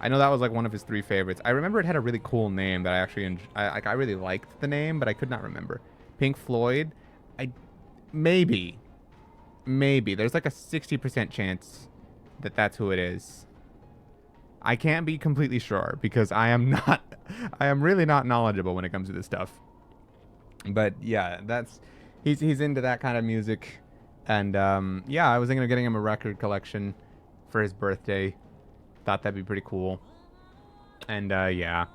I know that was like one of his 3 favorites. I remember it had a really cool name that I actually I really liked the name, but I could not remember. Pink Floyd? Maybe. There's like a 60% chance that that's who it is. I can't be completely sure because I am really not knowledgeable when it comes to this stuff. But yeah, he's into that kind of music. And yeah, I was thinking of getting him a record collection for his birthday. Thought that'd be pretty cool. And yeah.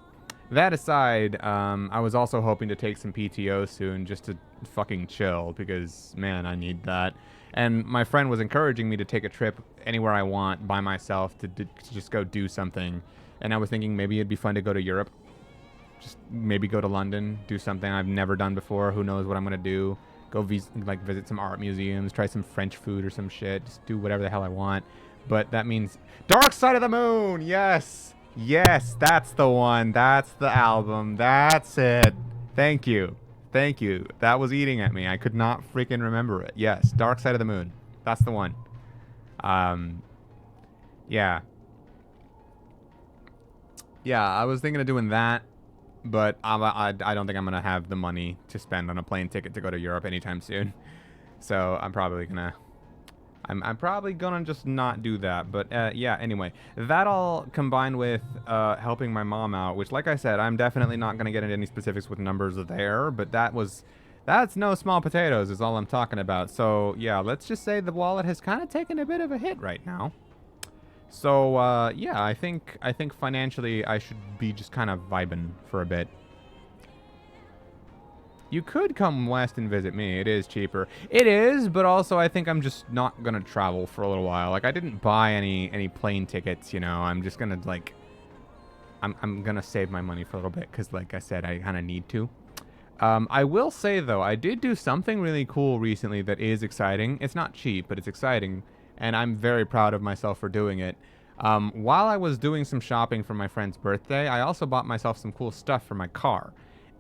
That aside, I was also hoping to take some PTO soon just to fucking chill because, man, I need that. And my friend was encouraging me to take a trip anywhere I want by myself to just go do something. And I was thinking maybe it'd be fun to go to Europe. Just maybe go to London, do something I've never done before. Who knows what I'm going to do. go visit some art museums, try some French food or some shit, just do whatever the hell I want. But that means Dark Side of the Moon. Yes. Yes, that's the one. That's the album. That's it. Thank you. Thank you. That was eating at me. I could not freaking remember it. Yes, Dark Side of the Moon. That's the one. Yeah. Yeah, I was thinking of doing that, but I don't think I'm going to have the money to spend on a plane ticket to go to Europe anytime soon. So I'm probably going to... I'm probably gonna just not do that. But yeah, anyway, that all combined with helping my mom out, which, like I said, I'm definitely not gonna get into any specifics with numbers there, but that's no small potatoes is all I'm talking about. So yeah, let's just say the wallet has kind of taken a bit of a hit right now. So yeah, I think financially I should be just kind of vibing for a bit. You could come west and visit me. It is cheaper. It is, but also I think I'm just not going to travel for a little while. Like, I didn't buy any plane tickets, you know. I'm just going to, like... I'm going to save my money for a little bit because, like I said, I kind of need to. I will say, though, I did do something really cool recently that is exciting. It's not cheap, but it's exciting, and I'm very proud of myself for doing it. While I was doing some shopping for my friend's birthday, I also bought myself some cool stuff for my car.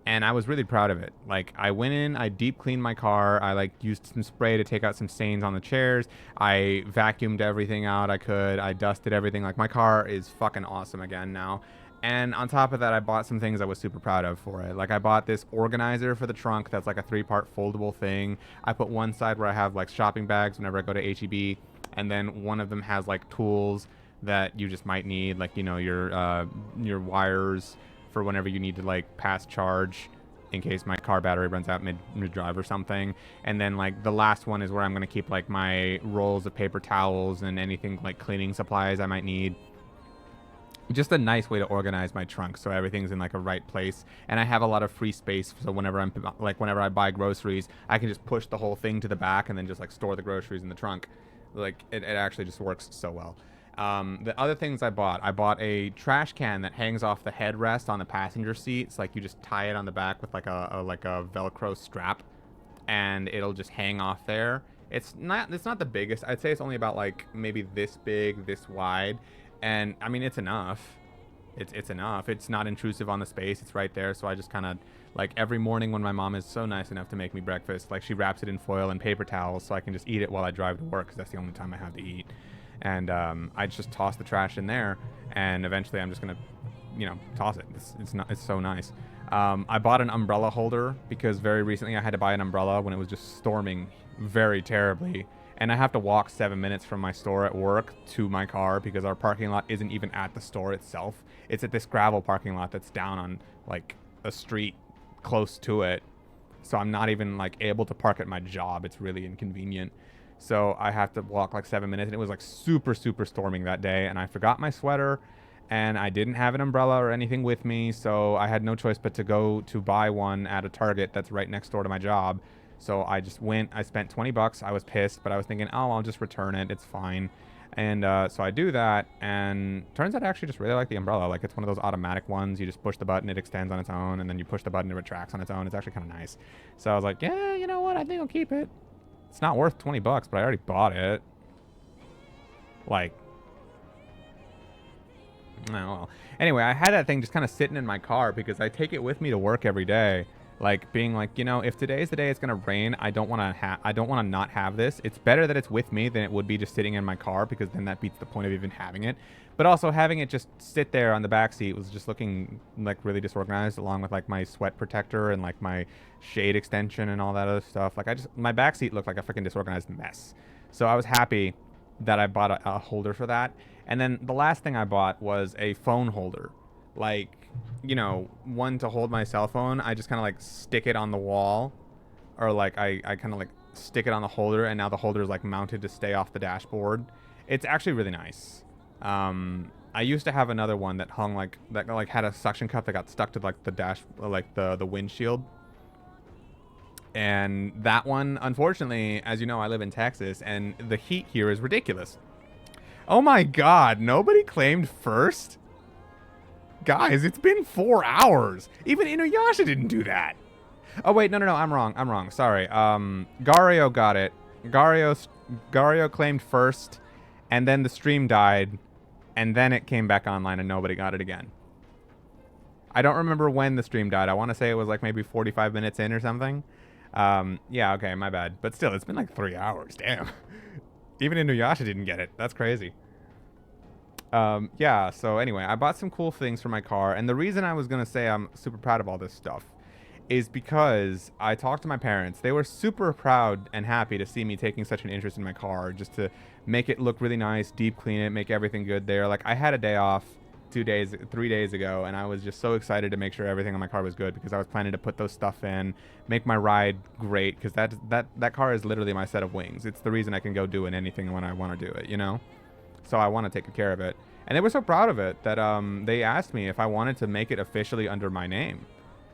And I was really proud of it. Like, I went in, I deep cleaned my car, I, like, used some spray to take out some stains on the chairs, I vacuumed everything out I could, I dusted everything. Like, my car is fucking awesome again now. And on top of that, I bought some things I was super proud of for it. Like, I bought this organizer for the trunk that's, like, a 3-part foldable thing. I put one side where I have, like, shopping bags whenever I go to H-E-B, and then one of them has, like, tools that you just might need, like, you know, your wires for whenever you need to, like, pass charge in case my car battery runs out mid-drive or something. And then, like, the last one is where I'm going to keep, like, my rolls of paper towels and anything, like, cleaning supplies I might need. Just a nice way to organize my trunk so everything's in, like, a right place. And I have a lot of free space, so whenever I buy groceries, I can just push the whole thing to the back and then just, like, store the groceries in the trunk. Like, it actually just works so well. The other things I bought a trash can that hangs off the headrest on the passenger seat. It's like you just tie it on the back with like a Velcro strap, and it'll just hang off there. It's not the biggest. I'd say it's only about, like, maybe this big, this wide, and I mean, it's enough. It's enough. It's not intrusive on the space. It's right there. So I just kind of, like, every morning when my mom is so nice enough to make me breakfast, like, she wraps it in foil and paper towels so I can just eat it while I drive to work, because that's the only time I have to eat. And I just toss the trash in there, and eventually I'm just gonna, you know, toss it. It's so nice. I bought an umbrella holder because very recently I had to buy an umbrella when it was just storming very terribly, and I have to walk 7 minutes from my store at work to my car because our parking lot isn't even at the store itself. It's at this gravel parking lot that's down on, like, a street close to it, so I'm not even, like, able to park at my job. It's really inconvenient. So I have to walk like 7 minutes, and it was like super, super storming that day, and I forgot my sweater, and I didn't have an umbrella or anything with me, so I had no choice but to go to buy one at a Target that's right next door to my job. So I just went, I spent 20 bucks, I was pissed, but I was thinking, oh, I'll just return it, it's fine. And so I do that, and turns out I actually just really like the umbrella. Like, it's one of those automatic ones. You just push the button, it extends on its own, and then you push the button, it retracts on its own. It's actually kind of nice. So I was like, yeah, you know what, I think I'll keep it. It's not worth 20 bucks, but I already bought it. Like, oh well. Anyway, I had that thing just kind of sitting in my car because I take it with me to work every day. Like, being like, you know, if today's the day it's gonna rain, I don't want to not have this. It's better that it's with me than it would be just sitting in my car, because then that beats the point of even having it. But also having it just sit there on the back seat was just looking like really disorganized, along with like my sweat protector and like my shade extension and all that other stuff. Like, my back seat looked like a freaking disorganized mess. So I was happy that I bought a holder for that. And then the last thing I bought was a phone holder. Like, you know, one to hold my cell phone. I just kind of like stick it on the wall, or like I kind of like stick it on the holder, and now the holder is like mounted to stay off the dashboard. It's actually really nice. I used to have another one that hung like, that like had a suction cup that got stuck to like the dash, like the windshield. And that one, unfortunately, as you know, I live in Texas, and the heat here is ridiculous. Oh my God, nobody claimed first? Guys, it's been 4 hours. Even Inuyasha didn't do that. Oh wait, no, I'm wrong. Sorry. Gario got it. Gario claimed first, and then the stream died, and then it came back online and nobody got it again. I don't remember when the stream died. I want to say it was like maybe 45 minutes in or something. Yeah, okay, my bad. But still, it's been like 3 hours. Damn. Even Inuyasha didn't get it. That's crazy. Yeah, so anyway, I bought some cool things for my car, and the reason I was going to say I'm super proud of all this stuff is because I talked to my parents. They were super proud and happy to see me taking such an interest in my car, just to make it look really nice, deep clean it, make everything good there. Like, I had a day off 3 days ago, and I was just so excited to make sure everything on my car was good because I was planning to put those stuff in, make my ride great, because that car is literally my set of wings. It's the reason I can go doing anything when I want to do it, you know? So I want to take good care of it. And they were so proud of it that they asked me if I wanted to make it officially under my name.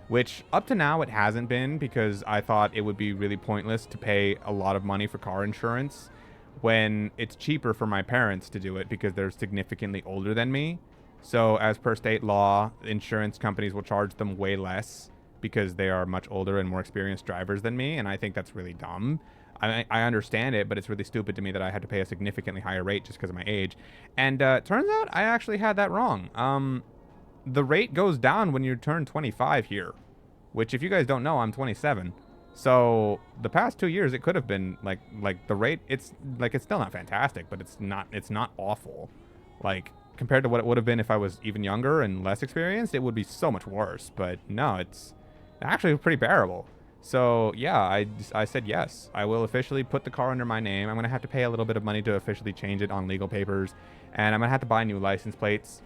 Which, up to now, it hasn't been, because I thought it would be really pointless to pay a lot of money for car insurance when it's cheaper for my parents to do it because they're significantly older than me. So, as per state law, insurance companies will charge them way less because they are much older and more experienced drivers than me, and I think that's really dumb. I understand it, but it's really stupid to me that I had to pay a significantly higher rate just because of my age. And turns out I actually had that wrong. The rate goes down when you turn 25 here, which, if you guys don't know, I'm 27. So the past 2 years, it could have been like the rate. It's still not fantastic, but it's not awful. Like, compared to what it would have been if I was even younger and less experienced, it would be so much worse. But no, it's actually pretty bearable. So yeah, I said yes. I will officially put the car under my name. I'm gonna have to pay a little bit of money to officially change it on legal papers, and I'm gonna have to buy new license plates.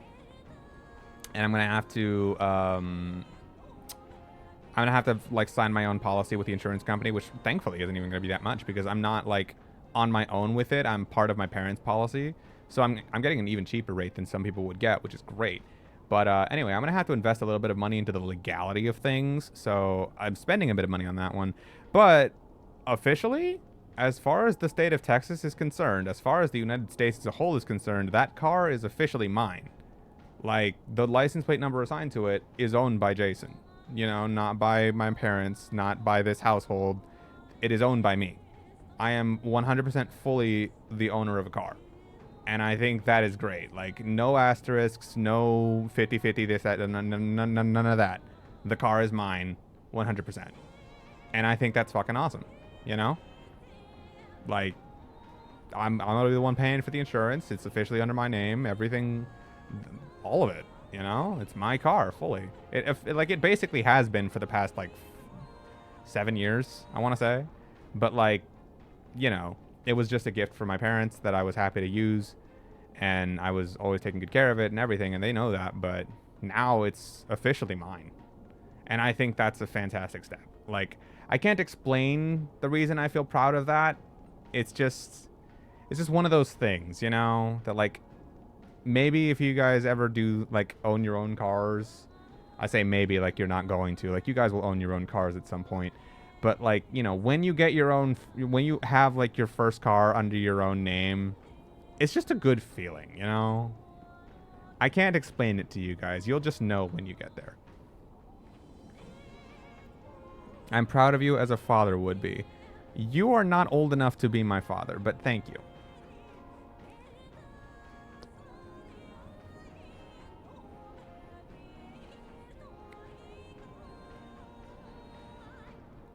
And I'm gonna have to like sign my own policy with the insurance company, which thankfully isn't even gonna be that much because I'm not like on my own with it. I'm part of my parents' policy, so I'm getting an even cheaper rate than some people would get, which is great. But anyway, I'm gonna have to invest a little bit of money into the legality of things, so I'm spending a bit of money on that one. But officially, as far as the state of Texas is concerned, as far as the United States as a whole is concerned, that car is officially mine. Like, the license plate number assigned to it is owned by Jason. You know, not by my parents, not by this household. It is owned by me. I am 100% fully the owner of a car. And I think that is great. Like, no asterisks, no 50-50, this, that, none of that. The car is mine, 100%. And I think that's fucking awesome, you know? Like, I'm gonna be the one paying for the insurance. It's officially under my name. Everything, all of it, you know? It's my car, fully. It basically has been for the past, like, 7 years, I want to say. But, like, you know, it was just a gift from my parents that I was happy to use, and I was always taking good care of it and everything, and they know that, but now it's officially mine. And I think that's a fantastic step. Like, I can't explain the reason I feel proud of that. It's just one of those things, you know, that, like, maybe if you guys ever do, like, own your own cars, I say maybe, like, you're not going to, like, you guys will own your own cars at some point. But, like, you know, when you get your own, when you have, like, your first car under your own name, it's just a good feeling, you know? I can't explain it to you guys. You'll just know when you get there. I'm proud of you as a father would be. You are not old enough to be my father, but thank you.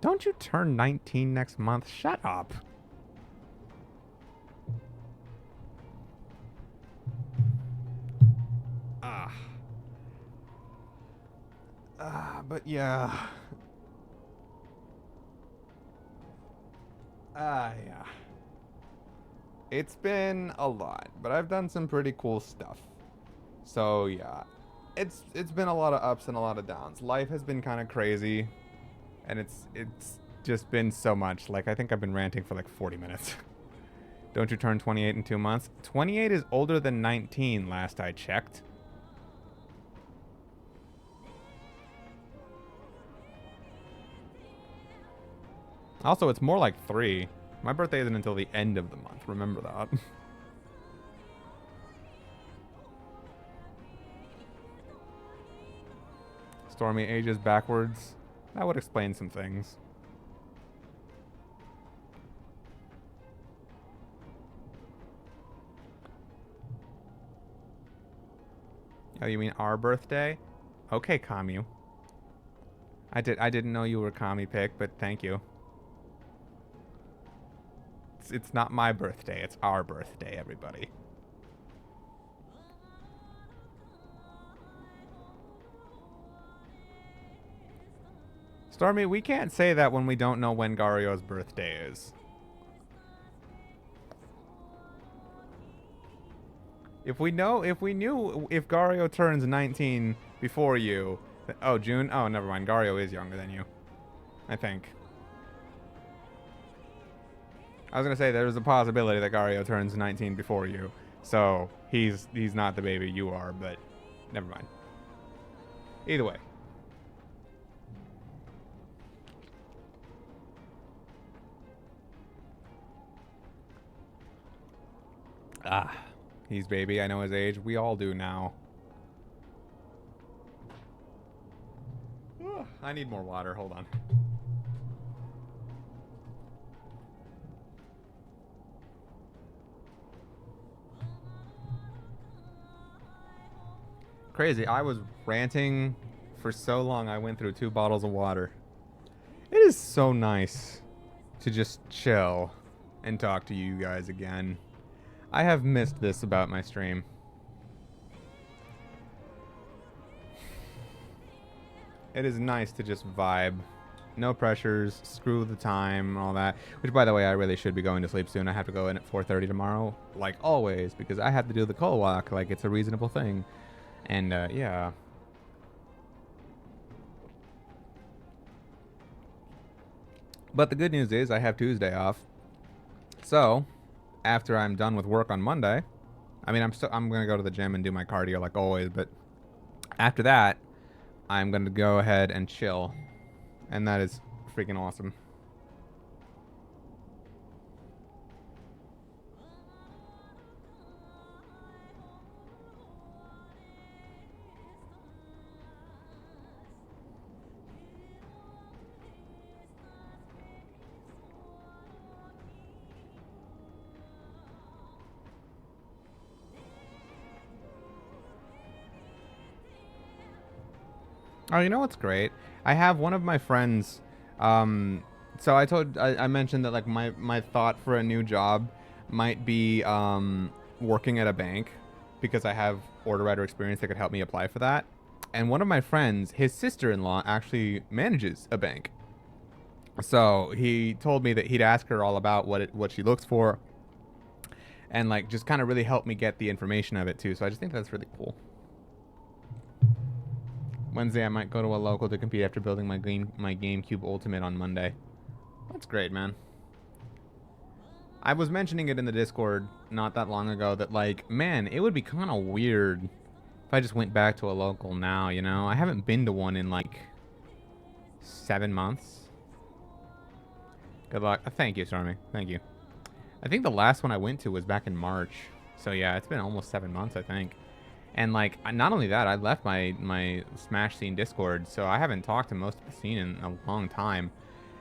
Don't you turn 19 next month? Shut up. But yeah. Yeah. It's been a lot, but I've done some pretty cool stuff. So yeah. It's been a lot of ups and a lot of downs. Life has been kind of crazy. And it's just been so much. Like, I think I've been ranting for like 40 minutes. Don't you turn 28 in 2 months? 28 is older than 19 last I checked. Also, it's more like 3. My birthday isn't until the end of the month. Remember that. Stormy ages backwards. That would explain some things. Oh, you mean our birthday? Okay, Camu. I didn't know you were Kami pick, but thank you. It's not my birthday, it's our birthday, everybody. Stormy, we can't say that when we don't know when Gario's birthday is. If we knew if Gario turns 19 before you, oh, June? Oh, never mind. Gario is younger than you, I think. I was gonna say there's a possibility that Gario turns 19 before you, so he's not the baby you are, but never mind. Either way. Ah, he's baby. I know his age. We all do now. I need more water. Hold on. Crazy. I was ranting for so long I went through 2 bottles of water. It is so nice to just chill and talk to you guys again. I have missed this about my stream. It is nice to just vibe. No pressures, screw the time, all that. Which, by the way, I really should be going to sleep soon. I have to go in at 4:30 tomorrow, like always, because I have to do the coal walk like it's a reasonable thing. And, yeah. But the good news is I have Tuesday off. So, after I'm done with work on Monday, I mean, I'm going to go to the gym and do my cardio like always, but after that, I'm going to go ahead and chill. And that is freaking awesome. Oh, you know what's great? I have one of my friends, so I mentioned that like my thought for a new job might be working at a bank because I have order writer experience that could help me apply for that. And one of my friends, his sister-in-law actually manages a bank. So he told me that he'd ask her all about what she looks for and like just kind of really help me get the information of it too. So I just think that's really cool. Wednesday, I might go to a local to compete after building my GameCube Ultimate on Monday. That's great, man. I was mentioning it in the Discord not that long ago that, like, man, it would be kind of weird if I just went back to a local now, you know? I haven't been to one in, like, 7 months. Good luck. Thank you, Stormy. Thank you. I think the last one I went to was back in March. So, yeah, it's been almost 7 months, I think. And, like, not only that, I left my Smash Scene Discord, so I haven't talked to most of the scene in a long time.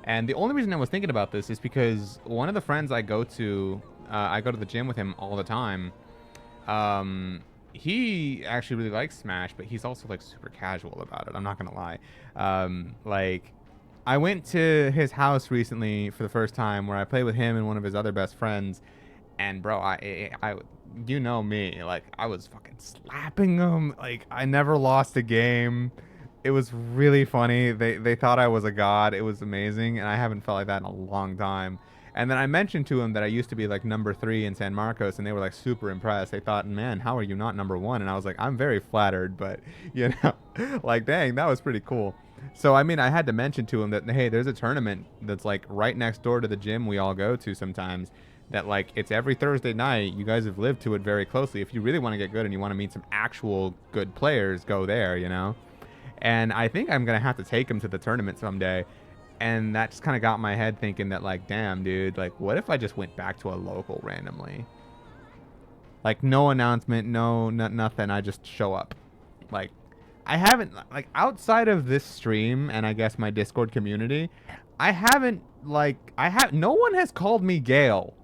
And the only reason I was thinking about this is because one of the friends I go to the gym with him all the time. He actually really likes Smash, but he's also, like, super casual about it. I'm not going to lie. Like, I went to his house recently for the first time where I played with him and one of his other best friends. And, bro, I you know me, like, I was fucking slapping them. Like, I never lost a game. It was really funny. They thought I was a god. It was amazing, and I haven't felt like that in a long time. And then I mentioned to him that I used to be, like, number 3 in San Marcos, and they were, like, super impressed. They thought, man, how are you not number 1? And I was like, I'm very flattered, but, you know, like, dang, that was pretty cool. So, I mean, I had to mention to him that, hey, there's a tournament that's, like, right next door to the gym we all go to sometimes. That, like, it's every Thursday night. You guys have lived to it very closely. If you really want to get good and you want to meet some actual good players, go there, you know? And I think I'm going to have to take him to the tournament someday. And that just kind of got my head thinking that, like, damn, dude, like, what if I just went back to a local randomly? Like, no announcement, no, nothing. I just show up. Like, I haven't, like, outside of this stream and I guess my Discord community, I haven't, like, no one has called me Gale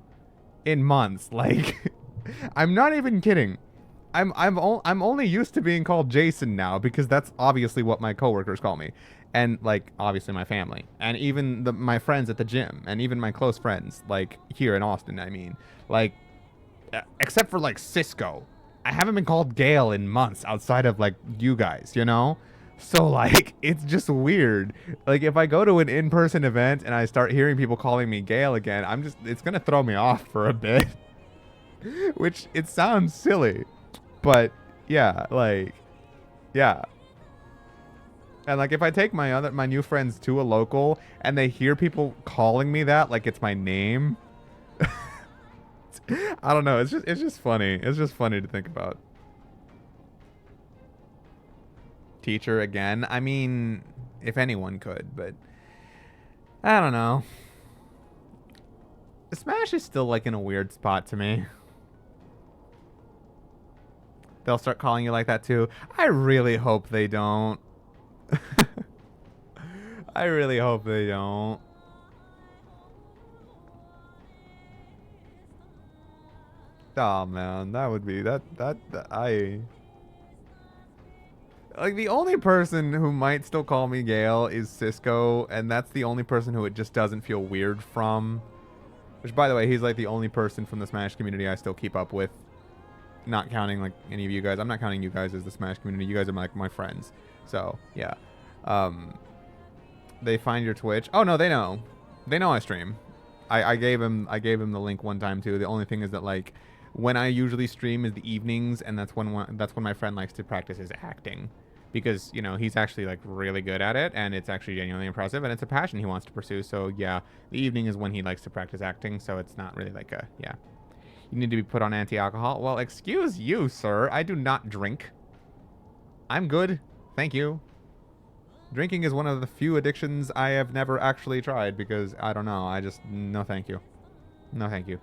in months. Like, I'm not even kidding. I'm only used to being called Jason now because that's obviously what my coworkers call me. And, like, obviously my family. And even my friends at the gym. And even my close friends, like, here in Austin, I mean. Like, except for, like, Cisco. I haven't been called Gale in months outside of, like, you guys, you know? So, like, it's just weird. Like, if I go to an in-person event and I start hearing people calling me Gale again, it's gonna throw me off for a bit. Which, it sounds silly. But, yeah, like, yeah. And, like, if I take my new friends to a local and they hear people calling me that like it's my name... I don't know. It's just funny. It's just funny to think about. Teacher again. I mean, if anyone could, but I don't know. Smash is still like in a weird spot to me. They'll start calling you like that too. I really hope they don't. I really hope they don't. Oh man, that would be that I like the only person who might still call me Gale is Cisco, and that's the only person who it just doesn't feel weird from. Which, by the way, he's like the only person from the Smash community I still keep up with. Not counting like any of you guys. I'm not counting you guys as the Smash community. You guys are like my friends. So yeah. They find your Twitch. Oh no, they know. They know I stream. I gave him the link one time too. The only thing is that like when I usually stream is the evenings, and that's when my friend likes to practice his acting, because you know he's actually like really good at it, and it's actually genuinely impressive, and it's a passion he wants to pursue. So yeah, the evening is when he likes to practice acting. So it's not really like a yeah. You need to be put on anti-alcohol. Well, excuse you, sir. I do not drink. I'm good, thank you. Drinking is one of the few addictions I have never actually tried because I don't know. I just no, thank you. No, thank you.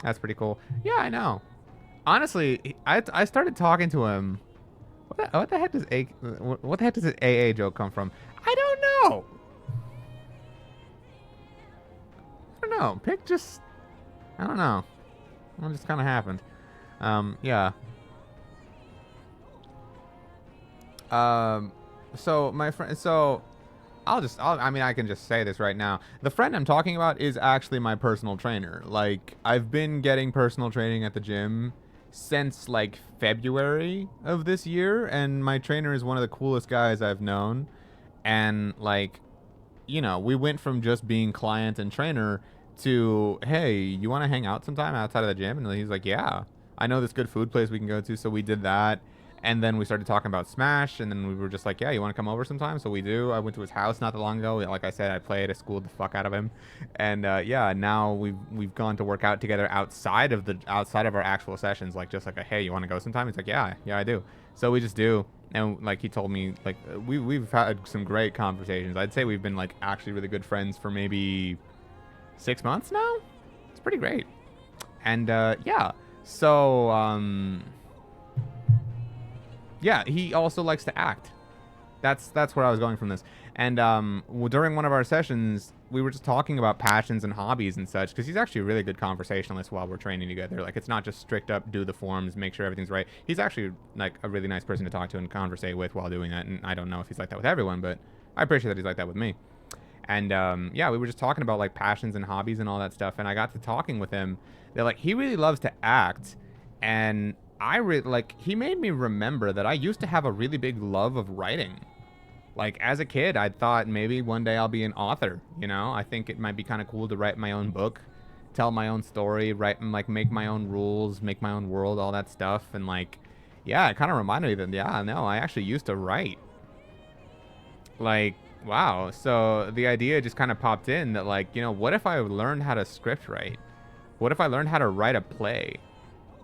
That's pretty cool. Yeah, I know. Honestly, I started talking to him. What the heck does this AA joke come from? I don't know. I don't know. Pick just. I don't know. It just kind of happened. Yeah. So my friend. So. I mean, I can just say this right now. The friend I'm talking about is actually my personal trainer. Like, I've been getting personal training at the gym since, like, February of this year, and my trainer is one of the coolest guys I've known. And, like, you know, we went from just being client and trainer to, hey, you want to hang out sometime outside of the gym? And he's like, yeah. I know this good food place we can go to, so we did that. And then we started talking about Smash, and then we were just like, yeah, you want to come over sometime? So we do. I went to his house not that long ago. Like I said, I played. I schooled the fuck out of him. And yeah, now we've gone to work out together outside of our actual sessions. Like just like a, hey, you want to go sometime? He's like, yeah, I do. So we just do. And like he told me, like we've had some great conversations. I'd say we've been like actually really good friends for maybe 6 months now. It's pretty great. And yeah, so yeah, he also likes to act. That's where I was going from this. And during one of our sessions, we were just talking about passions and hobbies and such, because he's actually a really good conversationalist while we're training together. Like, it's not just strict up, do the forms, make sure everything's right. He's actually, like, a really nice person to talk to and conversate with while doing that. And I don't know if he's like that with everyone, but I appreciate that he's like that with me. And yeah, we were just talking about, like, passions and hobbies and all that stuff. And I got to talking with him that, like, he really loves to act. And I really, like, he made me remember that I used to have a really big love of writing. Like, as a kid, I thought maybe one day I'll be an author, you know? I think it might be kind of cool to write my own book, tell my own story, write, like, make my own rules, make my own world, all that stuff. And, like, yeah, it kind of reminded me that, yeah, no, I actually used to write. Like, wow. So the idea just kind of popped in that, like, you know, what if I learned how to script write? What if I learned how to write a play?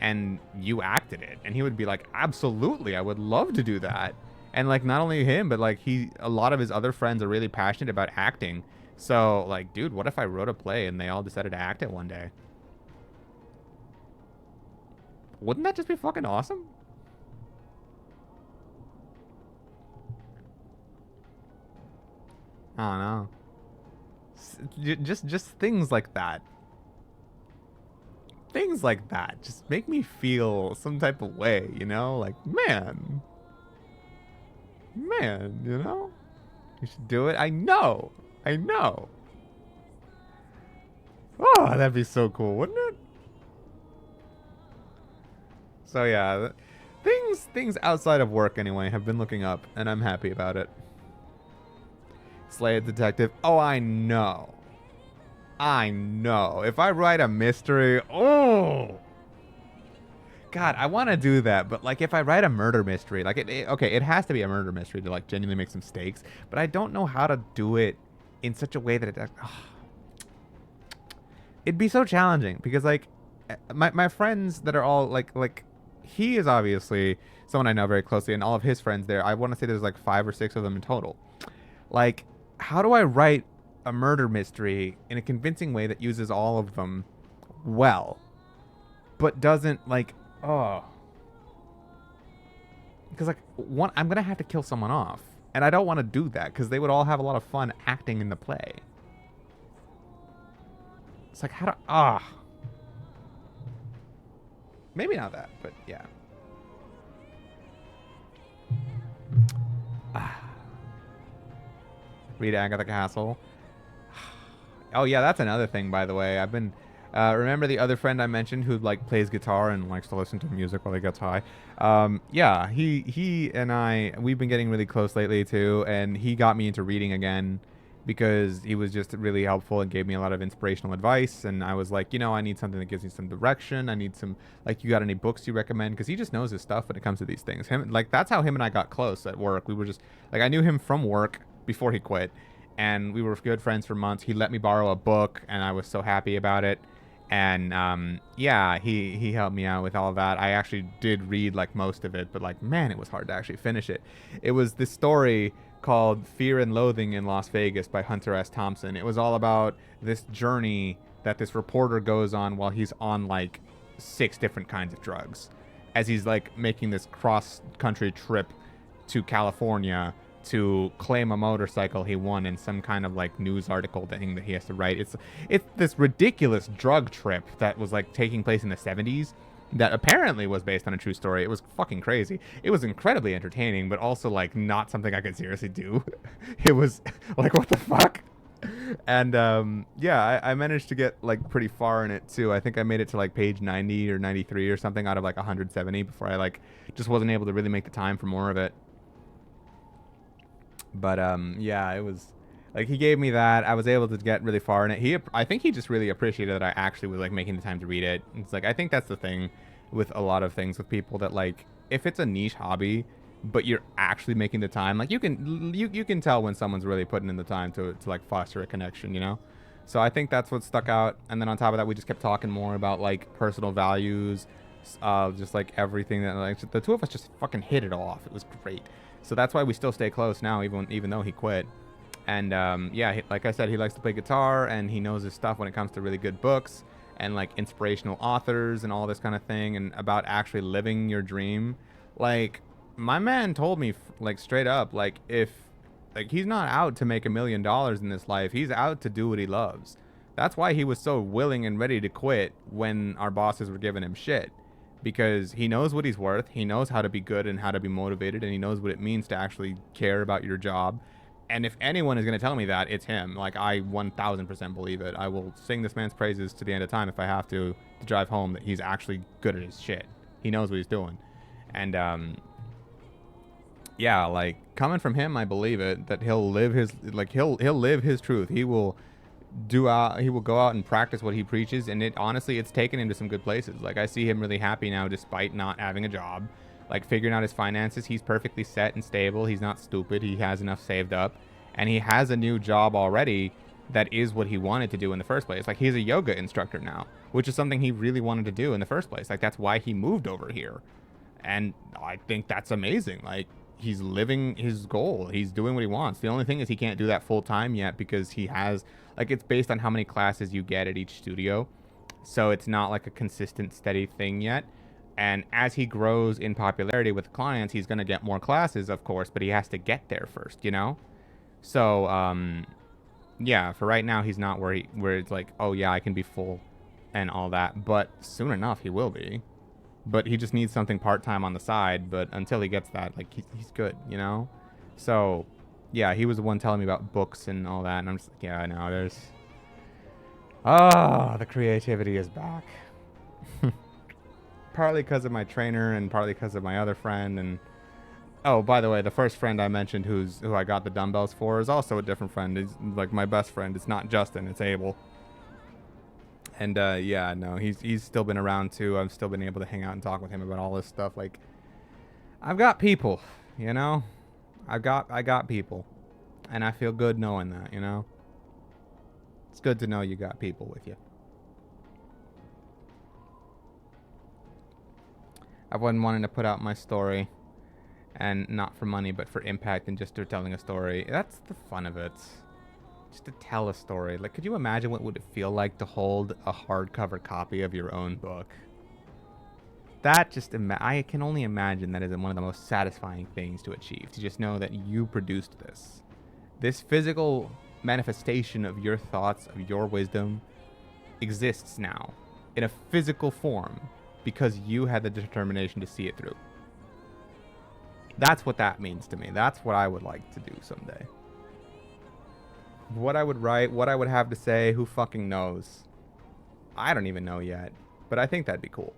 And you acted it? And he would be like, absolutely, I would love to do that. And like, not only him, but like a lot of his other friends are really passionate about acting. So like, dude, what if I wrote a play and they all decided to act it one day? Wouldn't that just be fucking awesome? don't know. Just things like that. Things like that just make me feel some type of way, you know? Like, man, you know? You should do it. I know. Oh, that'd be so cool, wouldn't it? So yeah, things outside of work anyway have been looking up, and I'm happy about it. Slay a detective. Oh, I know. If I write a mystery, oh, God, I want to do that. But like, if I write a murder mystery, like, okay, it has to be a murder mystery to like genuinely make some stakes. But I don't know how to do it in such a way that it'd be so challenging because like my friends that are all like he is obviously someone I know very closely, and all of his friends there. I want to say there's like 5 or 6 of them in total. Like, how do I write a murder mystery in a convincing way that uses all of them well, but doesn't like, oh, because like I'm gonna have to kill someone off, and I don't want to do that because they would all have a lot of fun acting in the play. It's like, how do maybe not that, but yeah. Read Agatha Castle. Oh yeah, that's another thing, by the way. I've been remember the other friend I mentioned who like plays guitar and likes to listen to music while he gets high. Yeah, he and we've been getting really close lately too, and he got me into reading again because he was just really helpful and gave me a lot of inspirational advice. And I was like, you know, I need something that gives me some direction. I need some, like, you got any books you recommend? Because he just knows his stuff when it comes to these things. That's how him and I got close at work. We were just like, I knew him from work before he quit, and we were good friends for months. He let me borrow a book, and I was so happy about it. And yeah, he helped me out with all of that. I actually did read like most of it, but like, man, it was hard to actually finish it. It was this story called Fear and Loathing in Las Vegas by Hunter S. Thompson. It was all about this journey that this reporter goes on while he's on like 6 different kinds of drugs, as he's like making this cross-country trip to California to claim a motorcycle he won in some kind of like news article thing that he has to write. It's this ridiculous drug trip that was like taking place in the 70s that apparently was based on a true story. It was fucking crazy. It was incredibly entertaining, but also like not something I could seriously do. It was like, what the fuck? And yeah, I managed to get like pretty far in it too. I think I made it to like page 90 or 93 or something out of like 170 before I like just wasn't able to really make the time for more of it. But yeah, it was like he gave me that. I was able to get really far in it. I think he just really appreciated that I actually was like making the time to read it. It's like, I think that's the thing with a lot of things with people, that like if it's a niche hobby but you're actually making the time, like you can tell when someone's really putting in the time to like foster a connection, you know? So I think that's what stuck out. And then on top of that, we just kept talking more about like personal values, just like everything that like the two of us just fucking hit it off. It was great. So that's why we still stay close now, even though he quit. And yeah, like I said, he likes to play guitar, and he knows his stuff when it comes to really good books and like inspirational authors and all this kind of thing, and about actually living your dream. Like, my man told me like straight up, like, if like he's not out to make $1 million in this life, he's out to do what he loves. That's why he was so willing and ready to quit when our bosses were giving him shit. Because he knows what he's worth, he knows how to be good and how to be motivated, and he knows what it means to actually care about your job. And if anyone is going to tell me that, it's him. Like, I 1000% believe it. I will sing this man's praises to the end of time if I have to drive home, that he's actually good at his shit. He knows what he's doing. And yeah, like, coming from him, I believe it, that he'll live his, like, he'll live his truth. He will go out and practice what he preaches, and it's taken him to some good places. Like, I see him really happy now despite not having a job, like figuring out his finances. He's perfectly set and stable. He's not stupid. He has enough saved up, and he has a new job already that is what he wanted to do in the first place. Like, he's a yoga instructor now, which is something he really wanted to do in the first place. Like, that's why he moved over here, and I think that's amazing. Like, he's living his goal. He's doing what he wants. The only thing is he can't do that full time yet because he has, like, it's based on how many classes you get at each studio. So it's not like a consistent, steady thing yet. And as he grows in popularity with clients, he's going to get more classes, of course, but he has to get there first, you know? So, yeah, for right now, he's not where it's like, oh yeah, I can be full and all that. But soon enough, he will be. But he just needs something part-time on the side. But until he gets that, like, he's good, you know? So, yeah, he was the one telling me about books and all that. And I'm just like, yeah, I know, there's... Ah, the creativity is back. Partly because of my trainer and partly because of my other friend. And oh, by the way, the first friend I mentioned who I got the dumbbells for is also a different friend. He's like my best friend. It's not Justin, it's Abel. And yeah, no, he's still been around too. I've still been able to hang out and talk with him about all this stuff. Like, I've got people, you know? I got people. And I feel good knowing that, you know? It's good to know you got people with you. I've been wanting to put out my story, and not for money, but for impact and just for telling a story. That's the fun of it. Just to tell a story. Like, could you imagine what would it feel like to hold a hardcover copy of your own book? That just, I can only imagine that is one of the most satisfying things to achieve. To just know that you produced this. This physical manifestation of your thoughts, of your wisdom, exists now in a physical form because you had the determination to see it through. That's what that means to me. That's what I would like to do someday. What I would write, what I would have to say, who fucking knows? I don't even know yet, but I think that'd be cool.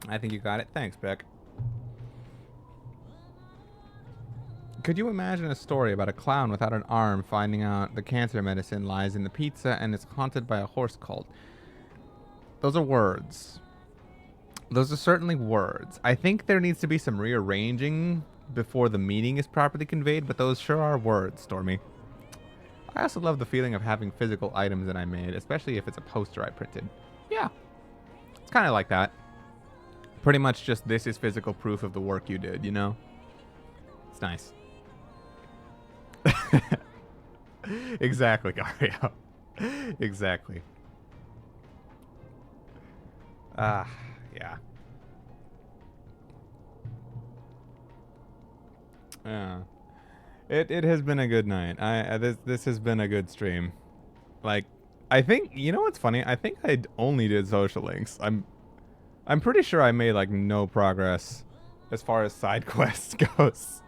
I think you got it. Thanks, Beck. Could you imagine a story about a clown without an arm finding out the cancer medicine lies in the pizza and is haunted by a horse cult? Those are words. Those are certainly words. I think there needs to be some rearranging before the meaning is properly conveyed, but those sure are words, Stormy. I also love the feeling of having physical items that I made, especially if it's a poster I printed. Yeah, it's kind of like that. Pretty much just this is physical proof of the work you did, you know? It's nice. Exactly, Gario. Exactly. Yeah. It has been a good night. This has been a good stream. Like, I think, you know what's funny? I think I only did social links. I'm pretty sure I made like no progress as far as side quests goes.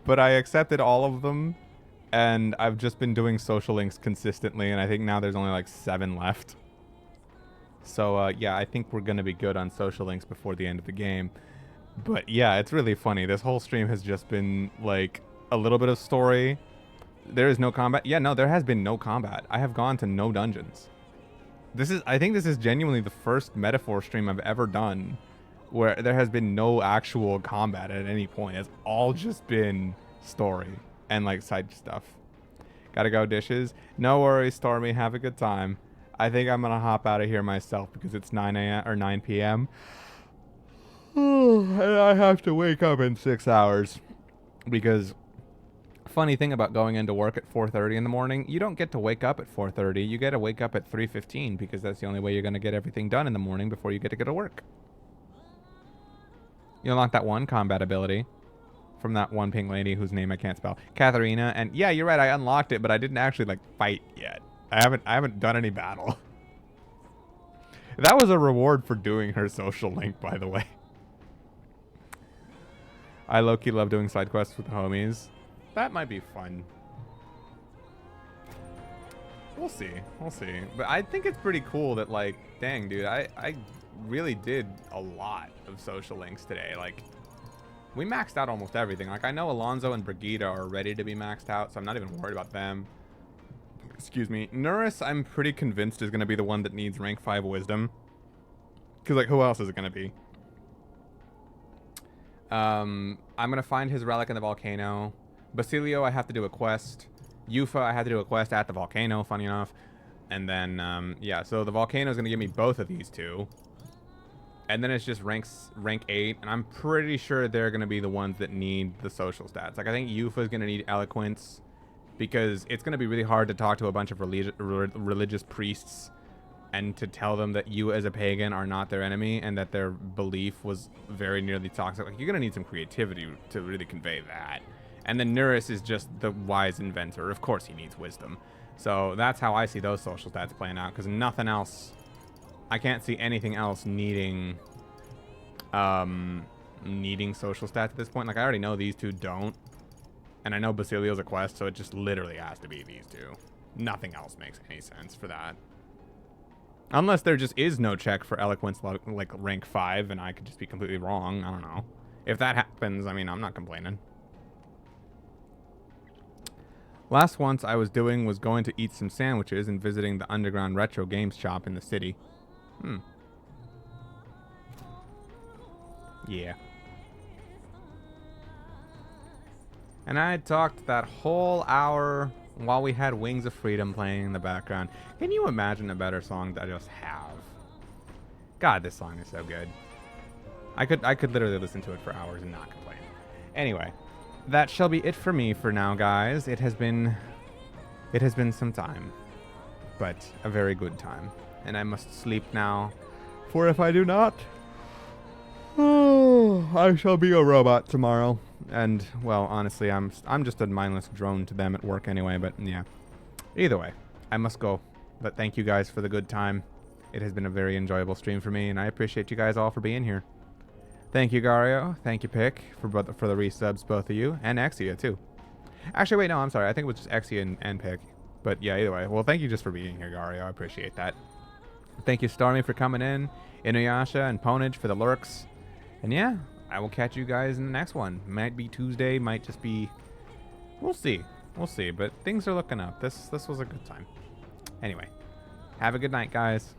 But I accepted all of them, and I've just been doing social links consistently, and I think now there's only like 7 left. So yeah, I think we're gonna be good on social links before the end of the game. But yeah, it's really funny. This whole stream has just been like a little bit of story. There is no combat. Yeah, no, there has been no combat. I have gone to no dungeons. I think this is genuinely the first metaphor stream I've ever done where there has been no actual combat at any point. It's all just been story and like side stuff. Gotta go dishes. No worries, Stormy. Have a good time. I think I'm gonna hop out of here myself because it's 9 a.m. or 9 p.m. And I have to wake up in 6 hours. Because funny thing about going into work at 4:30 in the morning, you don't get to wake up at 4:30. You get to wake up at 3:15 because that's the only way you're gonna get everything done in the morning before you get to go to work. You unlock that one combat ability from that one pink lady whose name I can't spell, Katharina. And yeah, you're right, I unlocked it, but I didn't actually like fight yet. I haven't done any battle. That was a reward for doing her social link, by the way. I low-key love doing side quests with the homies. That might be fun. We'll see. We'll see. But I think it's pretty cool that, like, dang, dude, I really did a lot of social links today. Like, we maxed out almost everything. Like, I know Alonzo and Brigida are ready to be maxed out, so I'm not even worried about them. Excuse me. Nuris, I'm pretty convinced is going to be the one that needs rank 5 wisdom. Because, like, who else is it going to be? I'm going to find his relic in the volcano. Basilio, I have to do a quest. Yufa, I had to do a quest at the volcano, funny enough. And then, yeah, so the volcano is going to give me both of these two. And then it's just rank 8, and I'm pretty sure they're going to be the ones that need the social stats. Like, I think Yufa is going to need eloquence, because it's going to be really hard to talk to a bunch of religious priests and to tell them that you as a pagan are not their enemy and that their belief was very nearly toxic. Like, you're going to need some creativity to really convey that. And then Nuris is just the wise inventor. Of course he needs wisdom. So that's how I see those social stats playing out, because nothing else... I can't see anything else needing social stats at this point. Like, I already know these two don't. And I know Basilio's a quest, so it just literally has to be these two. Nothing else makes any sense for that. Unless there just is no check for eloquence like rank 5, and I could just be completely wrong. I don't know. If that happens, I mean, I'm not complaining. Last once I was doing was going to eat some sandwiches and visiting the underground retro games shop in the city. Yeah. And I had talked that whole hour while we had Wings of Freedom playing in the background. Can you imagine a better song to just have? God, this song is so good. I could literally listen to it for hours and not complain. Anyway, that shall be it for me for now, guys. It has been some time, but a very good time. And I must sleep now, for if I do not, I shall be a robot tomorrow. And, well, honestly, I'm just a mindless drone to them at work anyway, but yeah. Either way, I must go. But thank you guys for the good time. It has been a very enjoyable stream for me, and I appreciate you guys all for being here. Thank you, Gario. Thank you, Pick, for the resubs, both of you, and Exia, too. Actually, wait, no, I'm sorry. I think it was just Exia and Pick. But yeah, either way. Well, thank you just for being here, Gario. I appreciate that. Thank you, Stormy, for coming in. Inuyasha and Ponage for the lurks. And yeah, I will catch you guys in the next one. Might be Tuesday, might just be... We'll see. We'll see, but things are looking up. This was a good time. Anyway, have a good night, guys.